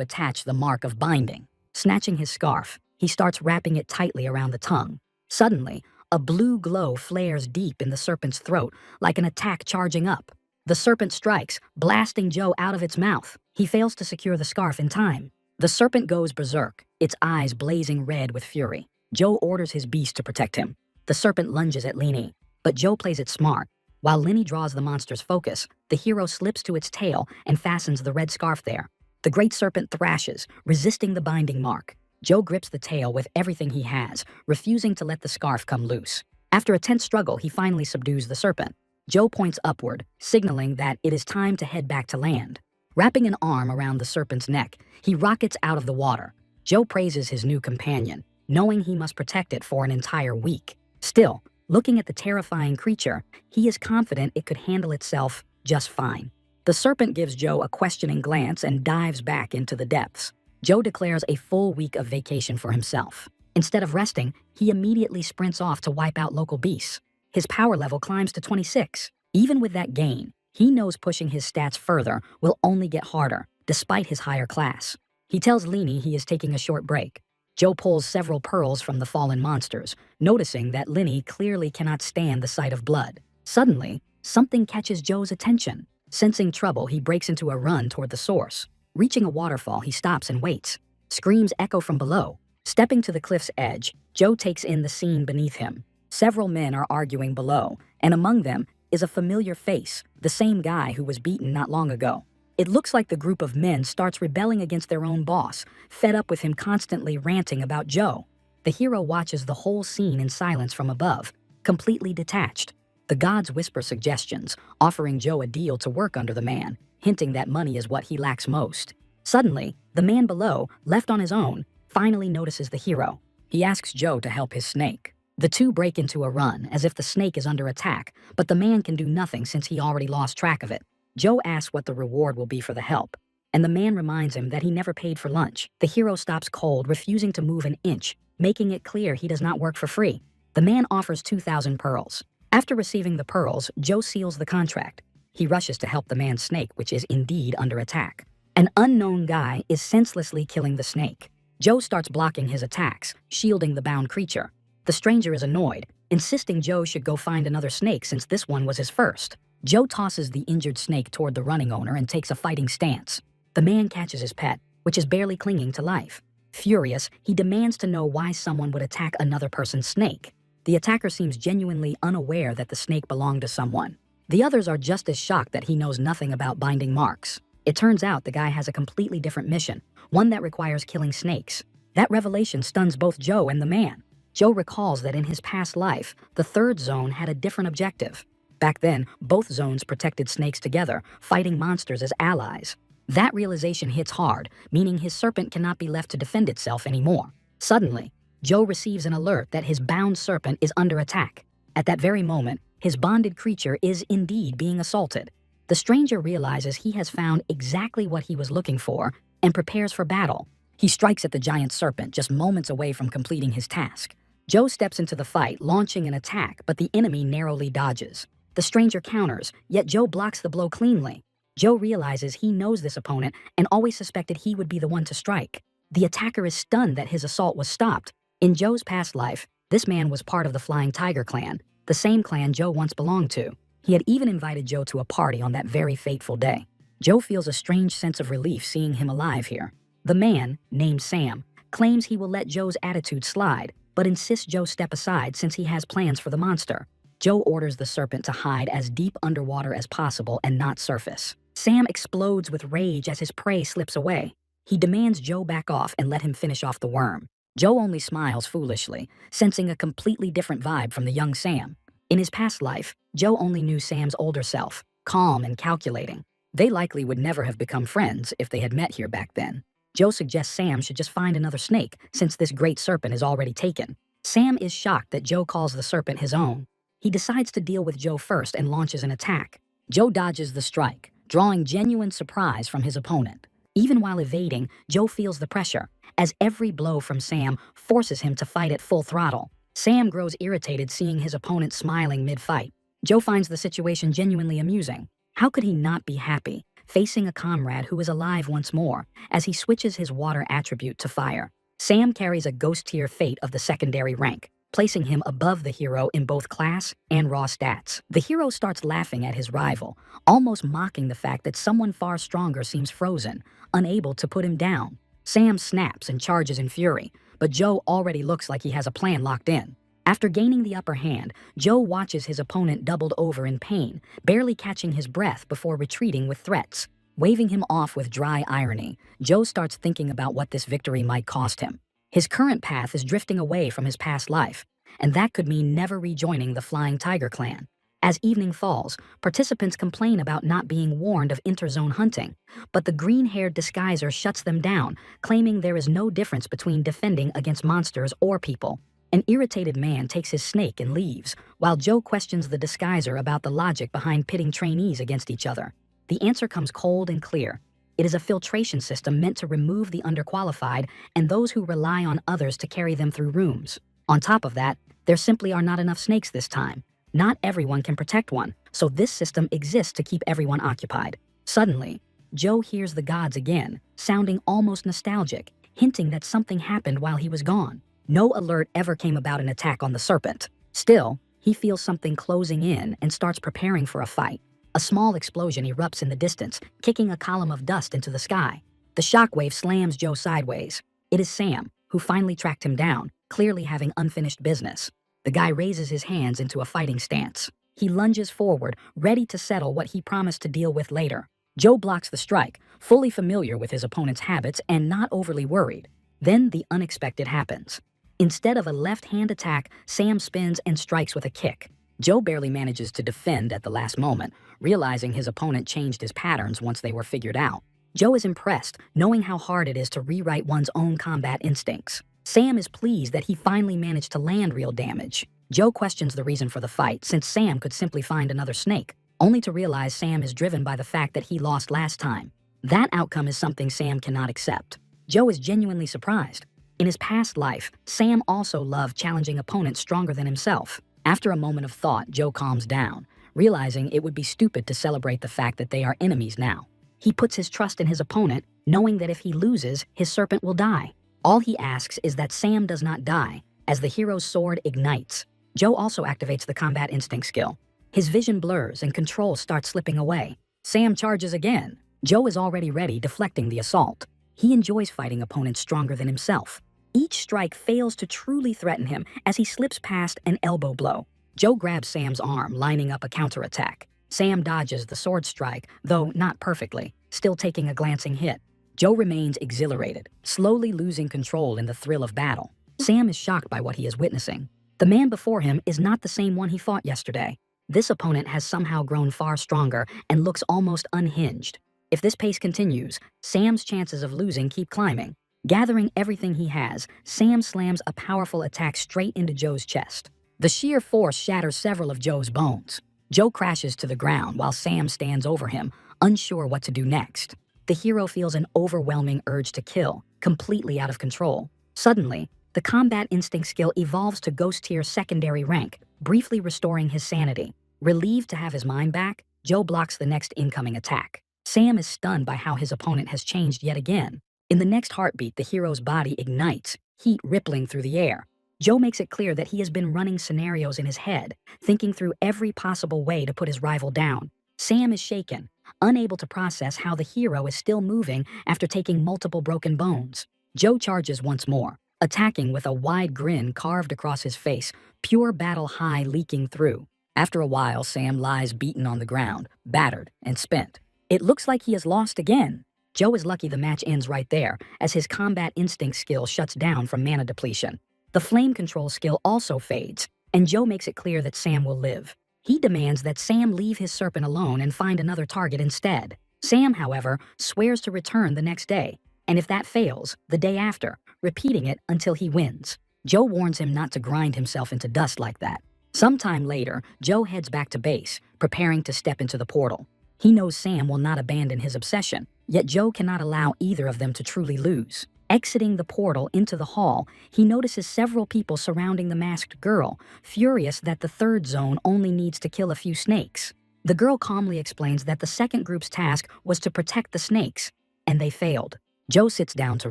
attach the mark of binding. Snatching his scarf, he starts wrapping it tightly around the tongue. Suddenly, a blue glow flares deep in the serpent's throat, like an attack charging up. The serpent strikes, blasting Joe out of its mouth. He fails to secure the scarf in time. The serpent goes berserk, its eyes blazing red with fury. Joe orders his beast to protect him. The serpent lunges at Leanie, but Joe plays it smart. While Leanie draws the monster's focus, the hero slips to its tail and fastens the red scarf there. The great serpent thrashes, resisting the binding mark. Joe grips the tail with everything he has, refusing to let the scarf come loose. After a tense struggle, he finally subdues the serpent. Joe points upward, signaling that it is time to head back to land. Wrapping an arm around the serpent's neck, he rockets out of the water. Joe praises his new companion, knowing he must protect it for an entire week. Still, looking at the terrifying creature, he is confident it could handle itself just fine. The serpent gives Joe a questioning glance and dives back into the depths. Joe declares a full week of vacation for himself. Instead of resting, he immediately sprints off to wipe out local beasts. His power level climbs to 26. Even with that gain, he knows pushing his stats further will only get harder, despite his higher class. He tells Leanie he is taking a short break. Joe pulls several pearls from the fallen monsters, noticing that Leanie clearly cannot stand the sight of blood. Suddenly, something catches Joe's attention. Sensing trouble, he breaks into a run toward the source. Reaching a waterfall, he stops and waits. Screams echo from below. Stepping to the cliff's edge, Joe takes in the scene beneath him. Several men are arguing below, and among them is a familiar face, the same guy who was beaten not long ago. It looks like the group of men starts rebelling against their own boss, fed up with him constantly ranting about Joe. The hero watches the whole scene in silence from above, completely detached. The gods whisper suggestions, offering Joe a deal to work under the man, hinting that money is what he lacks most. Suddenly, the man below, left on his own, finally notices the hero. He asks Joe to help his snake. The two break into a run as if the snake is under attack, but the man can do nothing since he already lost track of it. Joe asks what the reward will be for the help, and the man reminds him that he never paid for lunch. The hero stops cold, refusing to move an inch, making it clear he does not work for free. The man offers 2,000 pearls. After receiving the pearls, Joe seals the contract. He rushes to help the man's snake, which is indeed under attack. An unknown guy is senselessly killing the snake. Joe starts blocking his attacks, shielding the bound creature. The stranger is annoyed, insisting Joe should go find another snake since this one was his first. Joe tosses the injured snake toward the running owner and takes a fighting stance. The man catches his pet, which is barely clinging to life. Furious, he demands to know why someone would attack another person's snake. The attacker seems genuinely unaware that the snake belonged to someone. The others are just as shocked that he knows nothing about binding marks. It turns out the guy has a completely different mission, one that requires killing snakes. That revelation stuns both Joe and the man. Joe recalls that in his past life, the third zone had a different objective. Back then, both zones protected snakes together, fighting monsters as allies. That realization hits hard, meaning his serpent cannot be left to defend itself anymore. Suddenly, Joe receives an alert that his bound serpent is under attack. At that very moment, his bonded creature is indeed being assaulted. The stranger realizes he has found exactly what he was looking for and prepares for battle. He strikes at the giant serpent just moments away from completing his task. Joe steps into the fight, launching an attack, but the enemy narrowly dodges. The stranger counters, yet Joe blocks the blow cleanly. Joe realizes he knows this opponent and always suspected he would be the one to strike. The attacker is stunned that his assault was stopped. In Joe's past life, this man was part of the Flying Tiger clan, the same clan Joe once belonged to. He had even invited Joe to a party on that very fateful day. Joe feels a strange sense of relief seeing him alive here. The man, named Sam, claims he will let Joe's attitude slide, but insists Joe step aside since he has plans for the monster. Joe orders the serpent to hide as deep underwater as possible and not surface. Sam explodes with rage as his prey slips away. He demands Joe back off and let him finish off the worm. Joe only smiles foolishly, sensing a completely different vibe from the young Sam. In his past life, Joe only knew Sam's older self, calm and calculating. They likely would never have become friends if they had met here back then. Joe suggests Sam should just find another snake since this great serpent is already taken. Sam is shocked that Joe calls the serpent his own. He decides to deal with Joe first and launches an attack. Joe dodges the strike, drawing genuine surprise from his opponent. Even while evading, Joe feels the pressure, as every blow from Sam forces him to fight at full throttle. Sam grows irritated seeing his opponent smiling mid-fight. Joe finds the situation genuinely amusing. How could he not be happy, facing a comrade who is alive once more, as he switches his water attribute to fire? Sam carries a ghost-tier fate of the secondary rank, placing him above the hero in both class and raw stats. The hero starts laughing at his rival, almost mocking the fact that someone far stronger seems frozen, unable to put him down. Sam snaps and charges in fury, but Joe already looks like he has a plan locked in. After gaining the upper hand, Joe watches his opponent doubled over in pain, barely catching his breath before retreating with threats. Waving him off with dry irony, Joe starts thinking about what this victory might cost him. His current path is drifting away from his past life, and that could mean never rejoining the Flying Tiger clan. As evening falls, participants complain about not being warned of interzone hunting, but the green-haired disguiser shuts them down, claiming there is no difference between defending against monsters or people. An irritated man takes his snake and leaves, while Joe questions the disguiser about the logic behind pitting trainees against each other. The answer comes cold and clear. It is a filtration system meant to remove the underqualified and those who rely on others to carry them through rooms. On top of that, there simply are not enough snakes this time. Not everyone can protect one, so this system exists to keep everyone occupied. Suddenly, Joe hears the gods again, sounding almost nostalgic, hinting that something happened while he was gone. No alert ever came about an attack on the serpent. Still, he feels something closing in and starts preparing for a fight. A small explosion erupts in the distance, kicking a column of dust into the sky. The shockwave slams Joe sideways. It is Sam, who finally tracked him down, clearly having unfinished business. The guy raises his hands into a fighting stance. He lunges forward, ready to settle what he promised to deal with later. Joe blocks the strike, fully familiar with his opponent's habits and not overly worried. Then the unexpected happens. Instead of a left-hand attack, Sam spins and strikes with a kick. Joe barely manages to defend at the last moment, realizing his opponent changed his patterns once they were figured out. Joe is impressed, knowing how hard it is to rewrite one's own combat instincts. Sam is pleased that he finally managed to land real damage. Joe questions the reason for the fight, since Sam could simply find another snake, only to realize Sam is driven by the fact that he lost last time. That outcome is something Sam cannot accept. Joe is genuinely surprised. In his past life, Sam also loved challenging opponents stronger than himself. After a moment of thought, Joe calms down, realizing it would be stupid to celebrate the fact that they are enemies now. He puts his trust in his opponent, knowing that if he loses, his serpent will die. All he asks is that Sam does not die, as the hero's sword ignites. Joe also activates the combat instinct skill. His vision blurs and control starts slipping away. Sam charges again. Joe is already ready, deflecting the assault. He enjoys fighting opponents stronger than himself. Each strike fails to truly threaten him as he slips past an elbow blow. Joe grabs Sam's arm, lining up a counterattack. Sam dodges the sword strike, though not perfectly, still taking a glancing hit. Joe remains exhilarated, slowly losing control in the thrill of battle. Sam is shocked by what he is witnessing. The man before him is not the same one he fought yesterday. This opponent has somehow grown far stronger and looks almost unhinged. If this pace continues, Sam's chances of losing keep climbing. Gathering everything he has, Sam slams a powerful attack straight into Joe's chest. The sheer force shatters several of Joe's bones. Joe crashes to the ground while Sam stands over him, unsure what to do next. The hero feels an overwhelming urge to kill, completely out of control. Suddenly, the combat instinct skill evolves to Ghost Tier secondary rank, briefly restoring his sanity. Relieved to have his mind back, Joe blocks the next incoming attack. Sam is stunned by how his opponent has changed yet again. In the next heartbeat, the hero's body ignites, heat rippling through the air. Joe makes it clear that he has been running scenarios in his head, thinking through every possible way to put his rival down. Sam is shaken, unable to process how the hero is still moving after taking multiple broken bones. Joe charges once more, attacking with a wide grin carved across his face, pure battle high leaking through. After a while, Sam lies beaten on the ground, battered and spent. It looks like he has lost again. Joe is lucky the match ends right there, as his combat instinct skill shuts down from mana depletion. The flame control skill also fades, and Joe makes it clear that Sam will live. He demands that Sam leave his serpent alone and find another target instead. Sam, however, swears to return the next day, and if that fails, the day after, repeating it until he wins. Joe warns him not to grind himself into dust like that. Sometime later, Joe heads back to base, preparing to step into the portal. He knows Sam will not abandon his obsession, yet Joe cannot allow either of them to truly lose. Exiting the portal into the hall, he notices several people surrounding the masked girl, furious that the third zone only needs to kill a few snakes. The girl calmly explains that the second group's task was to protect the snakes, and they failed. Joe sits down to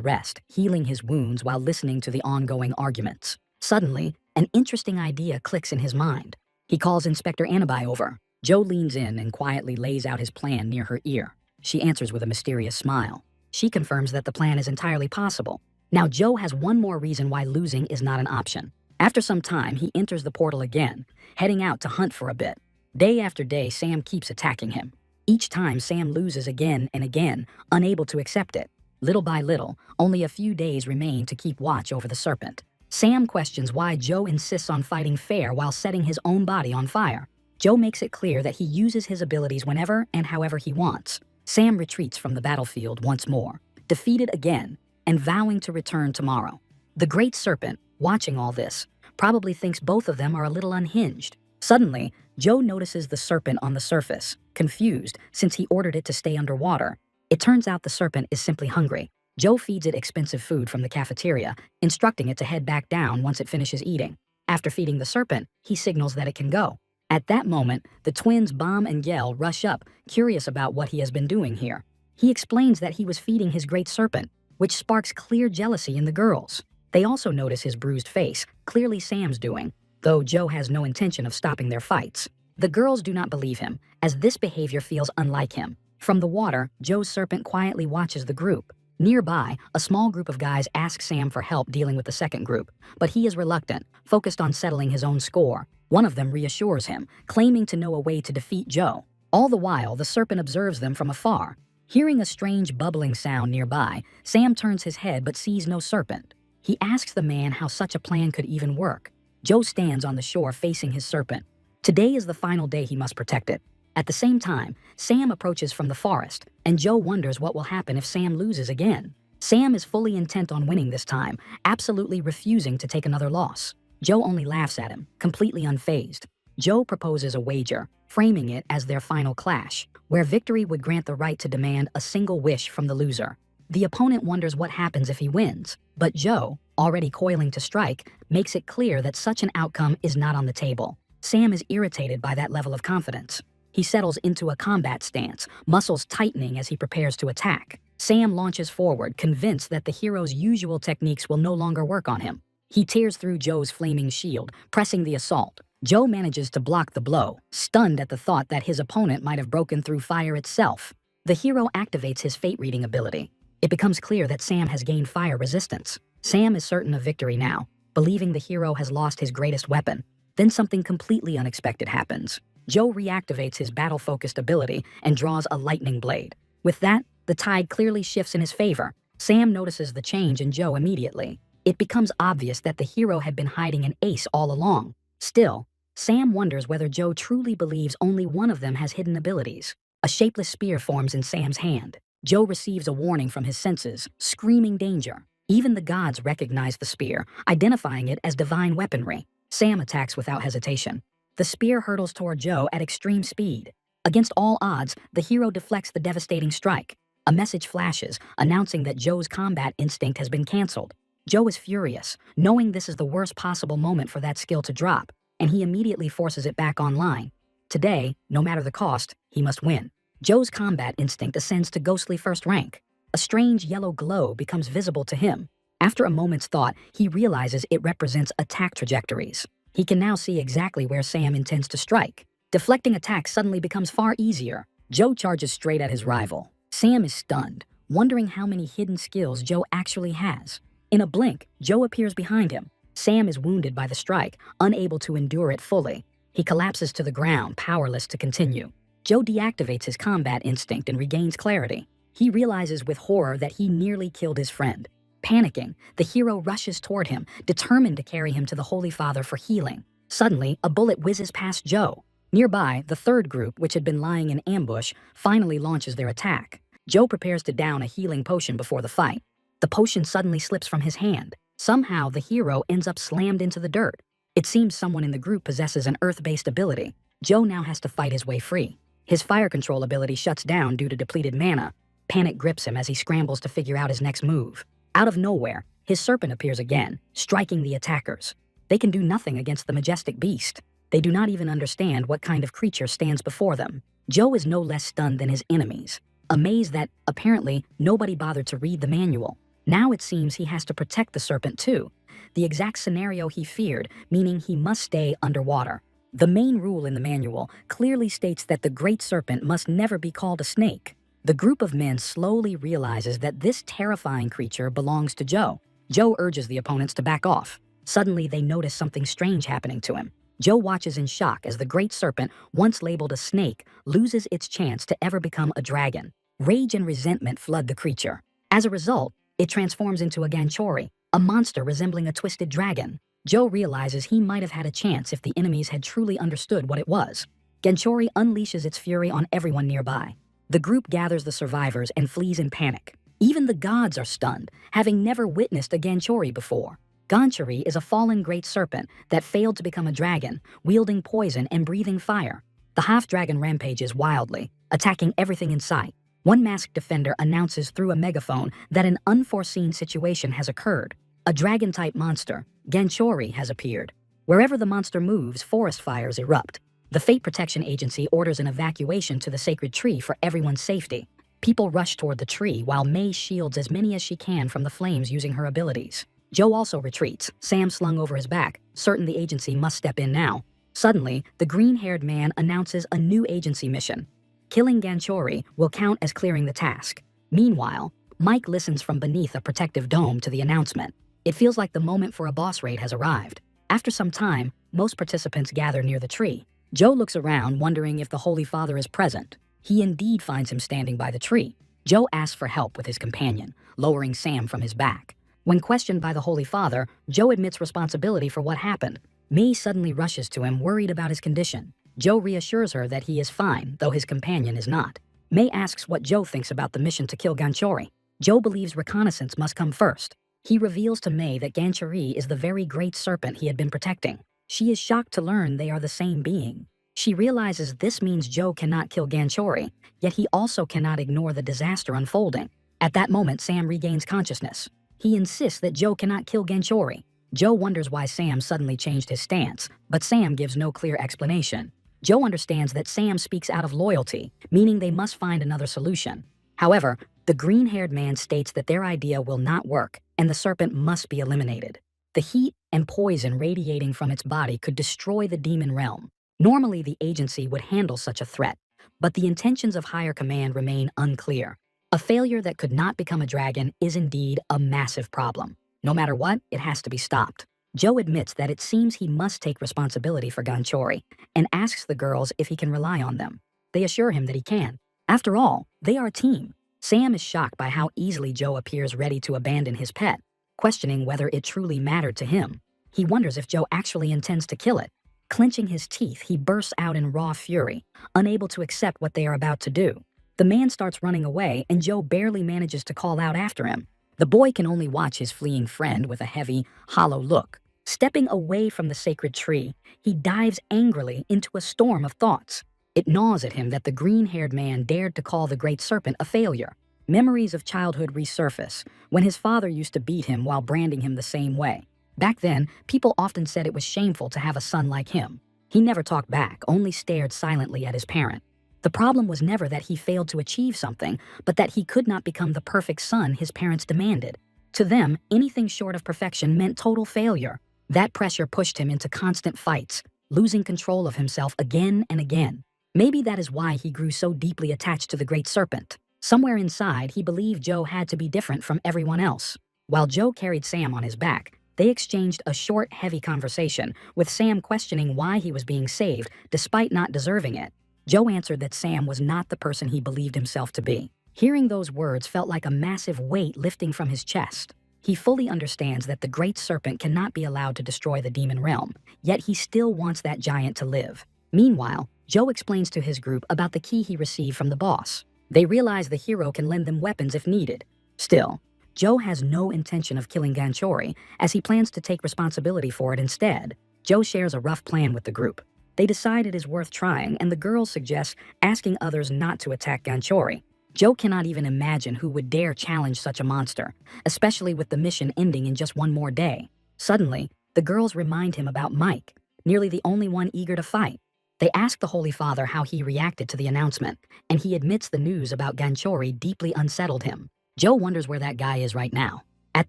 rest, healing his wounds while listening to the ongoing arguments. Suddenly, an interesting idea clicks in his mind. He calls Inspector Anabai over. Joe leans in and quietly lays out his plan near her ear. She answers with a mysterious smile. She confirms that the plan is entirely possible. Now Joe has one more reason why losing is not an option. After some time, he enters the portal again, heading out to hunt for a bit. Day after day, Sam keeps attacking him. Each time, Sam loses again and again, unable to accept it. Little by little, only a few days remain to keep watch over the serpent. Sam questions why Joe insists on fighting fair while setting his own body on fire. Joe makes it clear that he uses his abilities whenever and however he wants. Sam retreats from the battlefield once more, defeated again, and vowing to return tomorrow. The Great Serpent, watching all this, probably thinks both of them are a little unhinged. Suddenly, Joe notices the serpent on the surface, confused since he ordered it to stay underwater. It turns out the serpent is simply hungry. Joe feeds it expensive food from the cafeteria, instructing it to head back down once it finishes eating. After feeding the serpent, he signals that it can go. At that moment, the twins Bomb and Yell rush up, curious about what he has been doing here. He explains that he was feeding his great serpent, which sparks clear jealousy in the girls. They also notice his bruised face, clearly Sam's doing, though Joe has no intention of stopping their fights. The girls do not believe him, as this behavior feels unlike him. From the water, Joe's serpent quietly watches the group. Nearby, a small group of guys ask Sam for help dealing with the second group, but he is reluctant, focused on settling his own score. One of them reassures him, claiming to know a way to defeat Joe. All the while, the serpent observes them from afar. Hearing a strange bubbling sound nearby, Sam turns his head but sees no serpent. He asks the man how such a plan could even work. Joe stands on the shore facing his serpent. Today is the final day he must protect it. At the same time, Sam approaches from the forest, and Joe wonders what will happen if Sam loses again. Sam is fully intent on winning this time, absolutely refusing to take another loss. Joe only laughs at him, completely unfazed. Joe proposes a wager, framing it as their final clash, where victory would grant the right to demand a single wish from the loser. The opponent wonders what happens if he wins, but Joe, already coiling to strike, makes it clear that such an outcome is not on the table. Sam is irritated by that level of confidence. He settles into a combat stance, muscles tightening as he prepares to attack. Sam launches forward, convinced that the hero's usual techniques will no longer work on him. He tears through Joe's flaming shield, pressing the assault. Joe manages to block the blow, stunned at the thought that his opponent might have broken through fire itself. The hero activates his fate-reading ability. It becomes clear that Sam has gained fire resistance. Sam is certain of victory now, believing the hero has lost his greatest weapon. Then something completely unexpected happens. Joe reactivates his battle-focused ability and draws a lightning blade. With that, the tide clearly shifts in his favor. Sam notices the change in Joe immediately. It becomes obvious that the hero had been hiding an ace all along. Still, Sam wonders whether Joe truly believes only one of them has hidden abilities. A shapeless spear forms in Sam's hand. Joe receives a warning from his senses, screaming danger. Even the gods recognize the spear, identifying it as divine weaponry. Sam attacks without hesitation. The spear hurtles toward Joe at extreme speed. Against all odds, the hero deflects the devastating strike. A message flashes, announcing that Joe's combat instinct has been canceled. Joe is furious, knowing this is the worst possible moment for that skill to drop, and he immediately forces it back online. Today, no matter the cost, he must win. Joe's combat instinct ascends to ghostly first rank. A strange yellow glow becomes visible to him. After a moment's thought, he realizes it represents attack trajectories. He can now see exactly where Sam intends to strike. Deflecting attacks suddenly becomes far easier. Joe charges straight at his rival. Sam is stunned, wondering how many hidden skills Joe actually has. In a blink, Joe appears behind him. Sam is wounded by the strike, unable to endure it fully. He collapses to the ground, powerless to continue. Joe deactivates his combat instinct and regains clarity. He realizes with horror that he nearly killed his friend. Panicking, the hero rushes toward him, determined to carry him to the Holy Father for healing. Suddenly, a bullet whizzes past Joe. Nearby, the third group, which had been lying in ambush, finally launches their attack. Joe prepares to down a healing potion before the fight. The potion suddenly slips from his hand. Somehow, the hero ends up slammed into the dirt. It seems someone in the group possesses an earth-based ability. Joe now has to fight his way free. His fire control ability shuts down due to depleted mana. Panic grips him as he scrambles to figure out his next move. Out of nowhere, his serpent appears again, striking the attackers. They can do nothing against the majestic beast. They do not even understand what kind of creature stands before them. Joe is no less stunned than his enemies, amazed that, apparently, nobody bothered to read the manual. Now it seems he has to protect the serpent too. The exact scenario he feared, meaning he must stay underwater. The main rule in the manual clearly states that the great serpent must never be called a snake. The group of men slowly realizes that this terrifying creature belongs to Joe. Joe urges the opponents to back off. Suddenly, they notice something strange happening to him. Joe watches in shock as the great serpent, once labeled a snake, loses its chance to ever become a dragon. Rage and resentment flood the creature. As a result, it transforms into a Ganchori, a monster resembling a twisted dragon. Joe realizes he might have had a chance if the enemies had truly understood what it was. Ganchori unleashes its fury on everyone nearby. The group gathers the survivors and flees in panic. Even the gods are stunned, having never witnessed a Ganchori before. Ganchori is a fallen great serpent that failed to become a dragon, wielding poison and breathing fire. The half-dragon rampages wildly, attacking everything in sight. One masked defender announces through a megaphone that an unforeseen situation has occurred. A dragon-type monster, Ganchori, has appeared. Wherever the monster moves, forest fires erupt. The Fate Protection Agency orders an evacuation to the sacred tree for everyone's safety. People rush toward the tree while May shields as many as she can from the flames using her abilities. Joe also retreats, Sam slung over his back, certain the agency must step in now. Suddenly, the green-haired man announces a new agency mission. Killing Ganchori will count as clearing the task. Meanwhile, Mike listens from beneath a protective dome to the announcement. It feels like the moment for a boss raid has arrived. After some time, most participants gather near the tree. Joe looks around, wondering if the Holy Father is present. He indeed finds him standing by the tree. Joe asks for help with his companion, lowering Sam from his back. When questioned by the Holy Father, Joe admits responsibility for what happened. May suddenly rushes to him, worried about his condition. Joe reassures her that he is fine, though his companion is not. May asks what Joe thinks about the mission to kill Ganchori. Joe believes reconnaissance must come first. He reveals to Mei that Ganchuri is the very great serpent he had been protecting. She is shocked to learn they are the same being. She realizes this means Joe cannot kill Ganchuri, yet he also cannot ignore the disaster unfolding. At that moment, Sam regains consciousness. He insists that Joe cannot kill Ganchuri. Joe wonders why Sam suddenly changed his stance, but Sam gives no clear explanation. Joe understands that Sam speaks out of loyalty, meaning they must find another solution. However, the green-haired man states that their idea will not work, and the serpent must be eliminated. The heat and poison radiating from its body could destroy the demon realm. Normally, the agency would handle such a threat, but the intentions of higher command remain unclear. A failure that could not become a dragon is indeed a massive problem. No matter what, it has to be stopped. Joe admits that it seems he must take responsibility for Ganchuri and asks the girls if he can rely on them. They assure him that he can. After all, they are a team. Sam is shocked by how easily Joe appears ready to abandon his pet, questioning whether it truly mattered to him. He wonders if Joe actually intends to kill it. Clenching his teeth, he bursts out in raw fury, unable to accept what they are about to do. The man starts running away, and Joe barely manages to call out after him. The boy can only watch his fleeing friend with a heavy, hollow look. Stepping away from the sacred tree, he dives angrily into a storm of thoughts. It gnaws at him that the green-haired man dared to call the great serpent a failure. Memories of childhood resurface, when his father used to beat him while branding him the same way. Back then, people often said it was shameful to have a son like him. He never talked back, only stared silently at his parent. The problem was never that he failed to achieve something, but that he could not become the perfect son his parents demanded. To them, anything short of perfection meant total failure. That pressure pushed him into constant fights, losing control of himself again and again. Maybe that is why he grew so deeply attached to the great serpent. Somewhere inside, he believed Joe had to be different from everyone else. While Joe carried Sam on his back, they exchanged a short, heavy conversation, with Sam questioning why he was being saved despite not deserving it. Joe answered that Sam was not the person he believed himself to be. Hearing those words felt like a massive weight lifting from his chest. He fully understands that the great serpent cannot be allowed to destroy the demon realm, yet he still wants that giant to live. Meanwhile, Joe explains to his group about the key he received from the boss. They realize the hero can lend them weapons if needed. Still, Joe has no intention of killing Ganchuri, as he plans to take responsibility for it instead. Joe shares a rough plan with the group. They decide it is worth trying, and the girls suggest asking others not to attack Ganchuri. Joe cannot even imagine who would dare challenge such a monster, especially with the mission ending in just one more day. Suddenly, the girls remind him about Mike, nearly the only one eager to fight. They ask the Holy Father how he reacted to the announcement, and he admits the news about Ganchuri deeply unsettled him. Joe wonders where that guy is right now. At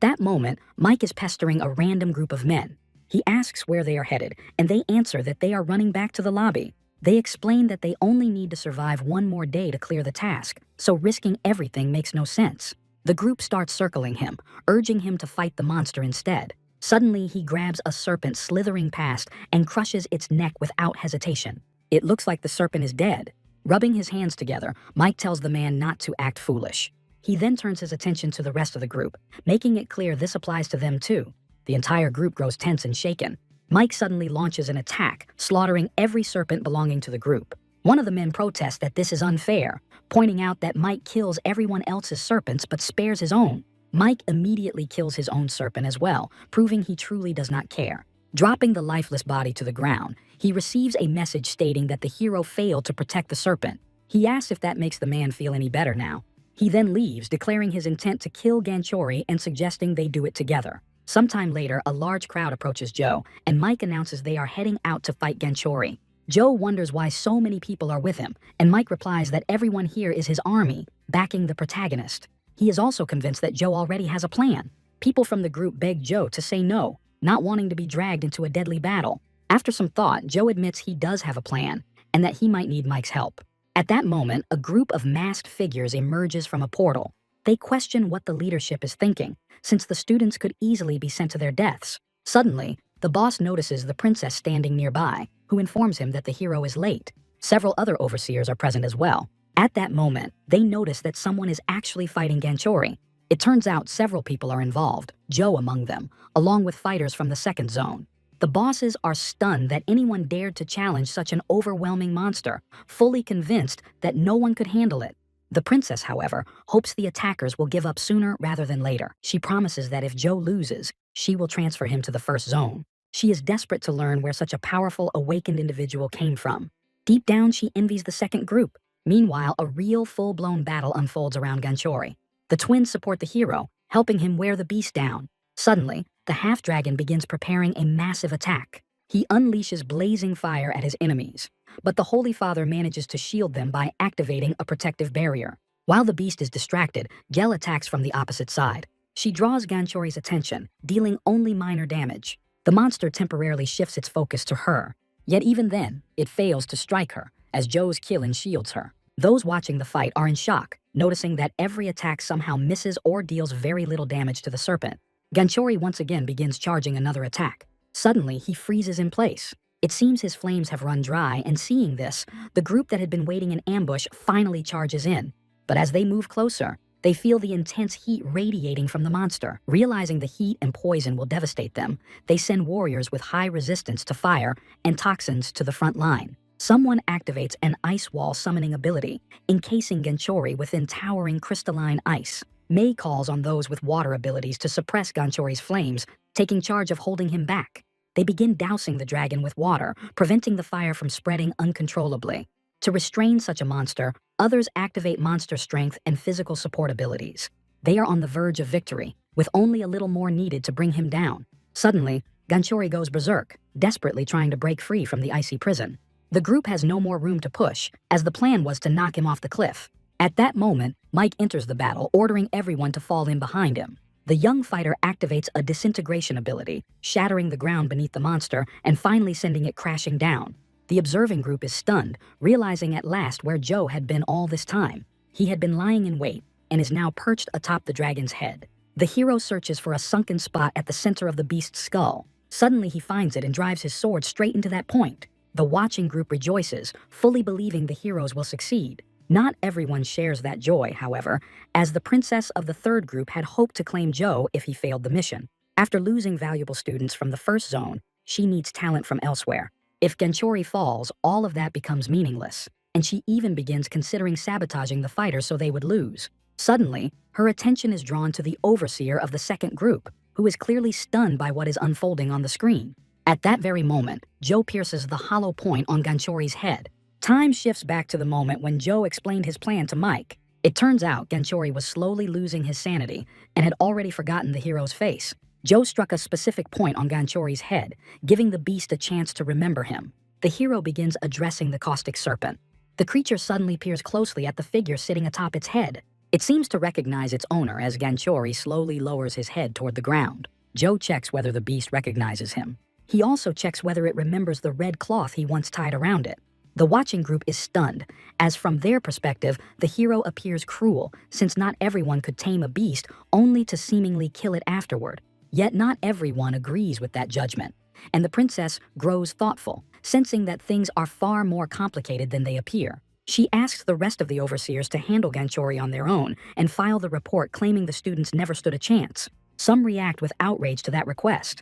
that moment, Mike is pestering a random group of men. He asks where they are headed, and they answer that they are running back to the lobby. They explain that they only need to survive one more day to clear the task, so risking everything makes no sense. The group starts circling him, urging him to fight the monster instead. Suddenly, he grabs a serpent slithering past and crushes its neck without hesitation. It looks like the serpent is dead. Rubbing his hands together, Mike tells the man not to act foolish. He then turns his attention to the rest of the group, making it clear this applies to them too. The entire group grows tense and shaken. Mike suddenly launches an attack, slaughtering every serpent belonging to the group. One of the men protests that this is unfair, pointing out that Mike kills everyone else's serpents but spares his own. Mike immediately kills his own serpent as well, proving he truly does not care. Dropping the lifeless body to the ground, he receives a message stating that the hero failed to protect the serpent. He asks if that makes the man feel any better now. He then leaves, declaring his intent to kill Ganchuri and suggesting they do it together. Sometime later, a large crowd approaches Joe, and Mike announces they are heading out to fight Ganchuri. Joe wonders why so many people are with him, and Mike replies that everyone here is his army, backing the protagonist. He is also convinced that Joe already has a plan. People from the group beg Joe to say no, not wanting to be dragged into a deadly battle. After some thought, Joe admits he does have a plan, and that he might need Mike's help. At that moment, a group of masked figures emerges from a portal. They question what the leadership is thinking, since the students could easily be sent to their deaths. Suddenly, the boss notices the princess standing nearby, who informs him that the hero is late. Several other overseers are present as well. At that moment, they notice that someone is actually fighting Ganchuri. It turns out several people are involved, Joe among them, along with fighters from the second zone. The bosses are stunned that anyone dared to challenge such an overwhelming monster, fully convinced that no one could handle it. The princess, however, hopes the attackers will give up sooner rather than later. She promises that if Joe loses, she will transfer him to the first zone. She is desperate to learn where such a powerful, awakened individual came from. Deep down, she envies the second group. Meanwhile, a real, full-blown battle unfolds around Ganchori. The twins support the hero, helping him wear the beast down. Suddenly, the half-dragon begins preparing a massive attack. He unleashes blazing fire at his enemies, but the Holy Father manages to shield them by activating a protective barrier. While the beast is distracted, Gel attacks from the opposite side. She draws Ganchori's attention, dealing only minor damage. The monster temporarily shifts its focus to her. Yet even then, it fails to strike her, as Joe's Killin shields her. Those watching the fight are in shock, noticing that every attack somehow misses or deals very little damage to the serpent. Ganchori once again begins charging another attack. Suddenly, he freezes in place. It seems his flames have run dry, and seeing this, the group that had been waiting in ambush finally charges in. But as they move closer, they feel the intense heat radiating from the monster. Realizing the heat and poison will devastate them, they send warriors with high resistance to fire and toxins to the front line. Someone activates an ice wall summoning ability, encasing Ganchori within towering crystalline ice. Mei calls on those with water abilities to suppress Ganchori's flames, taking charge of holding him back. They begin dousing the dragon with water, preventing the fire from spreading uncontrollably. To restrain such a monster, others activate monster strength and physical support abilities. They are on the verge of victory, with only a little more needed to bring him down. Suddenly, Ganchori goes berserk, desperately trying to break free from the icy prison. The group has no more room to push, as the plan was to knock him off the cliff. At that moment, Mike enters the battle, ordering everyone to fall in behind him. The young fighter activates a disintegration ability, shattering the ground beneath the monster and finally sending it crashing down. The observing group is stunned, realizing at last where Joe had been all this time. He had been lying in wait and is now perched atop the dragon's head. The hero searches for a sunken spot at the center of the beast's skull. Suddenly he finds it and drives his sword straight into that point. The watching group rejoices, fully believing the heroes will succeed. Not everyone shares that joy, however, as the princess of the third group had hoped to claim Joe if he failed the mission. After losing valuable students from the first zone, she needs talent from elsewhere. If Ganchori falls, all of that becomes meaningless, and she even begins considering sabotaging the fighters so they would lose. Suddenly, her attention is drawn to the overseer of the second group, who is clearly stunned by what is unfolding on the screen. At that very moment, Joe pierces the hollow point on Ganchori's head. Time shifts back to the moment when Joe explained his plan to Mike. It turns out Ganchori was slowly losing his sanity and had already forgotten the hero's face. Joe struck a specific point on Ganchori's head, giving the beast a chance to remember him. The hero begins addressing the caustic serpent. The creature suddenly peers closely at the figure sitting atop its head. It seems to recognize its owner as Ganchori slowly lowers his head toward the ground. Joe checks whether the beast recognizes him. He also checks whether it remembers the red cloth he once tied around it. The watching group is stunned, as from their perspective, the hero appears cruel, since not everyone could tame a beast only to seemingly kill it afterward. Yet not everyone agrees with that judgment, and the princess grows thoughtful, sensing that things are far more complicated than they appear. She asks the rest of the overseers to handle Ganchori on their own and file the report claiming the students never stood a chance. Some react with outrage to that request.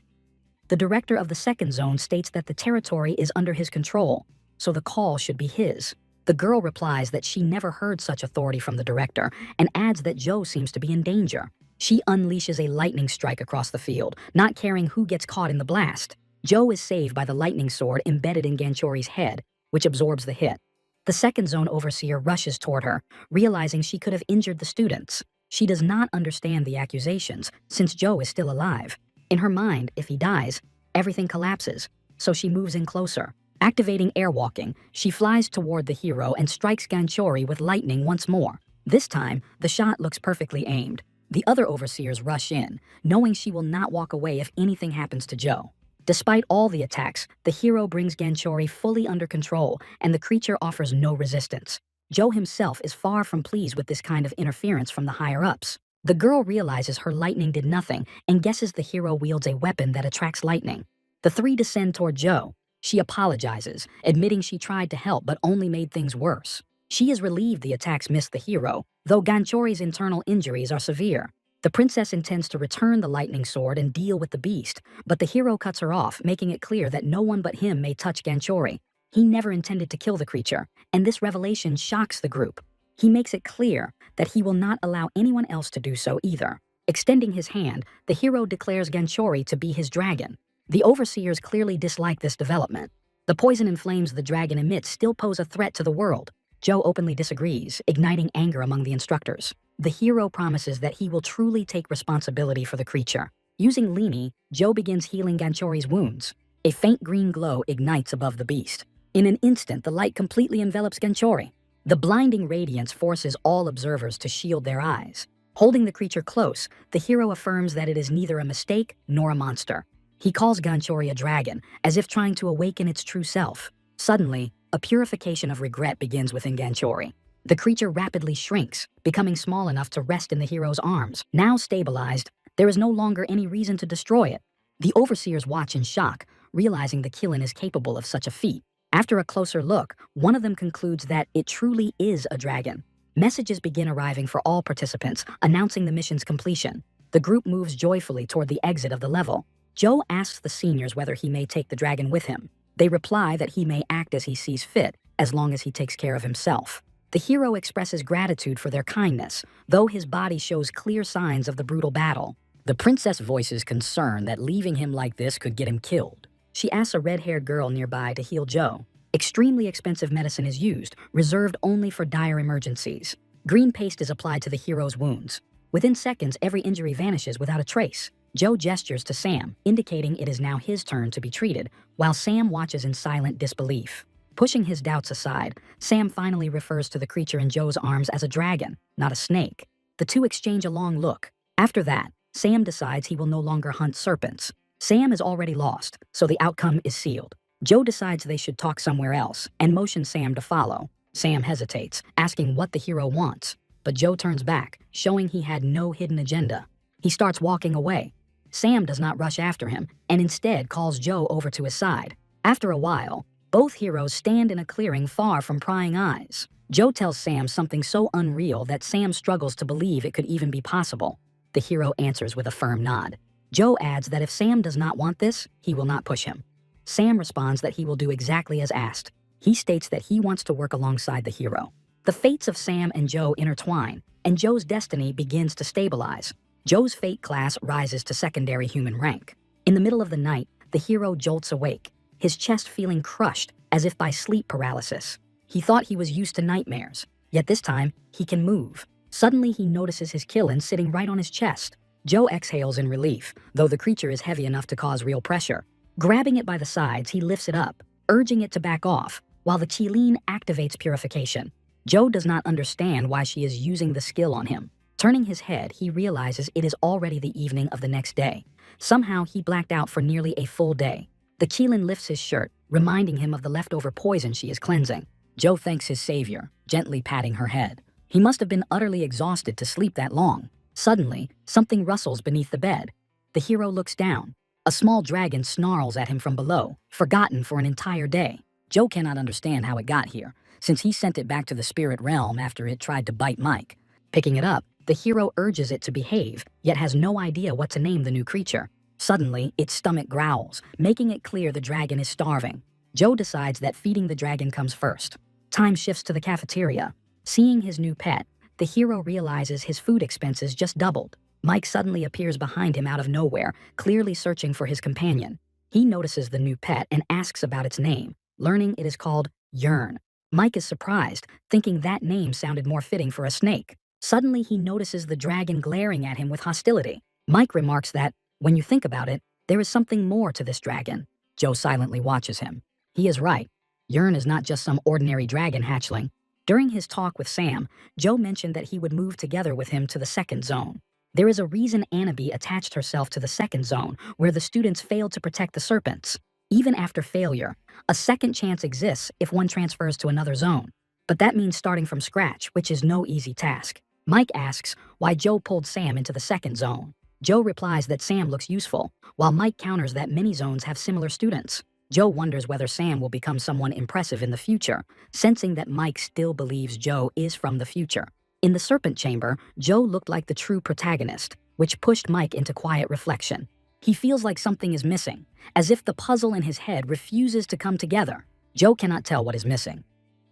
The director of the second zone states that the territory is under his control, so the call should be his. The girl replies that she never heard such authority from the director and adds that Joe seems to be in danger. She unleashes a lightning strike across the field, not caring who gets caught in the blast. Joe is saved by the lightning sword embedded in Ganchori's head, which absorbs the hit. The second zone overseer rushes toward her, realizing she could have injured the students. She does not understand the accusations, since Joe is still alive. In her mind, if he dies, everything collapses, so she moves in closer. Activating airwalking, she flies toward the hero and strikes Ganchori with lightning once more. This time, the shot looks perfectly aimed. The other overseers rush in, knowing she will not walk away if anything happens to Joe. Despite all the attacks, the hero brings Ganchori fully under control, and the creature offers no resistance. Joe himself is far from pleased with this kind of interference from the higher-ups. The girl realizes her lightning did nothing and guesses the hero wields a weapon that attracts lightning. The three descend toward Joe. She apologizes, admitting she tried to help but only made things worse. She is relieved the attacks missed the hero, though Ganchori's internal injuries are severe. The princess intends to return the lightning sword and deal with the beast, but the hero cuts her off, making it clear that no one but him may touch Ganchori. He never intended to kill the creature, and this revelation shocks the group. He makes it clear that he will not allow anyone else to do so either. Extending his hand, the hero declares Ganchori to be his dragon. The overseers clearly dislike this development. The poison and flames the dragon emits still pose a threat to the world. Joe openly disagrees, igniting anger among the instructors. The hero promises that he will truly take responsibility for the creature. Using Lini, Joe begins healing Ganchori's wounds. A faint green glow ignites above the beast. In an instant, the light completely envelops Ganchori. The blinding radiance forces all observers to shield their eyes. Holding the creature close, the hero affirms that it is neither a mistake nor a monster. He calls Ganchori a dragon, as if trying to awaken its true self. Suddenly, a purification of regret begins within Ganchori. The creature rapidly shrinks, becoming small enough to rest in the hero's arms. Now stabilized, there is no longer any reason to destroy it. The overseers watch in shock, realizing the Killin is capable of such a feat. After a closer look, one of them concludes that it truly is a dragon. Messages begin arriving for all participants, announcing the mission's completion. The group moves joyfully toward the exit of the level. Joe asks the seniors whether he may take the dragon with him. They reply that he may act as he sees fit, as long as he takes care of himself. The hero expresses gratitude for their kindness, though his body shows clear signs of the brutal battle. The princess voices concern that leaving him like this could get him killed. She asks a red-haired girl nearby to heal Joe. Extremely expensive medicine is used, reserved only for dire emergencies. Green paste is applied to the hero's wounds. Within seconds, every injury vanishes without a trace. Joe gestures to Sam, indicating it is now his turn to be treated, while Sam watches in silent disbelief. Pushing his doubts aside, Sam finally refers to the creature in Joe's arms as a dragon, not a snake. The two exchange a long look. After that, Sam decides he will no longer hunt serpents. Sam is already lost, so the outcome is sealed. Joe decides they should talk somewhere else, and motions Sam to follow. Sam hesitates, asking what the hero wants, but Joe turns back, showing he had no hidden agenda. He starts walking away. Sam does not rush after him, and instead calls Joe over to his side. After a while, both heroes stand in a clearing far from prying eyes. Joe tells Sam something so unreal that Sam struggles to believe it could even be possible. The hero answers with a firm nod. Joe adds that if Sam does not want this, he will not push him. Sam responds that he will do exactly as asked. He states that he wants to work alongside the hero. The fates of Sam and Joe intertwine, and Joe's destiny begins to stabilize. Joe's fate class rises to secondary human rank. In the middle of the night, the hero jolts awake, his chest feeling crushed as if by sleep paralysis. He thought he was used to nightmares, yet this time, he can move. Suddenly, he notices his Killin sitting right on his chest. Joe exhales in relief, though the creature is heavy enough to cause real pressure. Grabbing it by the sides, he lifts it up, urging it to back off, while the Qilin activates purification. Joe does not understand why she is using the skill on him. Turning his head, he realizes it is already the evening of the next day. Somehow, he blacked out for nearly a full day. The Qilin lifts his shirt, reminding him of the leftover poison she is cleansing. Joe thanks his savior, gently patting her head. He must have been utterly exhausted to sleep that long. Suddenly, something rustles beneath the bed. The hero looks down. A small dragon snarls at him from below, forgotten for an entire day. Joe cannot understand how it got here, since he sent it back to the spirit realm after it tried to bite Mike. Picking it up, the hero urges it to behave, yet has no idea what to name the new creature. Suddenly, its stomach growls, making it clear the dragon is starving. Joe decides that feeding the dragon comes first. Time shifts to the cafeteria. Seeing his new pet, the hero realizes his food expenses just doubled. Mike suddenly appears behind him out of nowhere, clearly searching for his companion. He notices the new pet and asks about its name, learning it is called Yearn. Mike is surprised, thinking that name sounded more fitting for a snake. Suddenly, he notices the dragon glaring at him with hostility. Mike remarks that, when you think about it, there is something more to this dragon. Joe silently watches him. He is right. Yearn is not just some ordinary dragon hatchling. During his talk with Sam, Joe mentioned that he would move together with him to the second zone. There is a reason Annabee attached herself to the second zone, where the students failed to protect the serpents. Even after failure, a second chance exists if one transfers to another zone. But that means starting from scratch, which is no easy task. Mike asks why Joe pulled Sam into the second zone. Joe replies that Sam looks useful, while Mike counters that many zones have similar students. Joe wonders whether Sam will become someone impressive in the future, sensing that Mike still believes Joe is from the future. In the Serpent Chamber, Joe looked like the true protagonist, which pushed Mike into quiet reflection. He feels like something is missing, as if the puzzle in his head refuses to come together. Joe cannot tell what is missing.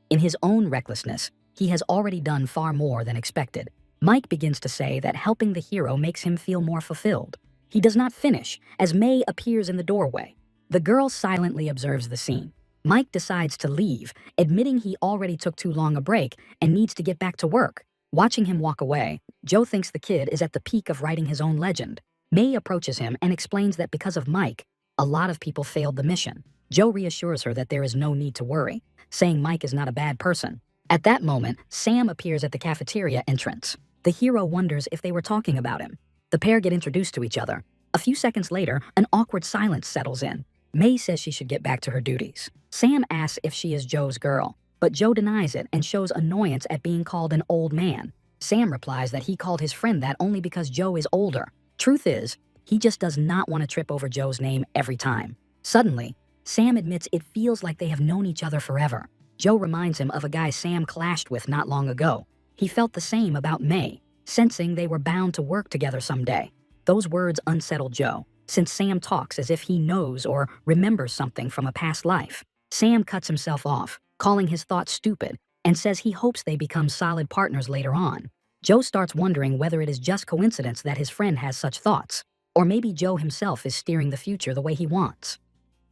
In his own recklessness, He has already done far more than expected. Mike begins to say that helping the hero makes him feel more fulfilled. He does not finish, as May appears in the doorway. The girl silently observes the scene. Mike decides to leave, admitting he already took too long a break and needs to get back to work. Watching him walk away, Joe thinks the kid is at the peak of writing his own legend. May approaches him and explains that because of Mike, a lot of people failed the mission. Joe reassures her that there is no need to worry, saying Mike is not a bad person. At that moment, Sam appears at the cafeteria entrance. The hero wonders if they were talking about him. The pair get introduced to each other. A few seconds later, an awkward silence settles in. May says she should get back to her duties. Sam asks if she is Joe's girl, but Joe denies it and shows annoyance at being called an old man. Sam replies that he called his friend that only because Joe is older. Truth is, he just does not want to trip over Joe's name every time. Suddenly, Sam admits it feels like they have known each other forever. Joe reminds him of a guy Sam clashed with not long ago. He felt the same about May, sensing they were bound to work together someday. Those words unsettle Joe, since Sam talks as if he knows or remembers something from a past life. Sam cuts himself off, calling his thoughts stupid, and says he hopes they become solid partners later on. Joe starts wondering whether it is just coincidence that his friend has such thoughts, or maybe Joe himself is steering the future the way he wants.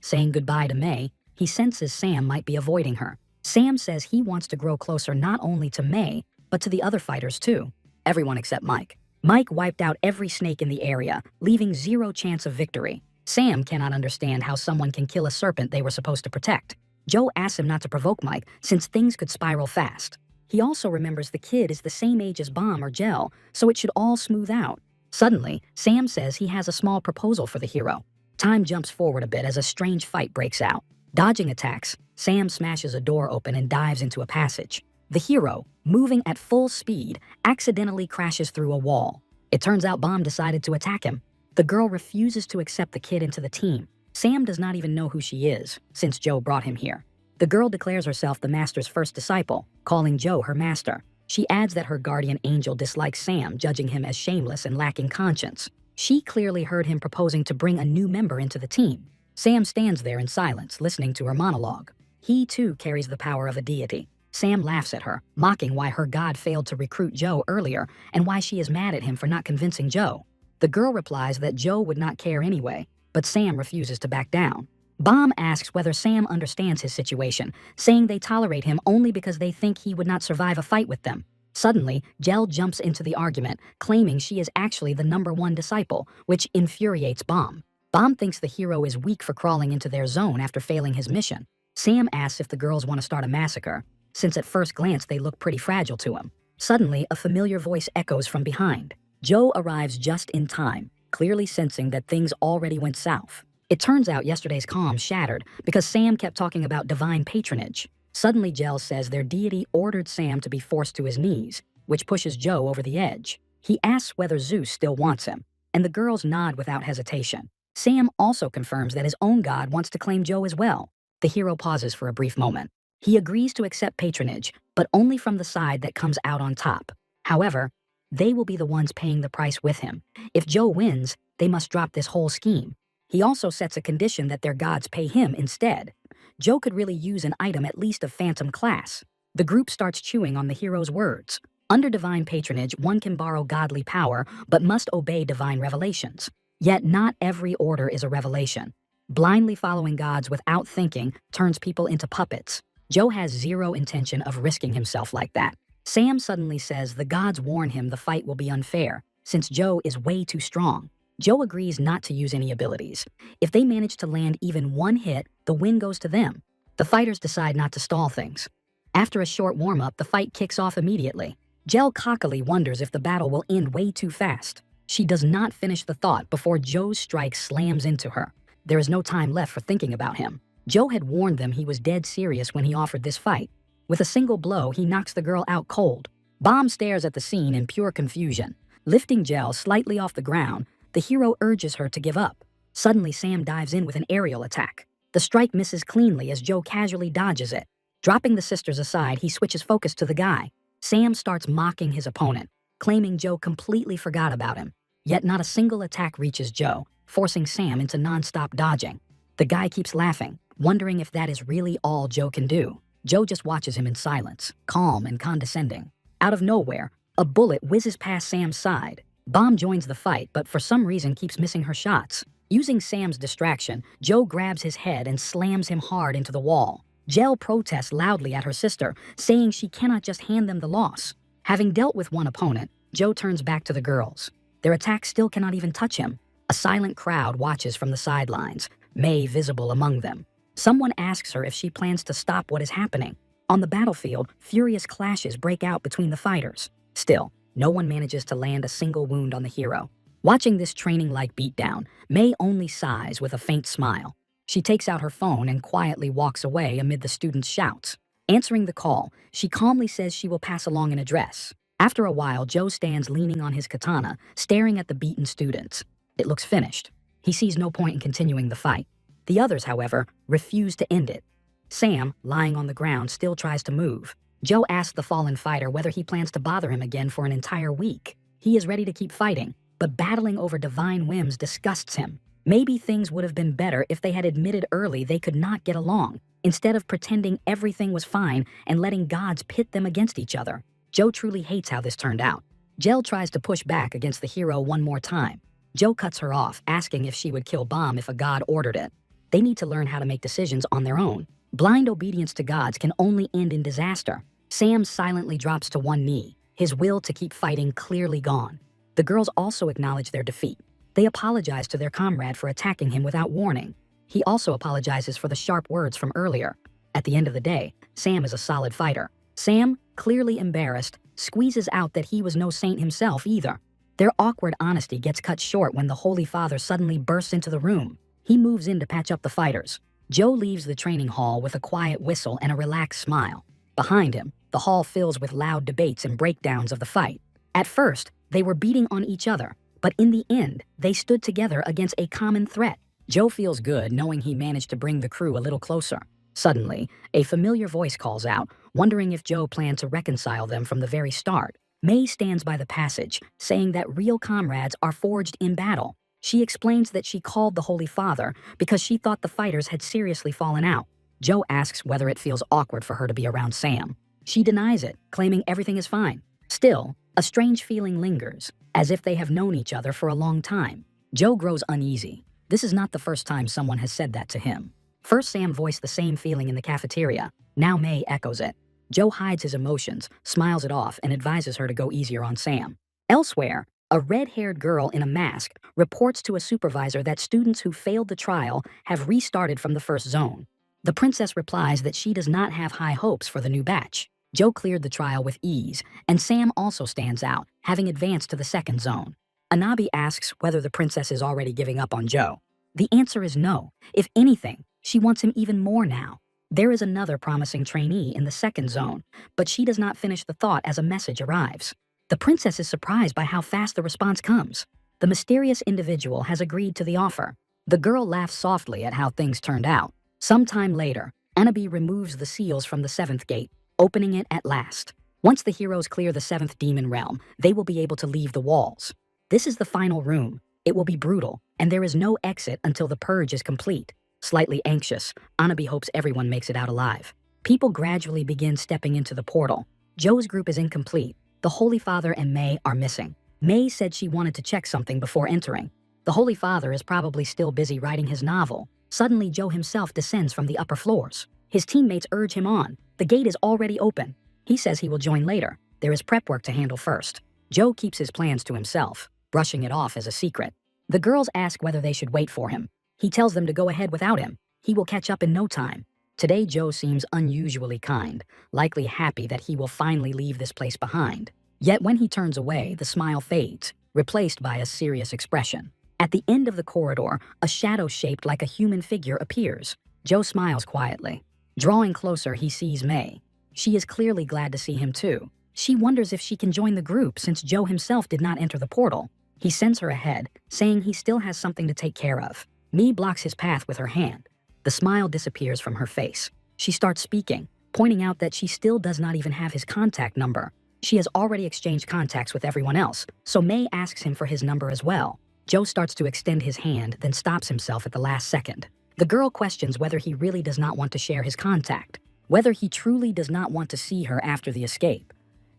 Saying goodbye to May, he senses Sam might be avoiding her. Sam says he wants to grow closer not only to May, but to the other fighters too. Everyone except Mike. Mike wiped out every snake in the area, leaving zero chance of victory. Sam cannot understand how someone can kill a serpent they were supposed to protect. Joe asks him not to provoke Mike, since things could spiral fast. He also remembers the kid is the same age as Bomb or Gel, so it should all smooth out. Suddenly, Sam says he has a small proposal for the hero. Time jumps forward a bit as a strange fight breaks out. Dodging attacks, Sam smashes a door open and dives into a passage. The hero, moving at full speed, accidentally crashes through a wall. It turns out Bomb decided to attack him. The girl refuses to accept the kid into the team. Sam does not even know who she is, since Joe brought him here. The girl declares herself the master's first disciple, calling Joe her master. She adds that her guardian angel dislikes Sam, judging him as shameless and lacking conscience. She clearly heard him proposing to bring a new member into the team. Sam stands there in silence, listening to her monologue. He too carries the power of a deity. Sam laughs at her, mocking why her god failed to recruit Joe earlier and why she is mad at him for not convincing Joe. The girl replies that Joe would not care anyway, but Sam refuses to back down. Bomb asks whether Sam understands his situation, saying they tolerate him only because they think he would not survive a fight with them. Suddenly, Gel jumps into the argument, claiming she is actually the #1 disciple, which infuriates Bomb. Bomb thinks the hero is weak for crawling into their zone after failing his mission. Sam asks if the girls want to start a massacre, since at first glance they look pretty fragile to him. Suddenly, a familiar voice echoes from behind. Joe arrives just in time, clearly sensing that things already went south. It turns out yesterday's calm shattered because Sam kept talking about divine patronage. Suddenly, Gel says their deity ordered Sam to be forced to his knees, which pushes Joe over the edge. He asks whether Zeus still wants him, and the girls nod without hesitation. Sam also confirms that his own god wants to claim Joe as well. The hero pauses for a brief moment. He agrees to accept patronage, but only from the side that comes out on top. However, they will be the ones paying the price with him. If Joe wins, they must drop this whole scheme. He also sets a condition that their gods pay him instead. Joe could really use an item at least of phantom class. The group starts chewing on the hero's words. Under divine patronage, one can borrow godly power, but must obey divine revelations. Yet not every order is a revelation. Blindly following gods without thinking turns people into puppets. Joe has zero intention of risking himself like that. Sam suddenly says the gods warn him the fight will be unfair, since Joe is way too strong. Joe agrees not to use any abilities. If they manage to land even one hit, the win goes to them. The fighters decide not to stall things. After a short warm-up, the fight kicks off immediately. Gel cockily wonders if the battle will end way too fast. She does not finish the thought before Joe's strike slams into her. There is no time left for thinking about him. Joe had warned them he was dead serious when he offered this fight. With a single blow, he knocks the girl out cold. Bomb stares at the scene in pure confusion. Lifting Gel slightly off the ground, the hero urges her to give up. Suddenly, Sam dives in with an aerial attack. The strike misses cleanly as Joe casually dodges it. Dropping the sisters aside, he switches focus to the guy. Sam starts mocking his opponent, claiming Joe completely forgot about him. Yet not a single attack reaches Joe, forcing Sam into non-stop dodging. The guy keeps laughing, wondering if that is really all Joe can do. Joe just watches him in silence, calm and condescending. Out of nowhere, a bullet whizzes past Sam's side. Bomb joins the fight, but for some reason keeps missing her shots. Using Sam's distraction, Joe grabs his head and slams him hard into the wall. Jel protests loudly at her sister, saying she cannot just hand them the loss. Having dealt with one opponent, Joe turns back to the girls. Their attack still cannot even touch him. A silent crowd watches from the sidelines, May visible among them. Someone asks her if she plans to stop what is happening. On the battlefield, furious clashes break out between the fighters. Still, no one manages to land a single wound on the hero. Watching this training-like beatdown, May only sighs with a faint smile. She takes out her phone and quietly walks away amid the students' shouts. Answering the call, she calmly says she will pass along an address. After a while, Joe stands leaning on his katana, staring at the beaten students. It looks finished. He sees no point in continuing the fight. The others, however, refuse to end it. Sam, lying on the ground, still tries to move. Joe asks the fallen fighter whether he plans to bother him again for an entire week. He is ready to keep fighting, but battling over divine whims disgusts him. Maybe things would have been better if they had admitted early they could not get along, instead of pretending everything was fine and letting gods pit them against each other. Joe truly hates how this turned out. Jel tries to push back against the hero one more time. Joe cuts her off, asking if she would kill Bomb if a god ordered it. They need to learn how to make decisions on their own. Blind obedience to gods can only end in disaster. Sam silently drops to one knee, his will to keep fighting clearly gone. The girls also acknowledge their defeat. They apologize to their comrade for attacking him without warning. He also apologizes for the sharp words from earlier. At the end of the day, Sam is a solid fighter. Sam, clearly embarrassed, squeezes out that he was no saint himself either. Their awkward honesty gets cut short when the Holy Father suddenly bursts into the room. He moves in to patch up the fighters. Joe leaves the training hall with a quiet whistle and a relaxed smile. Behind him, the hall fills with loud debates and breakdowns of the fight. At first, they were beating on each other, but in the end, they stood together against a common threat. Joe feels good knowing he managed to bring the crew a little closer. Suddenly, a familiar voice calls out, wondering if Joe planned to reconcile them from the very start. May stands by the passage, saying that real comrades are forged in battle. She explains that she called the Holy Father because she thought the fighters had seriously fallen out. Joe asks whether it feels awkward for her to be around Sam. She denies it, claiming everything is fine. Still, a strange feeling lingers, as if they have known each other for a long time. Joe grows uneasy. This is not the first time someone has said that to him. First, Sam voiced the same feeling in the cafeteria. Now May echoes it. Joe hides his emotions, smiles it off, and advises her to go easier on Sam. Elsewhere, a red-haired girl in a mask reports to a supervisor that students who failed the trial have restarted from the first zone. The princess replies that she does not have high hopes for the new batch. Joe cleared the trial with ease, and Sam also stands out, having advanced to the second zone. Anabi asks whether the princess is already giving up on Joe. The answer is no. If anything, she wants him even more now. There is another promising trainee in the second zone, but she does not finish the thought as a message arrives. The princess is surprised by how fast the response comes. The mysterious individual has agreed to the offer. The girl laughs softly at how things turned out. Sometime later, Anabi removes the seals from the seventh gate, opening it at last. Once the heroes clear the seventh demon realm, they will be able to leave the walls. This is the final room. It will be brutal, and there is no exit until the purge is complete. Slightly anxious, Anabi hopes everyone makes it out alive. People gradually begin stepping into the portal. Joe's group is incomplete. The Holy Father and May are missing. May said she wanted to check something before entering. The Holy Father is probably still busy writing his novel. Suddenly, Joe himself descends from the upper floors. His teammates urge him on. The gate is already open. He says he will join later. There is prep work to handle first. Joe keeps his plans to himself, brushing it off as a secret. The girls ask whether they should wait for him. He tells them to go ahead without him. He will catch up in no time. Today, Joe seems unusually kind, likely happy that he will finally leave this place behind. Yet when he turns away, the smile fades, replaced by a serious expression. At the end of the corridor, a shadow shaped like a human figure appears. Joe smiles quietly. Drawing closer, he sees May. She is clearly glad to see him too. She wonders if she can join the group since Joe himself did not enter the portal. He sends her ahead, saying he still has something to take care of. May blocks his path with her hand. The smile disappears from her face. She starts speaking, pointing out that she still does not even have his contact number. She has already exchanged contacts with everyone else, so May asks him for his number as well. Joe starts to extend his hand, then stops himself at the last second. The girl questions whether he really does not want to share his contact. whether he truly does not want to see her after the escape.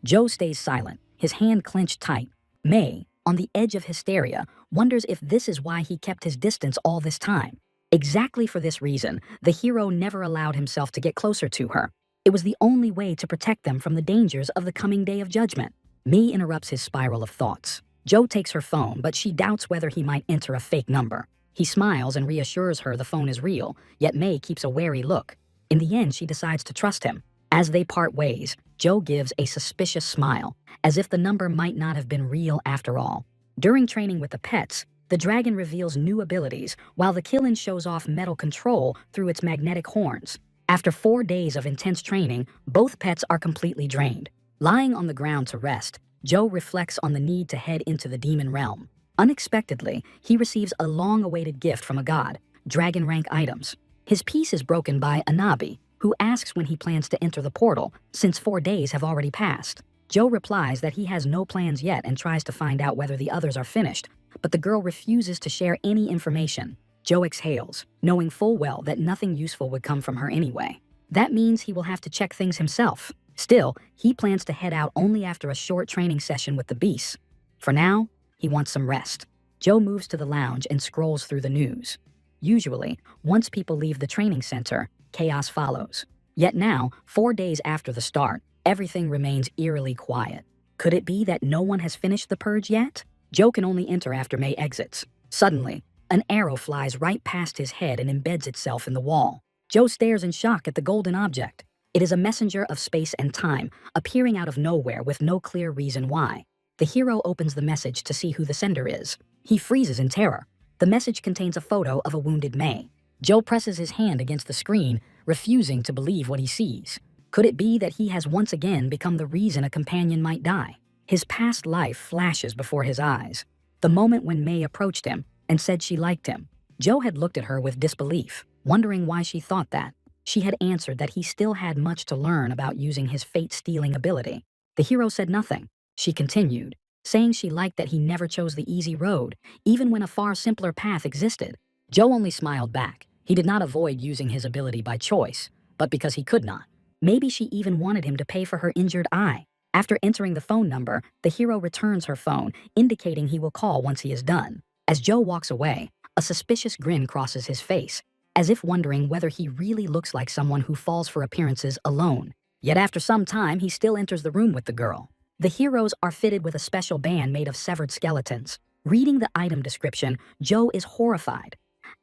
Joe stays silent, his hand clenched tight. May, on the edge of hysteria, wonders if this is why he kept his distance all this time. Exactly for this reason, the hero never allowed himself to get closer to her. It was the only way to protect them from the dangers of the coming day of judgment. May interrupts his spiral of thoughts. Joe takes her phone, but she doubts whether he might enter a fake number. He smiles and reassures her the phone is real, yet May keeps a wary look. In the end, she decides to trust him. As they part ways, Joe gives a suspicious smile, as if the number might not have been real after all. During training with the pets, the dragon reveals new abilities, while the Killin shows off metal control through its magnetic horns. After 4 days of intense training, both pets are completely drained. Lying on the ground to rest, Joe reflects on the need to head into the demon realm. Unexpectedly, he receives a long-awaited gift from a god, dragon rank items. His peace is broken by Anabi, who asks when he plans to enter the portal, since 4 days have already passed. Joe replies that he has no plans yet and tries to find out whether the others are finished, but the girl refuses to share any information. Joe exhales, knowing full well that nothing useful would come from her anyway. That means he will have to check things himself. Still, he plans to head out only after a short training session with the beasts. For now, he wants some rest. Joe moves to the lounge and scrolls through the news. Usually, once people leave the training center, chaos follows. Yet now, 4 days after the start, everything remains eerily quiet. Could it be that no one has finished the purge yet? Joe can only enter after May exits. Suddenly, an arrow flies right past his head and embeds itself in the wall. Joe stares in shock at the golden object. It is a messenger of space and time, appearing out of nowhere with no clear reason why. The hero opens the message to see who the sender is. He freezes in terror. The message contains a photo of a wounded May. Joe presses his hand against the screen, refusing to believe what he sees. Could it be that he has once again become the reason a companion might die? His past life flashes before his eyes. The moment when May approached him and said she liked him. Joe had looked at her with disbelief, wondering why she thought that. She had answered that he still had much to learn about using his fate-stealing ability. The hero said nothing. She continued, saying she liked that he never chose the easy road, even when a far simpler path existed. Joe only smiled back. He did not avoid using his ability by choice, but because he could not. Maybe she even wanted him to pay for her injured eye. After entering the phone number, the hero returns her phone, indicating he will call once he is done. As Joe walks away, a suspicious grin crosses his face, as if wondering whether he really looks like someone who falls for appearances alone. Yet after some time, he still enters the room with the girl. The heroes are fitted with a special band made of severed skeletons. Reading the item description, Joe is horrified.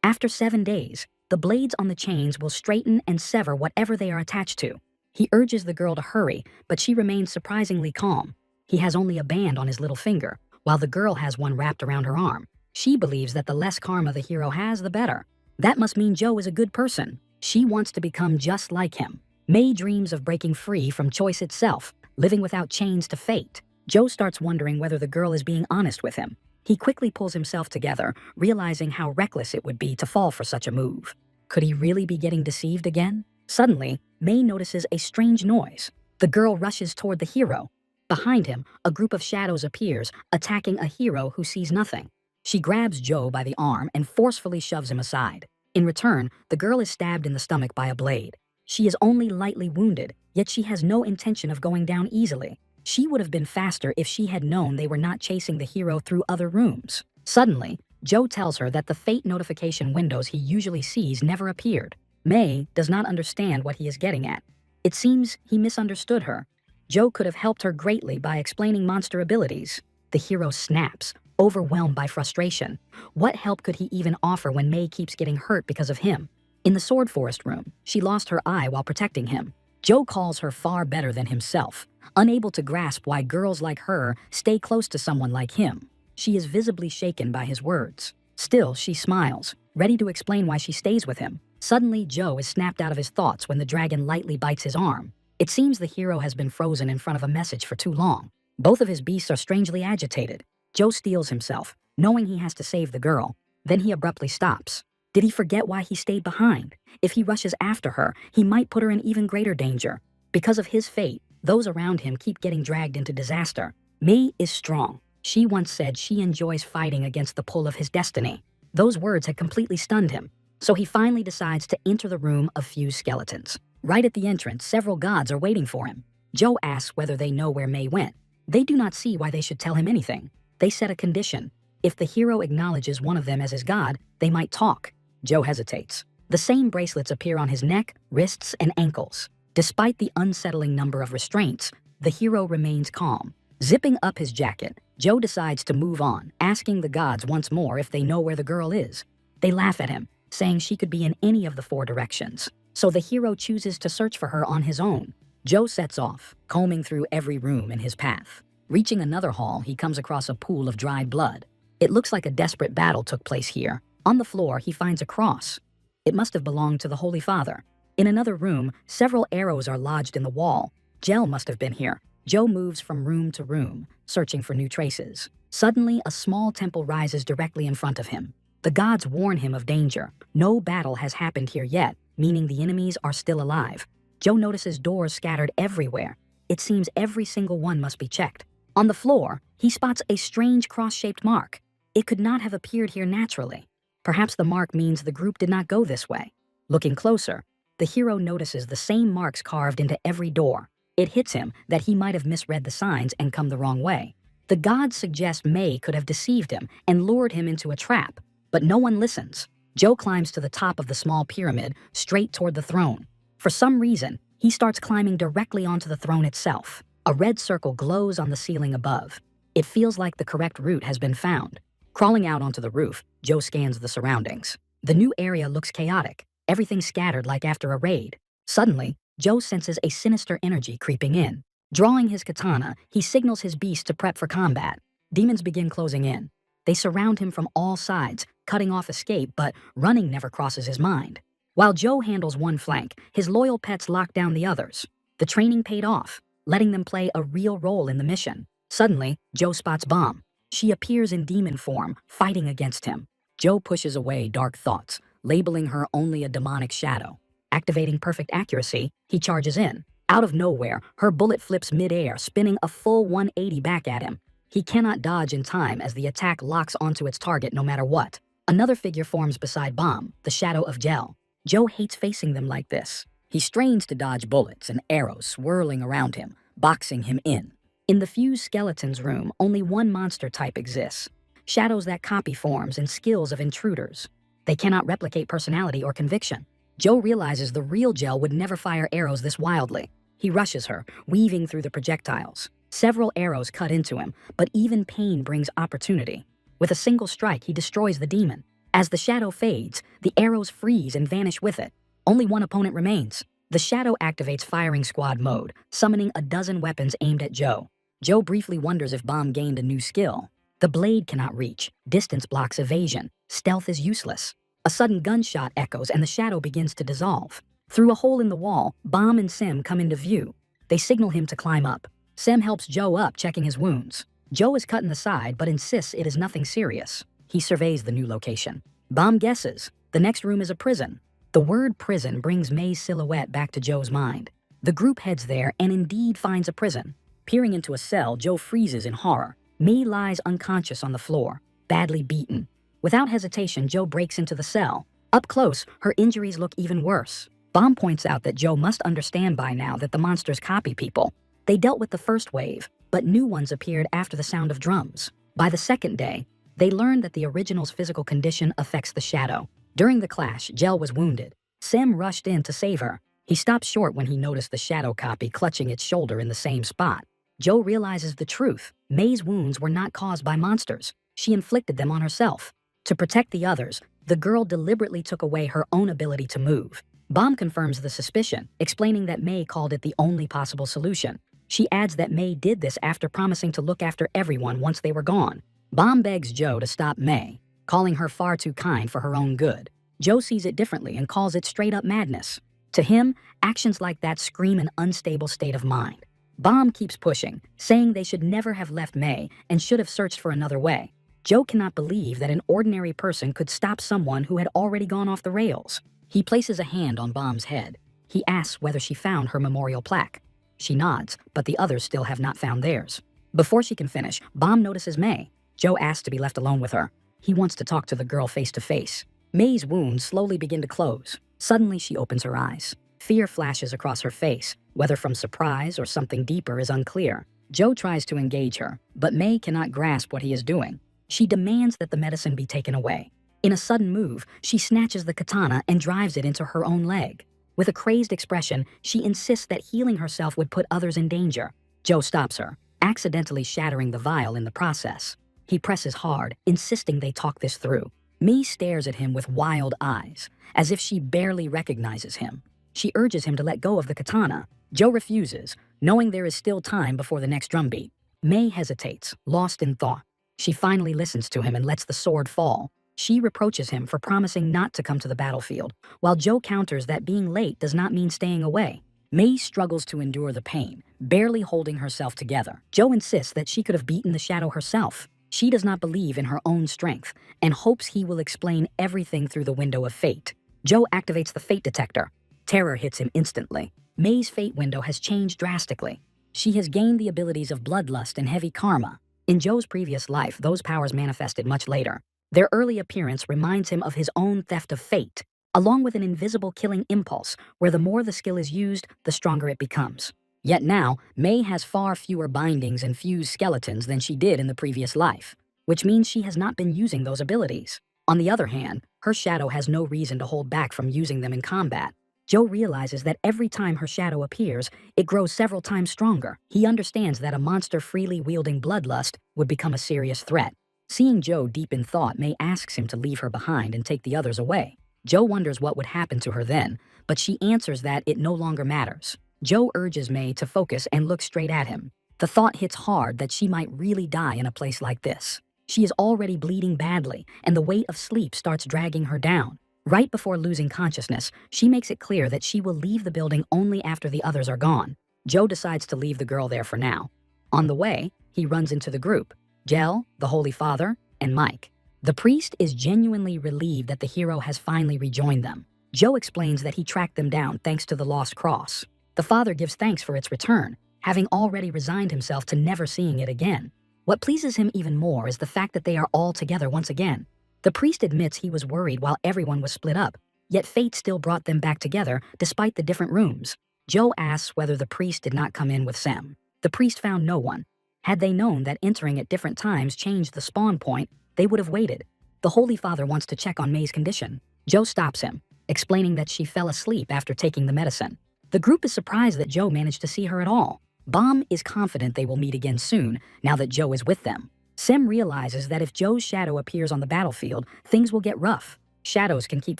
After 7 days, the blades on the chains will straighten and sever whatever they are attached to. He urges the girl to hurry, but she remains surprisingly calm. He has only a band on his little finger, while the girl has one wrapped around her arm. She believes that the less karma the hero has, the better. That must mean Joe is a good person. She wants to become just like him. May dreams of breaking free from choice itself, living without chains to fate. Joe starts wondering whether the girl is being honest with him. He quickly pulls himself together, realizing how reckless it would be to fall for such a move. Could he really be getting deceived again? Suddenly, May notices a strange noise. The girl rushes toward the hero. Behind him, a group of shadows appears, attacking a hero who sees nothing. She grabs Joe by the arm and forcefully shoves him aside. In return, the girl is stabbed in the stomach by a blade. She is only lightly wounded, yet she has no intention of going down easily. She would have been faster if she had known they were not chasing the hero through other rooms. Suddenly, Joe tells her that the fate notification windows he usually sees never appeared. May does not understand what he is getting at. It seems he misunderstood her. Joe could have helped her greatly by explaining monster abilities. The hero snaps, overwhelmed by frustration. What help could he even offer when May keeps getting hurt because of him? In the Sword Forest room, she lost her eye while protecting him. Joe calls her far better than himself, unable to grasp why girls like her stay close to someone like him. She is visibly shaken by his words. Still, she smiles, ready to explain why she stays with him. Suddenly, Joe is snapped out of his thoughts when the dragon lightly bites his arm. It seems the hero has been frozen in front of a message for too long. Both of his beasts are strangely agitated. Joe steels himself, knowing he has to save the girl. Then he abruptly stops. Did he forget why he stayed behind? If he rushes after her, he might put her in even greater danger. Because of his fate, those around him keep getting dragged into disaster. May is strong. She once said she enjoys fighting against the pull of his destiny. Those words had completely stunned him, so he finally decides to enter the room of fused skeletons. Right at the entrance, several gods are waiting for him. Joe asks whether they know where Mei went. They do not see why they should tell him anything. They set a condition. If the hero acknowledges one of them as his god, they might talk. Joe hesitates. The same bracelets appear on his neck, wrists, and ankles. Despite the unsettling number of restraints, the hero remains calm. Zipping up his jacket, Joe decides to move on, asking the gods once more if they know where the girl is. They laugh at him, saying she could be in any of the 4 directions. So the hero chooses to search for her on his own. Joe sets off, combing through every room in his path. Reaching another hall, he comes across a pool of dried blood. It looks like a desperate battle took place here. On the floor, he finds a cross. It must have belonged to the Holy Father. In another room, several arrows are lodged in the wall. Gel must have been here. Joe moves from room to room, searching for new traces. Suddenly, a small temple rises directly in front of him. The gods warn him of danger. No battle has happened here yet, meaning the enemies are still alive. Joe notices doors scattered everywhere. It seems every single one must be checked. On the floor, he spots a strange cross-shaped mark. It could not have appeared here naturally. Perhaps the mark means the group did not go this way. Looking closer, the hero notices the same marks carved into every door. It hits him that he might have misread the signs and come the wrong way. The gods suggest Mei could have deceived him and lured him into a trap, but no one listens. Joe climbs to the top of the small pyramid, straight toward the throne. For some reason, he starts climbing directly onto the throne itself. A red circle glows on the ceiling above. It feels like the correct route has been found. Crawling out onto the roof, Joe scans the surroundings. The new area looks chaotic, everything scattered like after a raid. Suddenly, Joe senses a sinister energy creeping in. Drawing his katana, he signals his beast to prep for combat. Demons begin closing in. They surround him from all sides, cutting off escape, but running never crosses his mind. While Joe handles one flank, his loyal pets lock down the others. The training paid off, letting them play a real role in the mission. Suddenly, Joe spots Bomb. She appears in demon form, fighting against him. Joe pushes away dark thoughts, labeling her only a demonic shadow. Activating perfect accuracy, he charges in. Out of nowhere, her bullet flips mid-air, spinning a full 180 back at him. He cannot dodge in time as the attack locks onto its target no matter what. Another figure forms beside Bomb, the shadow of Gel. Joe hates facing them like this. He strains to dodge bullets and arrows swirling around him, boxing him in. In the fused skeletons room, only one monster type exists. Shadows that copy forms and skills of intruders. They cannot replicate personality or conviction. Joe realizes the real Gel would never fire arrows this wildly. He rushes her, weaving through the projectiles. Several arrows cut into him, but even pain brings opportunity. With a single strike, he destroys the demon. As the shadow fades, the arrows freeze and vanish with it. Only one opponent remains. The shadow activates firing squad mode, summoning a dozen weapons aimed at Joe. Joe briefly wonders if Bomb gained a new skill. The blade cannot reach, distance blocks evasion, stealth is useless. A sudden gunshot echoes and the shadow begins to dissolve. Through a hole in the wall, Bomb and Sim come into view. They signal him to climb up. Sim helps Joe up, checking his wounds. Joe is cut in the side but insists it is nothing serious. He surveys the new location. Bomb guesses. The next room is a prison. The word prison brings Mei's silhouette back to Joe's mind. The group heads there and indeed finds a prison. Peering into a cell, Joe freezes in horror. Mei lies unconscious on the floor, badly beaten. Without hesitation, Joe breaks into the cell. Up close, her injuries look even worse. Bomb points out that Joe must understand by now that the monsters copy people. They dealt with the first wave, but new ones appeared after the sound of drums. By the second day, they learned that the original's physical condition affects the shadow. During the clash, Gel was wounded. Sim rushed in to save her. He stopped short when he noticed the shadow copy clutching its shoulder in the same spot. Joe realizes the truth. Mei's wounds were not caused by monsters. She inflicted them on herself. To protect the others, the girl deliberately took away her own ability to move. Bomb confirms the suspicion, explaining that Mei called it the only possible solution. She adds that Mei did this after promising to look after everyone once they were gone. Bomb begs Joe to stop Mei, calling her far too kind for her own good. Joe sees it differently and calls it straight-up madness. To him, actions like that scream an unstable state of mind. Bomb keeps pushing, saying they should never have left Mei and should have searched for another way. Joe cannot believe that an ordinary person could stop someone who had already gone off the rails. He places a hand on Bomb's head. He asks whether she found her memorial plaque. She nods, but the others still have not found theirs. Before she can finish, Bomb notices Mei. Joe asks to be left alone with her. He wants to talk to the girl face to face. Mei's wounds slowly begin to close. Suddenly, she opens her eyes. Fear flashes across her face, whether from surprise or something deeper is unclear. Joe tries to engage her, but May cannot grasp what he is doing. She demands that the medicine be taken away. In a sudden move, she snatches the katana and drives it into her own leg. With a crazed expression, she insists that healing herself would put others in danger. Joe stops her, accidentally shattering the vial in the process. He presses hard, insisting they talk this through. May stares at him with wild eyes, as if she barely recognizes him. She urges him to let go of the katana. Joe refuses, knowing there is still time before the next drumbeat. May hesitates, lost in thought. She finally listens to him and lets the sword fall. She reproaches him for promising not to come to the battlefield, while Joe counters that being late does not mean staying away. May struggles to endure the pain, barely holding herself together. Joe insists that she could have beaten the shadow herself. She does not believe in her own strength and hopes he will explain everything through the window of fate. Joe activates the fate detector. Terror hits him instantly. May's fate window has changed drastically. She has gained the abilities of bloodlust and heavy karma. In Joe's previous life, those powers manifested much later. Their early appearance reminds him of his own theft of fate, along with an invisible killing impulse where the more the skill is used, the stronger it becomes. Yet now, May has far fewer bindings and fused skeletons than she did in the previous life, which means she has not been using those abilities. On the other hand, her shadow has no reason to hold back from using them in combat. Joe realizes that every time her shadow appears, it grows several times stronger. He understands that a monster freely wielding bloodlust would become a serious threat. Seeing Joe deep in thought, May asks him to leave her behind and take the others away. Joe wonders what would happen to her then, but she answers that it no longer matters. Joe urges May to focus and look straight at him. The thought hits hard that she might really die in a place like this. She is already bleeding badly, and the weight of sleep starts dragging her down. Right before losing consciousness, she makes it clear that she will leave the building only after the others are gone. Joe decides to leave the girl there for now. On the way, he runs into the group: Jel, the Holy Father, and Mike. The priest is genuinely relieved that the hero has finally rejoined them. Joe explains that he tracked them down thanks to the lost cross. The father gives thanks for its return, having already resigned himself to never seeing it again. What pleases him even more is the fact that they are all together once again. The priest admits he was worried while everyone was split up, yet fate still brought them back together despite the different rooms. Joe asks whether the priest did not come in with Sam. The priest found no one. Had they known that entering at different times changed the spawn point, they would have waited. The Holy Father wants to check on May's condition. Joe stops him, explaining that she fell asleep after taking the medicine. The group is surprised that Joe managed to see her at all. Bomb is confident they will meet again soon, now that Joe is with them. Sem realizes that if Joe's shadow appears on the battlefield, things will get rough. Shadows can keep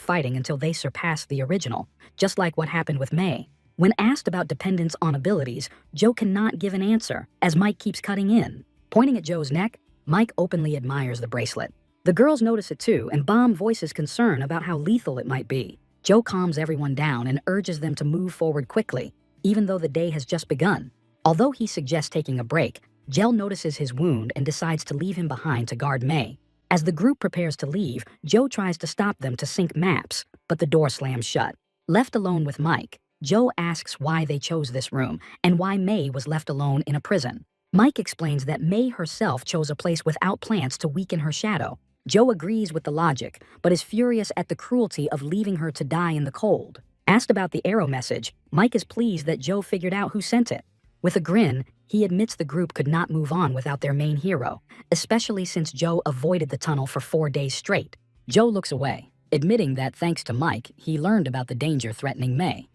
fighting until they surpass the original, just like what happened with May. When asked about dependence on abilities, Joe cannot give an answer, as Mike keeps cutting in. Pointing at Joe's neck, Mike openly admires the bracelet. The girls notice it too, and Bomb voices concern about how lethal it might be. Joe calms everyone down and urges them to move forward quickly, even though the day has just begun. Although he suggests taking a break, Jel notices his wound and decides to leave him behind to guard May. As the group prepares to leave, Joe tries to stop them to sync maps, but the door slams shut. Left alone with Mike, Joe asks why they chose this room and why May was left alone in a prison. Mike explains that May herself chose a place without plants to weaken her shadow. Joe agrees with the logic, but is furious at the cruelty of leaving her to die in the cold. Asked about the arrow message, Mike is pleased that Joe figured out who sent it. With a grin, he admits the group could not move on without their main hero, especially since Joe avoided the tunnel for 4 days straight. Joe looks away, admitting that thanks to Mike, he learned about the danger threatening May.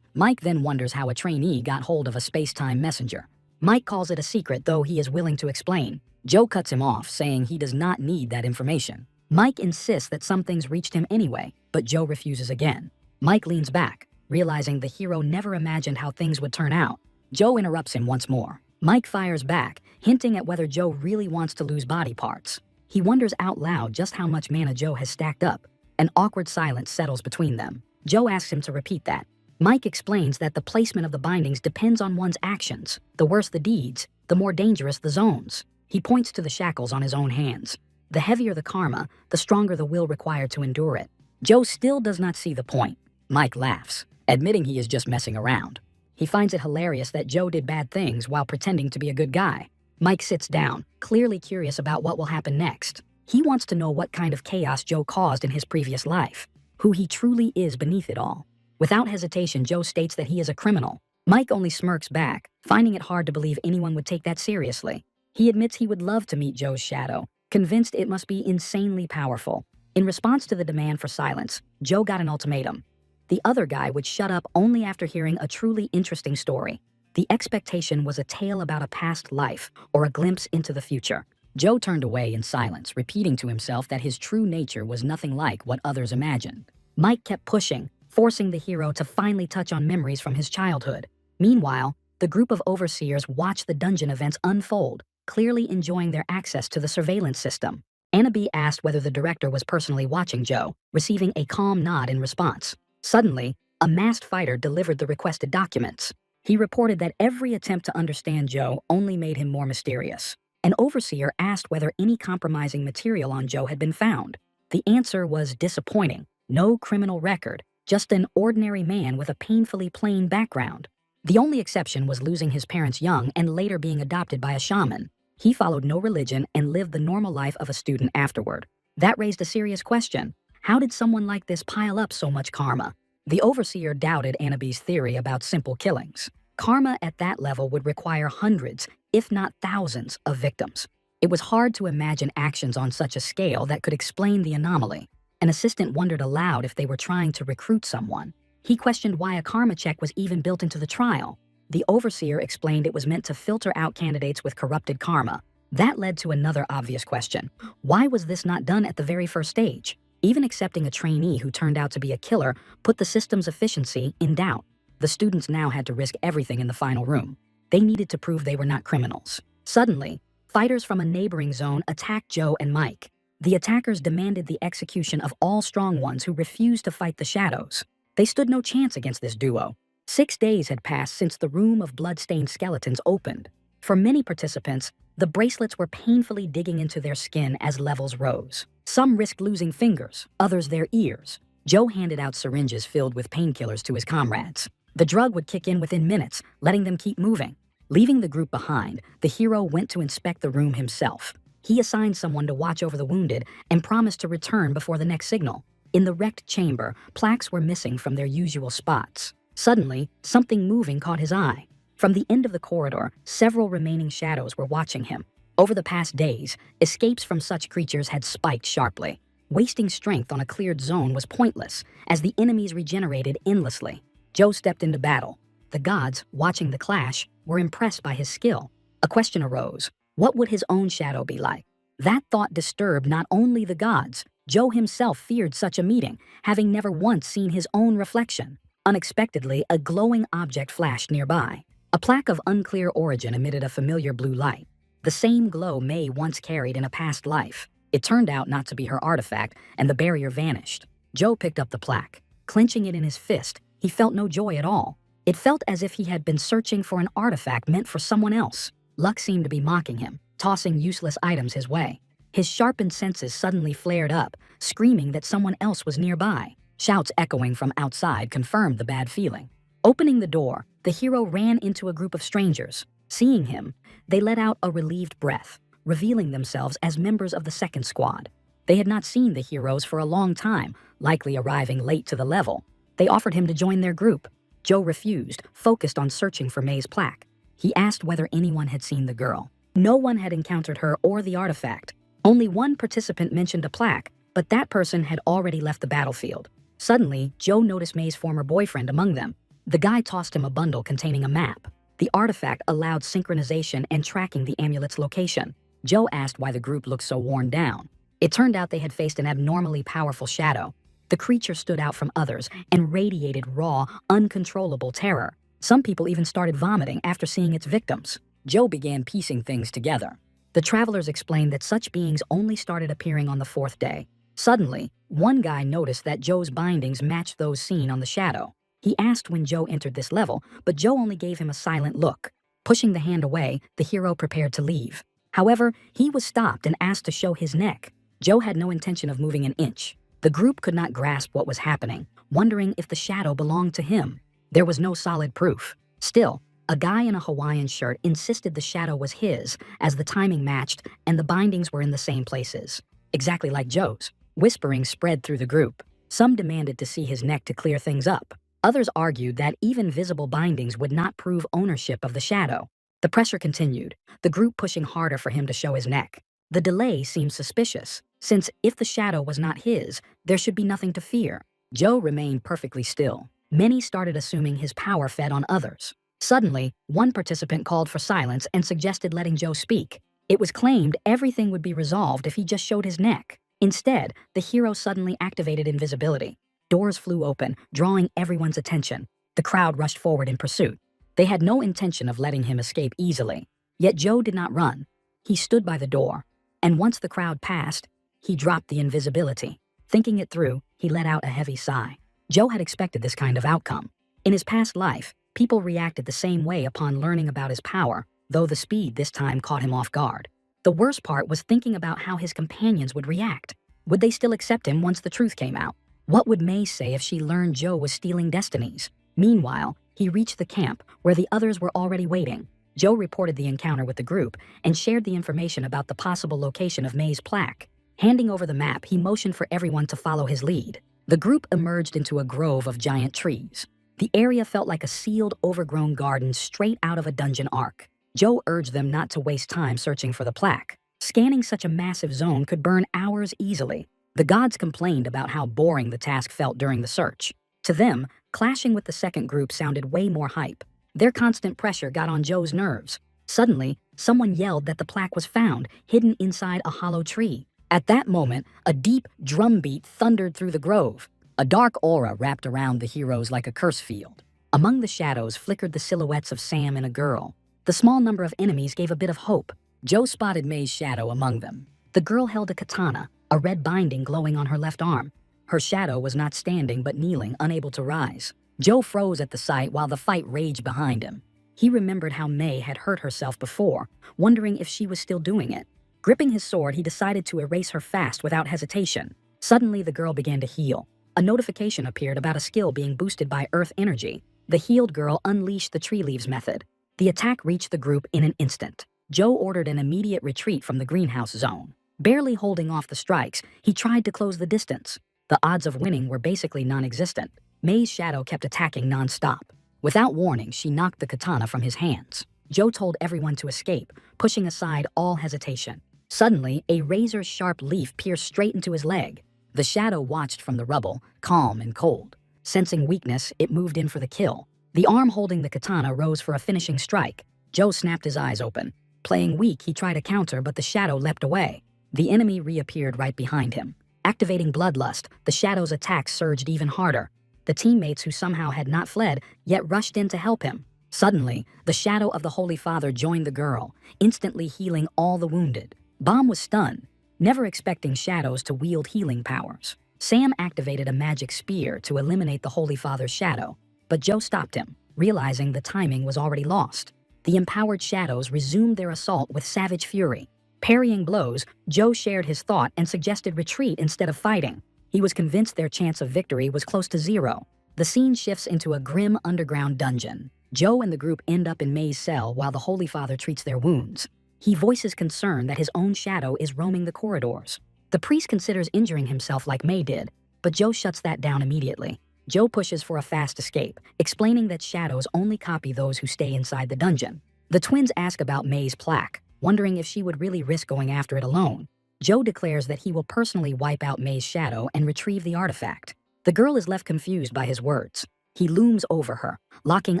Mike then wonders how a trainee got hold of a space-time messenger. Mike calls it a secret, though he is willing to explain. Joe cuts him off, saying he does not need that information. Mike insists that some things reached him anyway, but Joe refuses again. Mike leans back, realizing the hero never imagined how things would turn out. Joe interrupts him once more. Mike fires back, hinting at whether Joe really wants to lose body parts. He wonders out loud just how much mana Joe has stacked up. An awkward silence settles between them. Joe asks him to repeat that. Mike explains that the placement of the bindings depends on one's actions. The worse the deeds, the more dangerous the zones. He points to the shackles on his own hands. The heavier the karma, the stronger the will required to endure it. Joe still does not see the point. Mike laughs, admitting he is just messing around. He finds it hilarious that Joe did bad things while pretending to be a good guy. Mike sits down, clearly curious about what will happen next. He wants to know what kind of chaos Joe caused in his previous life, who he truly is beneath it all. Without hesitation, Joe states that he is a criminal. Mike only smirks back, finding it hard to believe anyone would take that seriously. He admits he would love to meet Joe's shadow, convinced it must be insanely powerful. In response to the demand for silence, Joe got an ultimatum. The other guy would shut up only after hearing a truly interesting story. The expectation was a tale about a past life or a glimpse into the future. Joe turned away in silence, repeating to himself that his true nature was nothing like what others imagined. Mike kept pushing, forcing the hero to finally touch on memories from his childhood. Meanwhile, the group of overseers watched the dungeon events unfold, clearly enjoying their access to the surveillance system. Anna B. asked whether the director was personally watching Joe, receiving a calm nod in response. Suddenly, a masked fighter delivered the requested documents. He reported that every attempt to understand Joe only made him more mysterious. An overseer asked whether any compromising material on Joe had been found. The answer was disappointing. No criminal record, just an ordinary man with a painfully plain background. The only exception was losing his parents young and later being adopted by a shaman. He followed no religion and lived the normal life of a student afterward. That raised a serious question. How did someone like this pile up so much karma? The overseer doubted Annabee's theory about simple killings. Karma at that level would require hundreds, if not thousands, of victims. It was hard to imagine actions on such a scale that could explain the anomaly. An assistant wondered aloud if they were trying to recruit someone. He questioned why a karma check was even built into the trial. The overseer explained it was meant to filter out candidates with corrupted karma. That led to another obvious question. Why was this not done at the very first stage? Even accepting a trainee who turned out to be a killer put the system's efficiency in doubt. The students now had to risk everything in the final room. They needed to prove they were not criminals. Suddenly, fighters from a neighboring zone attacked Joe and Mike. The attackers demanded the execution of all strong ones who refused to fight the shadows. They stood no chance against this duo. 6 days had passed since the room of blood-stained skeletons opened. For many participants, the bracelets were painfully digging into their skin as levels rose. Some risked losing fingers, others their ears. Joe handed out syringes filled with painkillers to his comrades. The drug would kick in within minutes, letting them keep moving. Leaving the group behind, the hero went to inspect the room himself. He assigned someone to watch over the wounded and promised to return before the next signal. In the wrecked chamber, plaques were missing from their usual spots. Suddenly, something moving caught his eye. From the end of the corridor, several remaining shadows were watching him. Over the past days, escapes from such creatures had spiked sharply. Wasting strength on a cleared zone was pointless, as the enemies regenerated endlessly. Joe stepped into battle. The gods, watching the clash, were impressed by his skill. A question arose. What would his own shadow be like? That thought disturbed not only the gods. Joe himself feared such a meeting, having never once seen his own reflection. Unexpectedly, a glowing object flashed nearby. A plaque of unclear origin emitted a familiar blue light. The same glow May once carried in a past life. It turned out not to be her artifact, and the barrier vanished. Joe picked up the plaque. Clenching it in his fist, he felt no joy at all. It felt as if he had been searching for an artifact meant for someone else. Luck seemed to be mocking him, tossing useless items his way. His sharpened senses suddenly flared up, screaming that someone else was nearby. Shouts echoing from outside confirmed the bad feeling. Opening the door, the hero ran into a group of strangers. Seeing him, they let out a relieved breath, revealing themselves as members of the second squad. They had not seen the heroes for a long time, likely arriving late to the level. They offered him to join their group. Joe refused, focused on searching for May's plaque. He asked whether anyone had seen the girl. No one had encountered her or the artifact. Only one participant mentioned a plaque, but that person had already left the battlefield. Suddenly, Joe noticed May's former boyfriend among them. The guy tossed him a bundle containing a map. The artifact allowed synchronization and tracking the amulet's location. Joe asked why the group looked so worn down. It turned out they had faced an abnormally powerful shadow. The creature stood out from others and radiated raw, uncontrollable terror. Some people even started vomiting after seeing its victims. Joe began piecing things together. The travelers explained that such beings only started appearing on the 4th day. Suddenly, one guy noticed that Joe's bindings matched those seen on the shadow. He asked when Joe entered this level, but Joe only gave him a silent look. Pushing the hand away, the hero prepared to leave. However, he was stopped and asked to show his neck. Joe had no intention of moving an inch. The group could not grasp what was happening, wondering if the shadow belonged to him. There was no solid proof. Still, a guy in a Hawaiian shirt insisted the shadow was his, as the timing matched and the bindings were in the same places. Exactly like Joe's. Whispering spread through the group. Some demanded to see his neck to clear things up. Others argued that even visible bindings would not prove ownership of the shadow. The pressure continued, the group pushing harder for him to show his neck. The delay seemed suspicious, since if the shadow was not his, there should be nothing to fear. Joe remained perfectly still. Many started assuming his power fed on others. Suddenly, one participant called for silence and suggested letting Joe speak. It was claimed everything would be resolved if he just showed his neck. Instead, the hero suddenly activated invisibility. Doors flew open, drawing everyone's attention. The crowd rushed forward in pursuit. They had no intention of letting him escape easily. Yet Joe did not run. He stood by the door. And once the crowd passed, he dropped the invisibility. Thinking it through, he let out a heavy sigh. Joe had expected this kind of outcome. In his past life, people reacted the same way upon learning about his power, though the speed this time caught him off guard. The worst part was thinking about how his companions would react. Would they still accept him once the truth came out? What would May say if she learned Joe was stealing destinies? Meanwhile, he reached the camp, where the others were already waiting. Joe reported the encounter with the group and shared the information about the possible location of May's plaque. Handing over the map, he motioned for everyone to follow his lead. The group emerged into a grove of giant trees. The area felt like a sealed, overgrown garden straight out of a dungeon arc. Joe urged them not to waste time searching for the plaque. Scanning such a massive zone could burn hours easily. The gods complained about how boring the task felt during the search. To them, clashing with the second group sounded way more hype. Their constant pressure got on Joe's nerves. Suddenly, someone yelled that the plaque was found, hidden inside a hollow tree. At that moment, a deep drumbeat thundered through the grove. A dark aura wrapped around the heroes like a curse field. Among the shadows flickered the silhouettes of Sam and a girl. The small number of enemies gave a bit of hope. Joe spotted May's shadow among them. The girl held a katana, a red binding glowing on her left arm. Her shadow was not standing but kneeling, unable to rise. Joe froze at the sight while the fight raged behind him. He remembered how May had hurt herself before, wondering if she was still doing it. Gripping his sword, he decided to erase her fast without hesitation. Suddenly, the girl began to heal. A notification appeared about a skill being boosted by earth energy. The healed girl unleashed the tree leaves method. The attack reached the group in an instant. Joe ordered an immediate retreat from the greenhouse zone. Barely holding off the strikes, he tried to close the distance. The odds of winning were basically non-existent. May's shadow kept attacking non-stop. Without warning, she knocked the katana from his hands. Joe told everyone to escape, pushing aside all hesitation. Suddenly, a razor-sharp leaf pierced straight into his leg. The shadow watched from the rubble, calm and cold. Sensing weakness, it moved in for the kill. The arm holding the katana rose for a finishing strike. Joe snapped his eyes open. Playing weak, he tried to counter, but the shadow leapt away. The enemy reappeared right behind him. Activating bloodlust, the shadow's attack surged even harder. The teammates who somehow had not fled, yet rushed in to help him. Suddenly, the shadow of the Holy Father joined the girl, instantly healing all the wounded. Bomb was stunned, never expecting shadows to wield healing powers. Sam activated a magic spear to eliminate the Holy Father's shadow, but Joe stopped him, realizing the timing was already lost. The empowered shadows resumed their assault with savage fury. Parrying blows, Joe shared his thought and suggested retreat instead of fighting. He was convinced their chance of victory was close to zero. The scene shifts into a grim underground dungeon. Joe and the group end up in May's cell while the Holy Father treats their wounds. He voices concern that his own shadow is roaming the corridors. The priest considers injuring himself like May did, but Joe shuts that down immediately. Joe pushes for a fast escape, explaining that shadows only copy those who stay inside the dungeon. The twins ask about May's plaque, wondering if she would really risk going after it alone. Joe declares that he will personally wipe out May's shadow and retrieve the artifact. The girl is left confused by his words. He looms over her, locking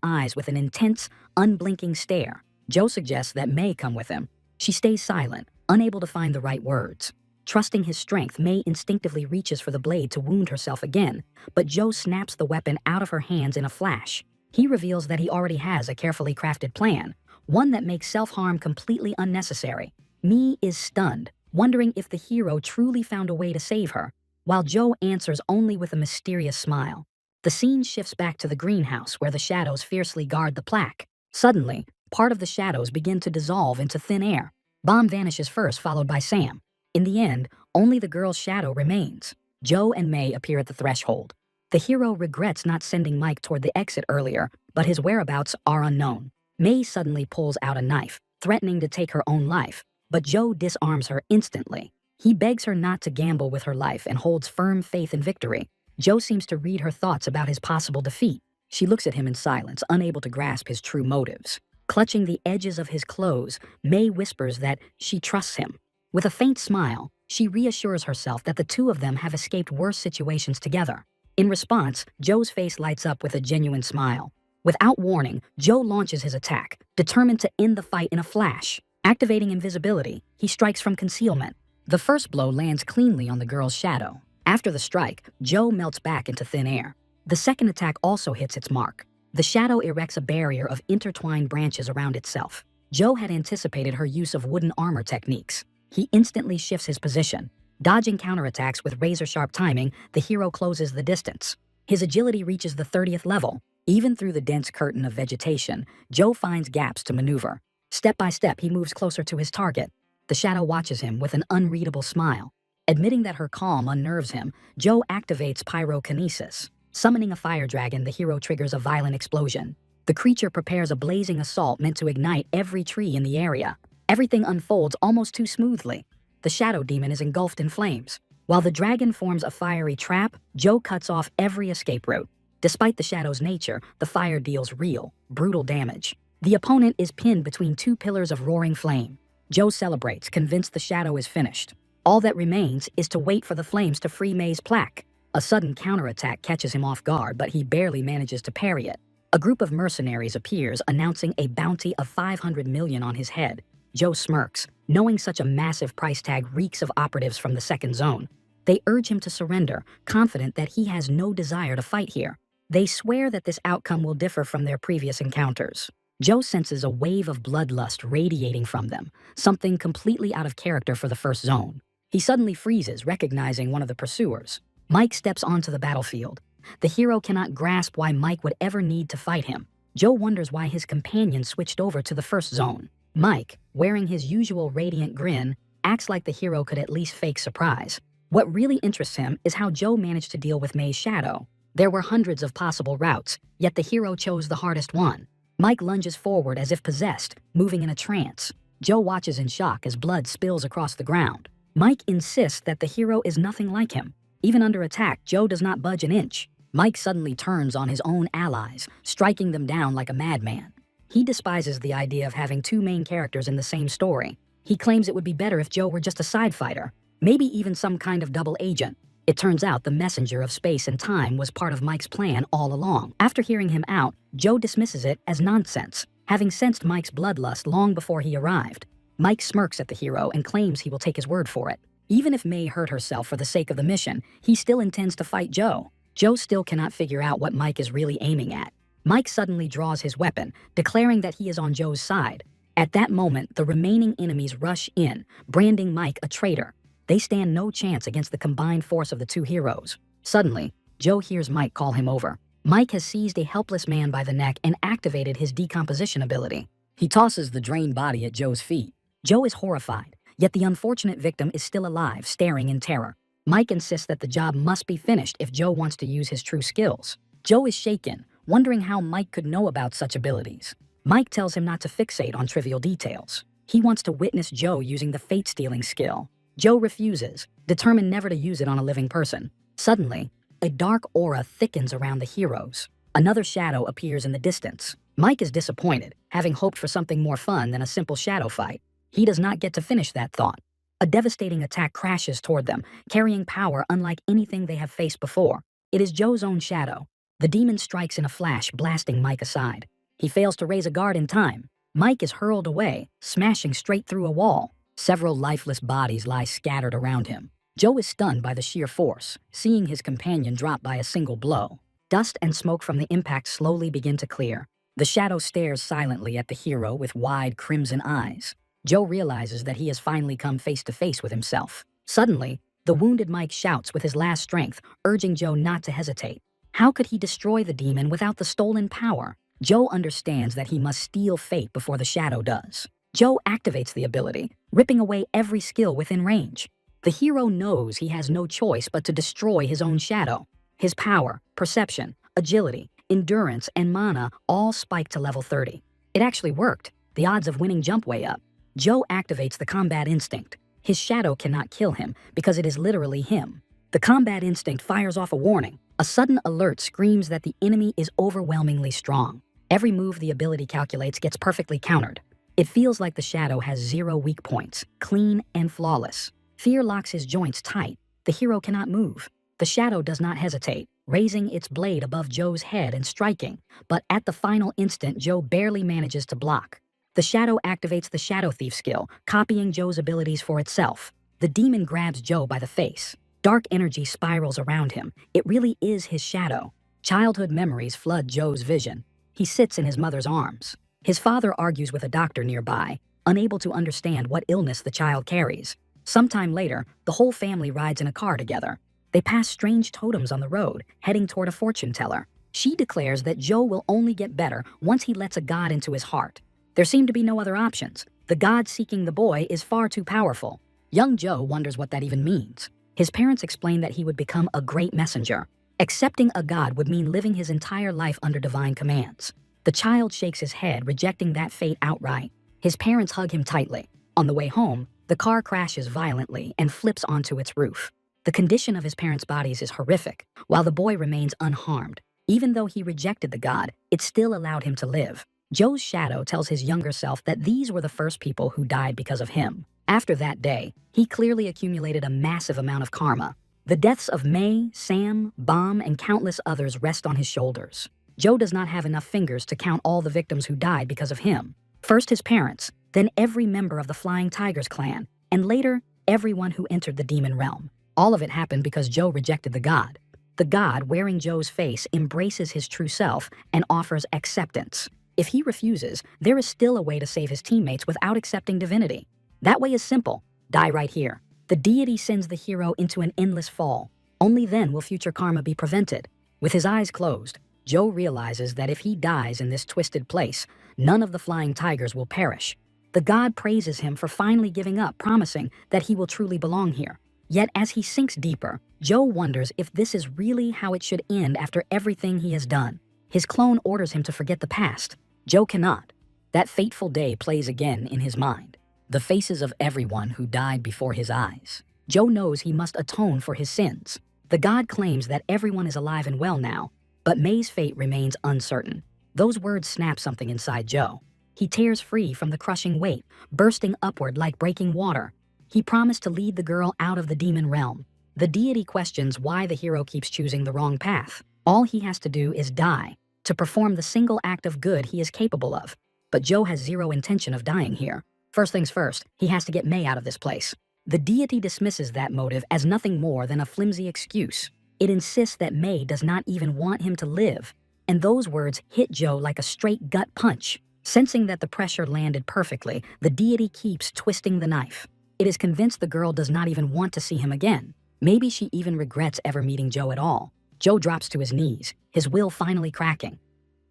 eyes with an intense, unblinking stare. Joe suggests that May come with him. She stays silent, unable to find the right words. Trusting his strength, May instinctively reaches for the blade to wound herself again, but Joe snaps the weapon out of her hands in a flash. He reveals that he already has a carefully crafted plan, one that makes self-harm completely unnecessary. May is stunned, wondering if the hero truly found a way to save her, while Joe answers only with a mysterious smile. The scene shifts back to the greenhouse where the shadows fiercely guard the plaque. Suddenly, part of the shadows begin to dissolve into thin air. Bomb vanishes first, followed by Sam. In the end, only the girl's shadow remains. Joe and May appear at the threshold. The hero regrets not sending Mike toward the exit earlier, but his whereabouts are unknown. May suddenly pulls out a knife, threatening to take her own life, but Joe disarms her instantly. He begs her not to gamble with her life and holds firm faith in victory. Joe seems to read her thoughts about his possible defeat. She looks at him in silence, unable to grasp his true motives. Clutching the edges of his clothes, May whispers that she trusts him. With a faint smile, she reassures herself that the two of them have escaped worse situations together. In response, Joe's face lights up with a genuine smile. Without warning, Joe launches his attack, determined to end the fight in a flash. Activating invisibility, he strikes from concealment. The first blow lands cleanly on the girl's shadow. After the strike, Joe melts back into thin air. The second attack also hits its mark. The shadow erects a barrier of intertwined branches around itself. Joe had anticipated her use of wooden armor techniques. He instantly shifts his position. Dodging counterattacks with razor-sharp timing, the hero closes the distance. His agility reaches the 30th level. Even through the dense curtain of vegetation, Joe finds gaps to maneuver. Step by step, he moves closer to his target. The shadow watches him with an unreadable smile. Admitting that her calm unnerves him, Joe activates pyrokinesis. Summoning a fire dragon, the hero triggers a violent explosion. The creature prepares a blazing assault meant to ignite every tree in the area. Everything unfolds almost too smoothly. The shadow demon is engulfed in flames. While the dragon forms a fiery trap, Joe cuts off every escape route. Despite the shadow's nature, the fire deals real, brutal damage. The opponent is pinned between two pillars of roaring flame. Joe celebrates, convinced the shadow is finished. All that remains is to wait for the flames to free May's plaque. A sudden counterattack catches him off guard, but he barely manages to parry it. A group of mercenaries appears, announcing a bounty of 500 million on his head. Joe smirks, knowing such a massive price tag reeks of operatives from the second zone. They urge him to surrender, confident that he has no desire to fight here. They swear that this outcome will differ from their previous encounters. Joe senses a wave of bloodlust radiating from them, something completely out of character for the first zone. He suddenly freezes, recognizing one of the pursuers. Mike steps onto the battlefield. The hero cannot grasp why Mike would ever need to fight him. Joe wonders why his companion switched over to the first zone. Mike, wearing his usual radiant grin, acts like the hero could at least fake surprise. What really interests him is how Joe managed to deal with May's shadow. There were hundreds of possible routes, yet the hero chose the hardest one. Mike lunges forward as if possessed, moving in a trance. Joe watches in shock as blood spills across the ground. Mike insists that the hero is nothing like him. Even under attack, Joe does not budge an inch. Mike suddenly turns on his own allies, striking them down like a madman. He despises the idea of having two main characters in the same story. He claims it would be better if Joe were just a side fighter, maybe even some kind of double agent. It turns out the messenger of space and time was part of Mike's plan all along. After hearing him out, Joe dismisses it as nonsense, having sensed Mike's bloodlust long before he arrived. Mike smirks at the hero and claims he will take his word for it. Even if May hurt herself for the sake of the mission, he still intends to fight Joe. Joe still cannot figure out what Mike is really aiming at. Mike suddenly draws his weapon, declaring that he is on Joe's side. At that moment, the remaining enemies rush in, branding Mike a traitor. They stand no chance against the combined force of the two heroes. Suddenly, Joe hears Mike call him over. Mike has seized a helpless man by the neck and activated his decomposition ability. He tosses the drained body at Joe's feet. Joe is horrified, yet the unfortunate victim is still alive, staring in terror. Mike insists that the job must be finished if Joe wants to use his true skills. Joe is shaken, wondering how Mike could know about such abilities. Mike tells him not to fixate on trivial details. He wants to witness Joe using the fate-stealing skill. Joe refuses, determined never to use it on a living person. Suddenly, a dark aura thickens around the heroes. Another shadow appears in the distance. Mike is disappointed, having hoped for something more fun than a simple shadow fight. He does not get to finish that thought. A devastating attack crashes toward them, carrying power unlike anything they have faced before. It is Joe's own shadow. The demon strikes in a flash, blasting Mike aside. He fails to raise a guard in time. Mike is hurled away, smashing straight through a wall. Several lifeless bodies lie scattered around him. Joe is stunned by the sheer force, seeing his companion drop by a single blow. Dust and smoke from the impact slowly begin to clear. The shadow stares silently at the hero with wide, crimson eyes. Joe realizes that he has finally come face to face with himself. Suddenly, the wounded Mike shouts with his last strength, urging Joe not to hesitate. How could he destroy the demon without the stolen power? Joe understands that he must steal fate before the shadow does. Joe activates the ability, ripping away every skill within range. The hero knows he has no choice but to destroy his own shadow. His power, perception, agility, endurance, and mana all spike to level 30. It actually worked. The odds of winning jump way up. Joe activates the combat instinct. His shadow cannot kill him because it is literally him. The combat instinct fires off a warning. A sudden alert screams that the enemy is overwhelmingly strong. Every move the ability calculates gets perfectly countered. It feels like the shadow has 0 weak points, clean and flawless. Fear locks his joints tight. The hero cannot move. The shadow does not hesitate, raising its blade above Joe's head and striking, but at the final instant, Joe barely manages to block. The shadow activates the Shadow Thief skill, copying Joe's abilities for itself. The demon grabs Joe by the face. Dark energy spirals around him. It really is his shadow. Childhood memories flood Joe's vision. He sits in his mother's arms. His father argues with a doctor nearby, unable to understand what illness the child carries. Sometime later, the whole family rides in a car together. They pass strange totems on the road, heading toward a fortune teller. She declares that Joe will only get better once he lets a god into his heart. There seem to be no other options. The god seeking the boy is far too powerful. Young Joe wonders what that even means. His parents explain that he would become a great messenger. Accepting a god would mean living his entire life under divine commands. The child shakes his head, rejecting that fate outright. His parents hug him tightly. On the way home, the car crashes violently and flips onto its roof. The condition of his parents' bodies is horrific, while the boy remains unharmed. Even though he rejected the god, it still allowed him to live. Joe's shadow tells his younger self that these were the first people who died because of him. After that day, he clearly accumulated a massive amount of karma. The deaths of May, Sam, Bomb, and countless others rest on his shoulders. Joe does not have enough fingers to count all the victims who died because of him. First his parents, then every member of the Flying Tigers clan, and later, everyone who entered the demon realm. All of it happened because Joe rejected the god. The god, wearing Joe's face, embraces his true self and offers acceptance. If he refuses, there is still a way to save his teammates without accepting divinity. That way is simple. Die right here. The deity sends the hero into an endless fall. Only then will future karma be prevented. With his eyes closed, Joe realizes that if he dies in this twisted place, none of the Flying Tigers will perish. The god praises him for finally giving up, promising that he will truly belong here. Yet as he sinks deeper, Joe wonders if this is really how it should end after everything he has done. His clone orders him to forget the past. Joe cannot. That fateful day plays again in his mind. The faces of everyone who died before his eyes. Joe knows he must atone for his sins. The god claims that everyone is alive and well now, but May's fate remains uncertain. Those words snap something inside Joe. He tears free from the crushing weight, bursting upward like breaking water. He promised to lead the girl out of the demon realm. The deity questions why the hero keeps choosing the wrong path. All he has to do is die, to perform the single act of good he is capable of. But Joe has zero intention of dying here. First things first, he has to get May out of this place. The deity dismisses that motive as nothing more than a flimsy excuse. It insists that May does not even want him to live. And those words hit Joe like a straight gut punch. Sensing that the pressure landed perfectly, the deity keeps twisting the knife. It is convinced the girl does not even want to see him again. Maybe she even regrets ever meeting Joe at all. Joe drops to his knees, his will finally cracking.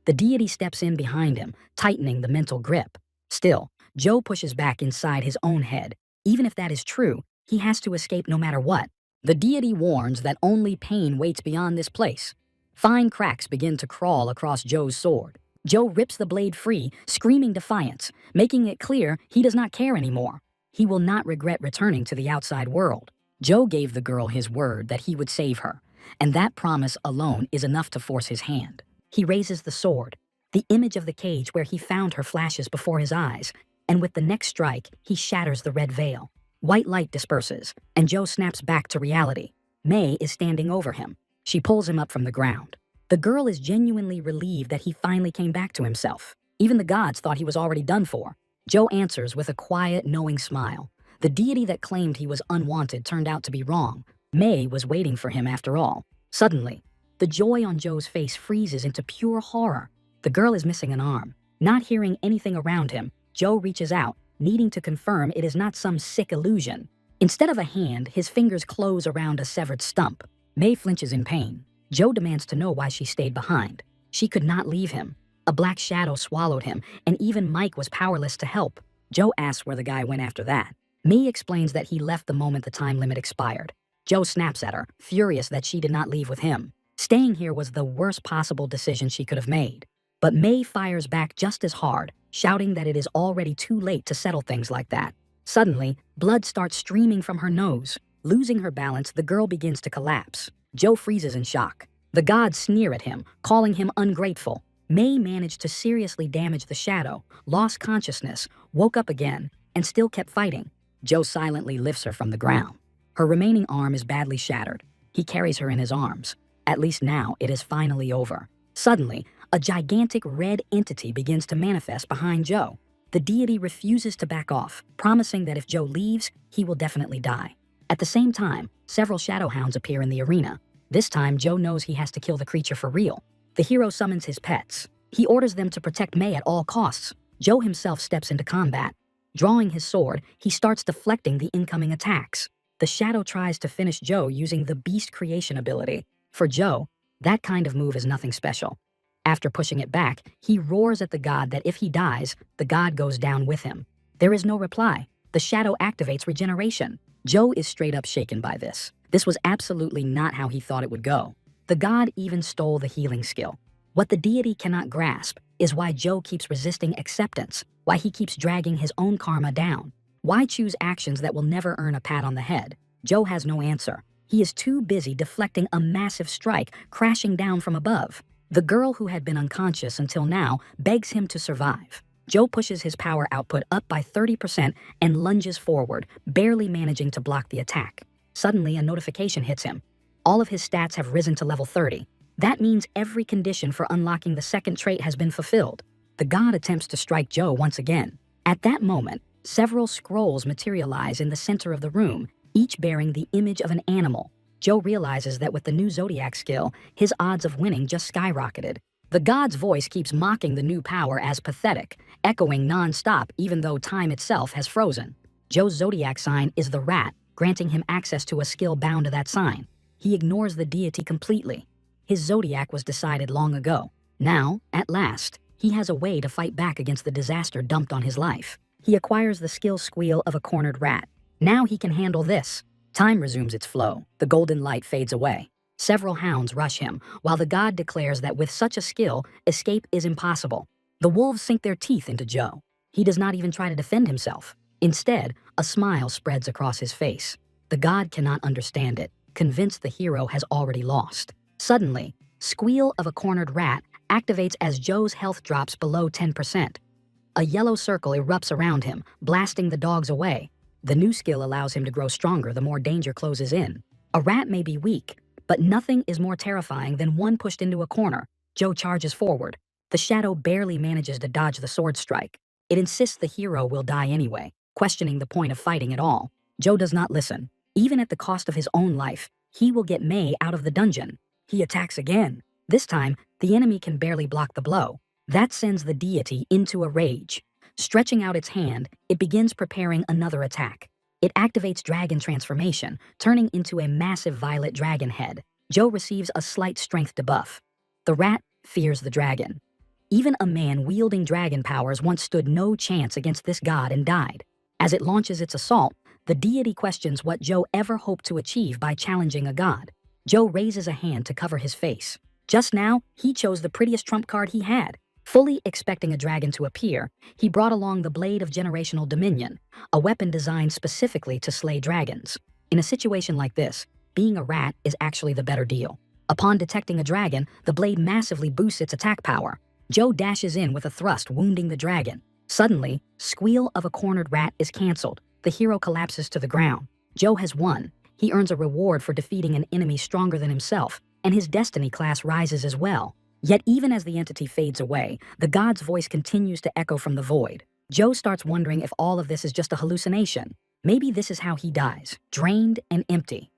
The deity steps in behind him, tightening the mental grip. Still, Joe pushes back inside his own head. Even if that is true, he has to escape no matter what. The deity warns that only pain waits beyond this place. Fine cracks begin to crawl across Joe's sword. Joe rips the blade free, screaming defiance, making it clear he does not care anymore. He will not regret returning to the outside world. Joe gave the girl his word that he would save her, and that promise alone is enough to force his hand. He raises the sword. The image of the cage where he found her flashes before his eyes, and with the next strike, he shatters the red veil. White light disperses, and Joe snaps back to reality. May is standing over him. She pulls him up from the ground. The girl is genuinely relieved that he finally came back to himself. Even the gods thought he was already done for. Joe answers with a quiet, knowing smile. The deity that claimed he was unwanted turned out to be wrong. May was waiting for him after all. Suddenly, the joy on Joe's face freezes into pure horror. The girl is missing an arm. Not hearing anything around him, Joe reaches out, needing to confirm it is not some sick illusion. Instead of a hand, his fingers close around a severed stump. May flinches in pain. Joe demands to know why she stayed behind. She could not leave him. A black shadow swallowed him, and even Mike was powerless to help. Joe asks where the guy went after that. May explains that he left the moment the time limit expired. Joe snaps at her, furious that she did not leave with him. Staying here was the worst possible decision she could have made. But May fires back just as hard, shouting that it is already too late to settle things like that. Suddenly, blood starts streaming from her nose. Losing her balance, the girl begins to collapse. Joe freezes in shock. The gods sneer at him, calling him ungrateful. May managed to seriously damage the shadow, lost consciousness, woke up again, and still kept fighting. Joe silently lifts her from the ground. Her remaining arm is badly shattered. He carries her in his arms. At least now it is finally over. Suddenly, a gigantic red entity begins to manifest behind Joe. The deity refuses to back off, promising that if Joe leaves, he will definitely die. At the same time, several shadow hounds appear in the arena. This time, Joe knows he has to kill the creature for real. The hero summons his pets. He orders them to protect May at all costs. Joe himself steps into combat. Drawing his sword, he starts deflecting the incoming attacks. The shadow tries to finish Joe using the beast creation ability. For Joe, that kind of move is nothing special. After pushing it back, he roars at the god that if he dies, the god goes down with him. There is no reply. The shadow activates regeneration. Joe is straight up shaken by this. This was absolutely not how he thought it would go. The god even stole the healing skill. What the deity cannot grasp is why Joe keeps resisting acceptance, why he keeps dragging his own karma down. Why choose actions that will never earn a pat on the head? Joe has no answer. He is too busy deflecting a massive strike crashing down from above. The girl who had been unconscious until now begs him to survive. Joe pushes his power output up by 30% and lunges forward, barely managing to block the attack. Suddenly, a notification hits him. All of his stats have risen to level 30. That means every condition for unlocking the second trait has been fulfilled. The god attempts to strike Joe once again. At that moment, several scrolls materialize in the center of the room, each bearing the image of an animal. Joe realizes that with the new Zodiac skill, his odds of winning just skyrocketed. The god's voice keeps mocking the new power as pathetic, echoing non-stop even though time itself has frozen. Joe's Zodiac sign is the rat, granting him access to a skill bound to that sign. He ignores the deity completely. His Zodiac was decided long ago. Now, at last, he has a way to fight back against the disaster dumped on his life. He acquires the skill squeal of a cornered rat. Now he can handle this. Time resumes its flow. The golden light fades away. Several hounds rush him, while the god declares that with such a skill, escape is impossible. The wolves sink their teeth into Joe. He does not even try to defend himself. Instead, a smile spreads across his face. The god cannot understand it, convinced the hero has already lost. Suddenly, squeal of a cornered rat activates as Joe's health drops below 10%. A yellow circle erupts around him, blasting the dogs away. The new skill allows him to grow stronger the more danger closes in. A rat may be weak, but nothing is more terrifying than one pushed into a corner. Joe charges forward. The shadow barely manages to dodge the sword strike. It insists the hero will die anyway, questioning the point of fighting at all. Joe does not listen. Even at the cost of his own life, he will get May out of the dungeon. He attacks again. This time, the enemy can barely block the blow. That sends the deity into a rage. Stretching out its hand, it begins preparing another attack. It activates dragon transformation, turning into a massive violet dragon head. Joe receives a slight strength debuff. The rat fears the dragon. Even a man wielding dragon powers once stood no chance against this god and died. As it launches its assault, the deity questions what Joe ever hoped to achieve by challenging a god. Joe raises a hand to cover his face. Just now, he chose the prettiest trump card he had. Fully expecting a dragon to appear, he brought along the Blade of Generational Dominion, a weapon designed specifically to slay dragons. In a situation like this, being a rat is actually the better deal. Upon detecting a dragon, the blade massively boosts its attack power. Joe dashes in with a thrust, wounding the dragon. Suddenly, squeal of a cornered rat is cancelled. The hero collapses to the ground. Joe has won. He earns a reward for defeating an enemy stronger than himself, and his destiny class rises as well. Yet even as the entity fades away, the god's voice continues to echo from the void. Joe starts wondering if all of this is just a hallucination. Maybe this is how he dies, drained and empty.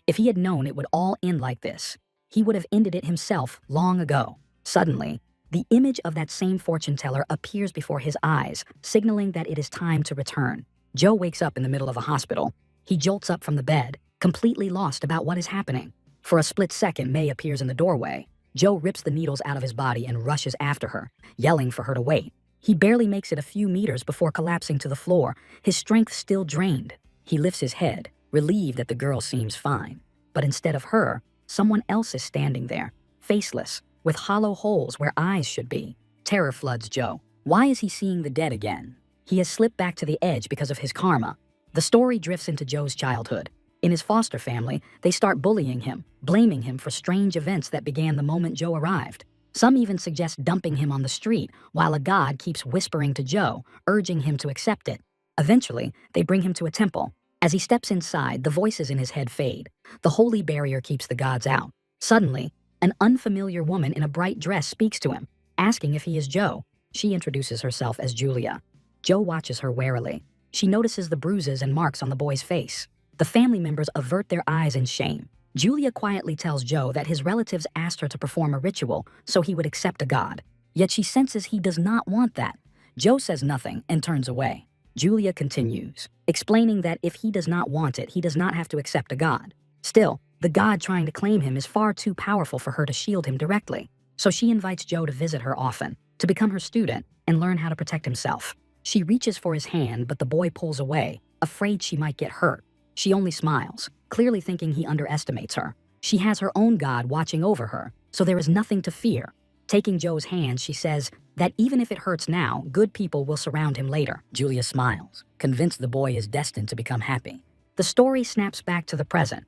If he had known it would all end like this, he would have ended it himself long ago. Suddenly, the image of that same fortune teller appears before his eyes, signaling that it is time to return. Joe wakes up in the middle of a hospital. He jolts up from the bed, completely lost about what is happening. For a split second, May appears in the doorway. Joe rips the needles out of his body and rushes after her, yelling for her to wait. He barely makes it a few meters before collapsing to the floor, his strength still drained. He lifts his head, relieved that the girl seems fine. But instead of her, someone else is standing there, faceless, with hollow holes where eyes should be. Terror floods Joe. Why is he seeing the dead again? He has slipped back to the edge because of his karma. The story drifts into Joe's childhood. In his foster family, they start bullying him, blaming him for strange events that began the moment Joe arrived. Some even suggest dumping him on the street, while a god keeps whispering to Joe, urging him to accept it. Eventually, they bring him to a temple. As he steps inside, the voices in his head fade. The holy barrier keeps the gods out. Suddenly, an unfamiliar woman in a bright dress speaks to him, asking if he is Joe. She introduces herself as Julia. Joe watches her warily. She notices the bruises and marks on the boy's face. The family members avert their eyes in shame. Julia quietly tells Joe that his relatives asked her to perform a ritual so he would accept a god. Yet she senses he does not want that. Joe says nothing and turns away. Julia continues, explaining that if he does not want it, he does not have to accept a god. Still, the god trying to claim him is far too powerful for her to shield him directly. So she invites Joe to visit her often, to become her student and learn how to protect himself. She reaches for his hand, but the boy pulls away, afraid she might get hurt. She only smiles, clearly thinking he underestimates her. She has her own god watching over her, so there is nothing to fear. Taking Joe's hand, she says that even if it hurts now, good people will surround him later. Julia smiles, convinced the boy is destined to become happy. The story snaps back to the present.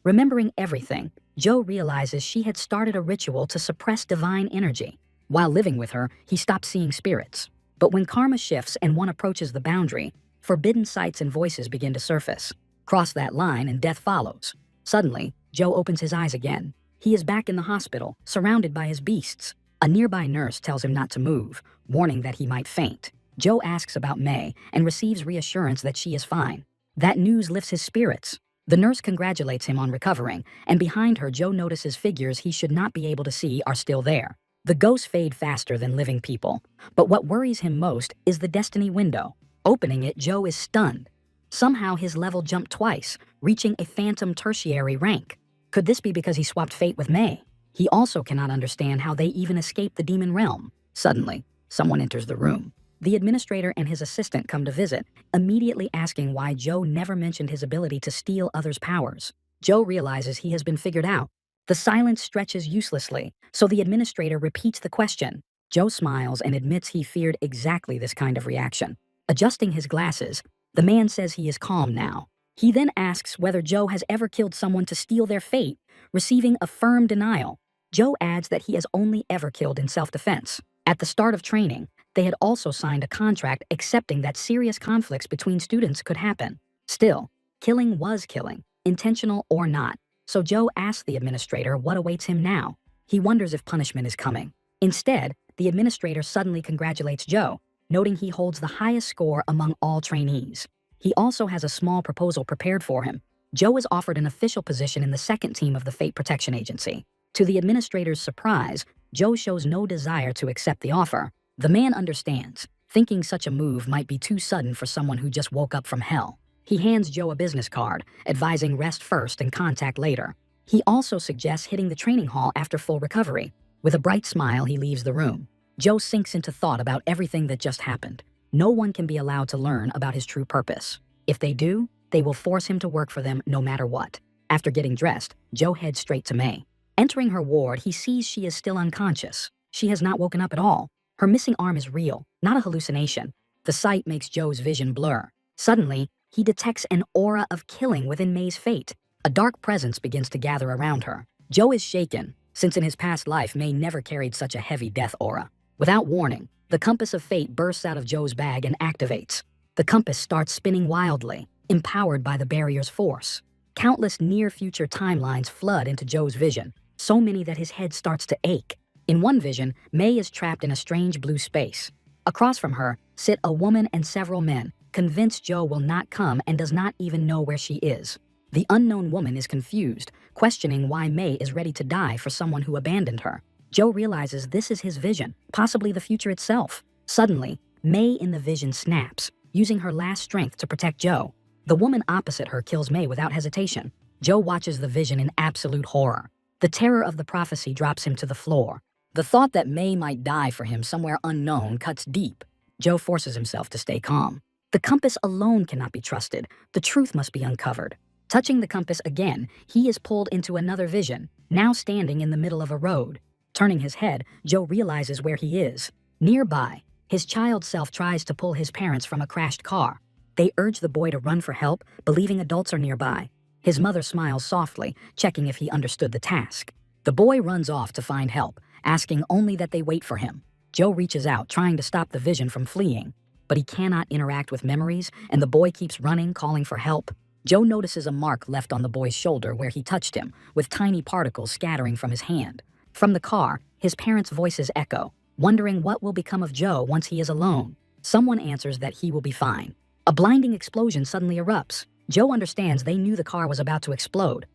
Remembering everything, Joe realizes she had started a ritual to suppress divine energy. While living with her, he stopped seeing spirits. But when karma shifts and one approaches the boundary, forbidden sights and voices begin to surface. Cross that line and death follows. Suddenly, Joe opens his eyes again. He is back in the hospital, surrounded by his beasts. A nearby nurse tells him not to move, warning that he might faint. Joe asks about May and receives reassurance that she is fine. That news lifts his spirits. The nurse congratulates him on recovering, and behind her, Joe notices figures he should not be able to see are still there. The ghosts fade faster than living people, but what worries him most is the destiny window. Opening it, Joe is stunned. Somehow his level jumped twice, reaching a phantom tertiary rank. Could this be because he swapped fate with May? He also cannot understand how they even escaped the demon realm. Suddenly, someone enters the room. The administrator and his assistant come to visit, immediately asking why Joe never mentioned his ability to steal others' powers. Joe realizes he has been figured out. The silence stretches uselessly, so the administrator repeats the question. Joe smiles and admits he feared exactly this kind of reaction. Adjusting his glasses, the man says he is calm now. He then asks whether Joe has ever killed someone to steal their fate, receiving a firm denial. Joe adds that he has only ever killed in self-defense. At the start of training, they had also signed a contract accepting that serious conflicts between students could happen. Still, killing was killing, intentional or not. So Joe asks the administrator what awaits him now. He wonders if punishment is coming. Instead, the administrator suddenly congratulates Joe, noting he holds the highest score among all trainees. He also has a small proposal prepared for him. Joe is offered an official position in the second team of the Fate Protection Agency. To the administrator's surprise, Joe shows no desire to accept the offer. The man understands, thinking such a move might be too sudden for someone who just woke up from hell. He hands Joe a business card, advising rest first and contact later. He also suggests hitting the training hall after full recovery. With a bright smile, he leaves the room. Joe sinks into thought about everything that just happened. No one can be allowed to learn about his true purpose. If they do, they will force him to work for them no matter what. After getting dressed, Joe heads straight to May. Entering her ward, he sees she is still unconscious. She has not woken up at all. Her missing arm is real, not a hallucination. The sight makes Joe's vision blur. Suddenly, he detects an aura of killing within May's fate. A dark presence begins to gather around her. Joe is shaken, since in his past life, May never carried such a heavy death aura. Without warning, the compass of fate bursts out of Joe's bag and activates. The compass starts spinning wildly, empowered by the barrier's force. Countless near-future timelines flood into Joe's vision, so many that his head starts to ache. In one vision, May is trapped in a strange blue space. Across from her sit a woman and several men, convinced Joe will not come and does not even know where she is. The unknown woman is confused, questioning why May is ready to die for someone who abandoned her. Joe realizes this is his vision, possibly the future itself. Suddenly, May in the vision snaps, using her last strength to protect Joe. The woman opposite her kills May without hesitation. Joe watches the vision in absolute horror. The terror of the prophecy drops him to the floor. The thought that May might die for him somewhere unknown cuts deep. Joe forces himself to stay calm. The compass alone cannot be trusted. The truth must be uncovered. Touching the compass again, he is pulled into another vision, now standing in the middle of a road. Turning his head, Joe realizes where he is. Nearby, his child self tries to pull his parents from a crashed car. They urge the boy to run for help, believing adults are nearby. His mother smiles softly, checking if he understood the task. The boy runs off to find help, asking only that they wait for him. Joe reaches out, trying to stop the vision from fleeing, but he cannot interact with memories, and the boy keeps running, calling for help. Joe notices a mark left on the boy's shoulder where he touched him, with tiny particles scattering from his hand. From the car, his parents' voices echo, wondering what will become of Joe once he is alone. Someone answers that he will be fine. A blinding explosion suddenly erupts. Joe understands they knew the car was about to explode.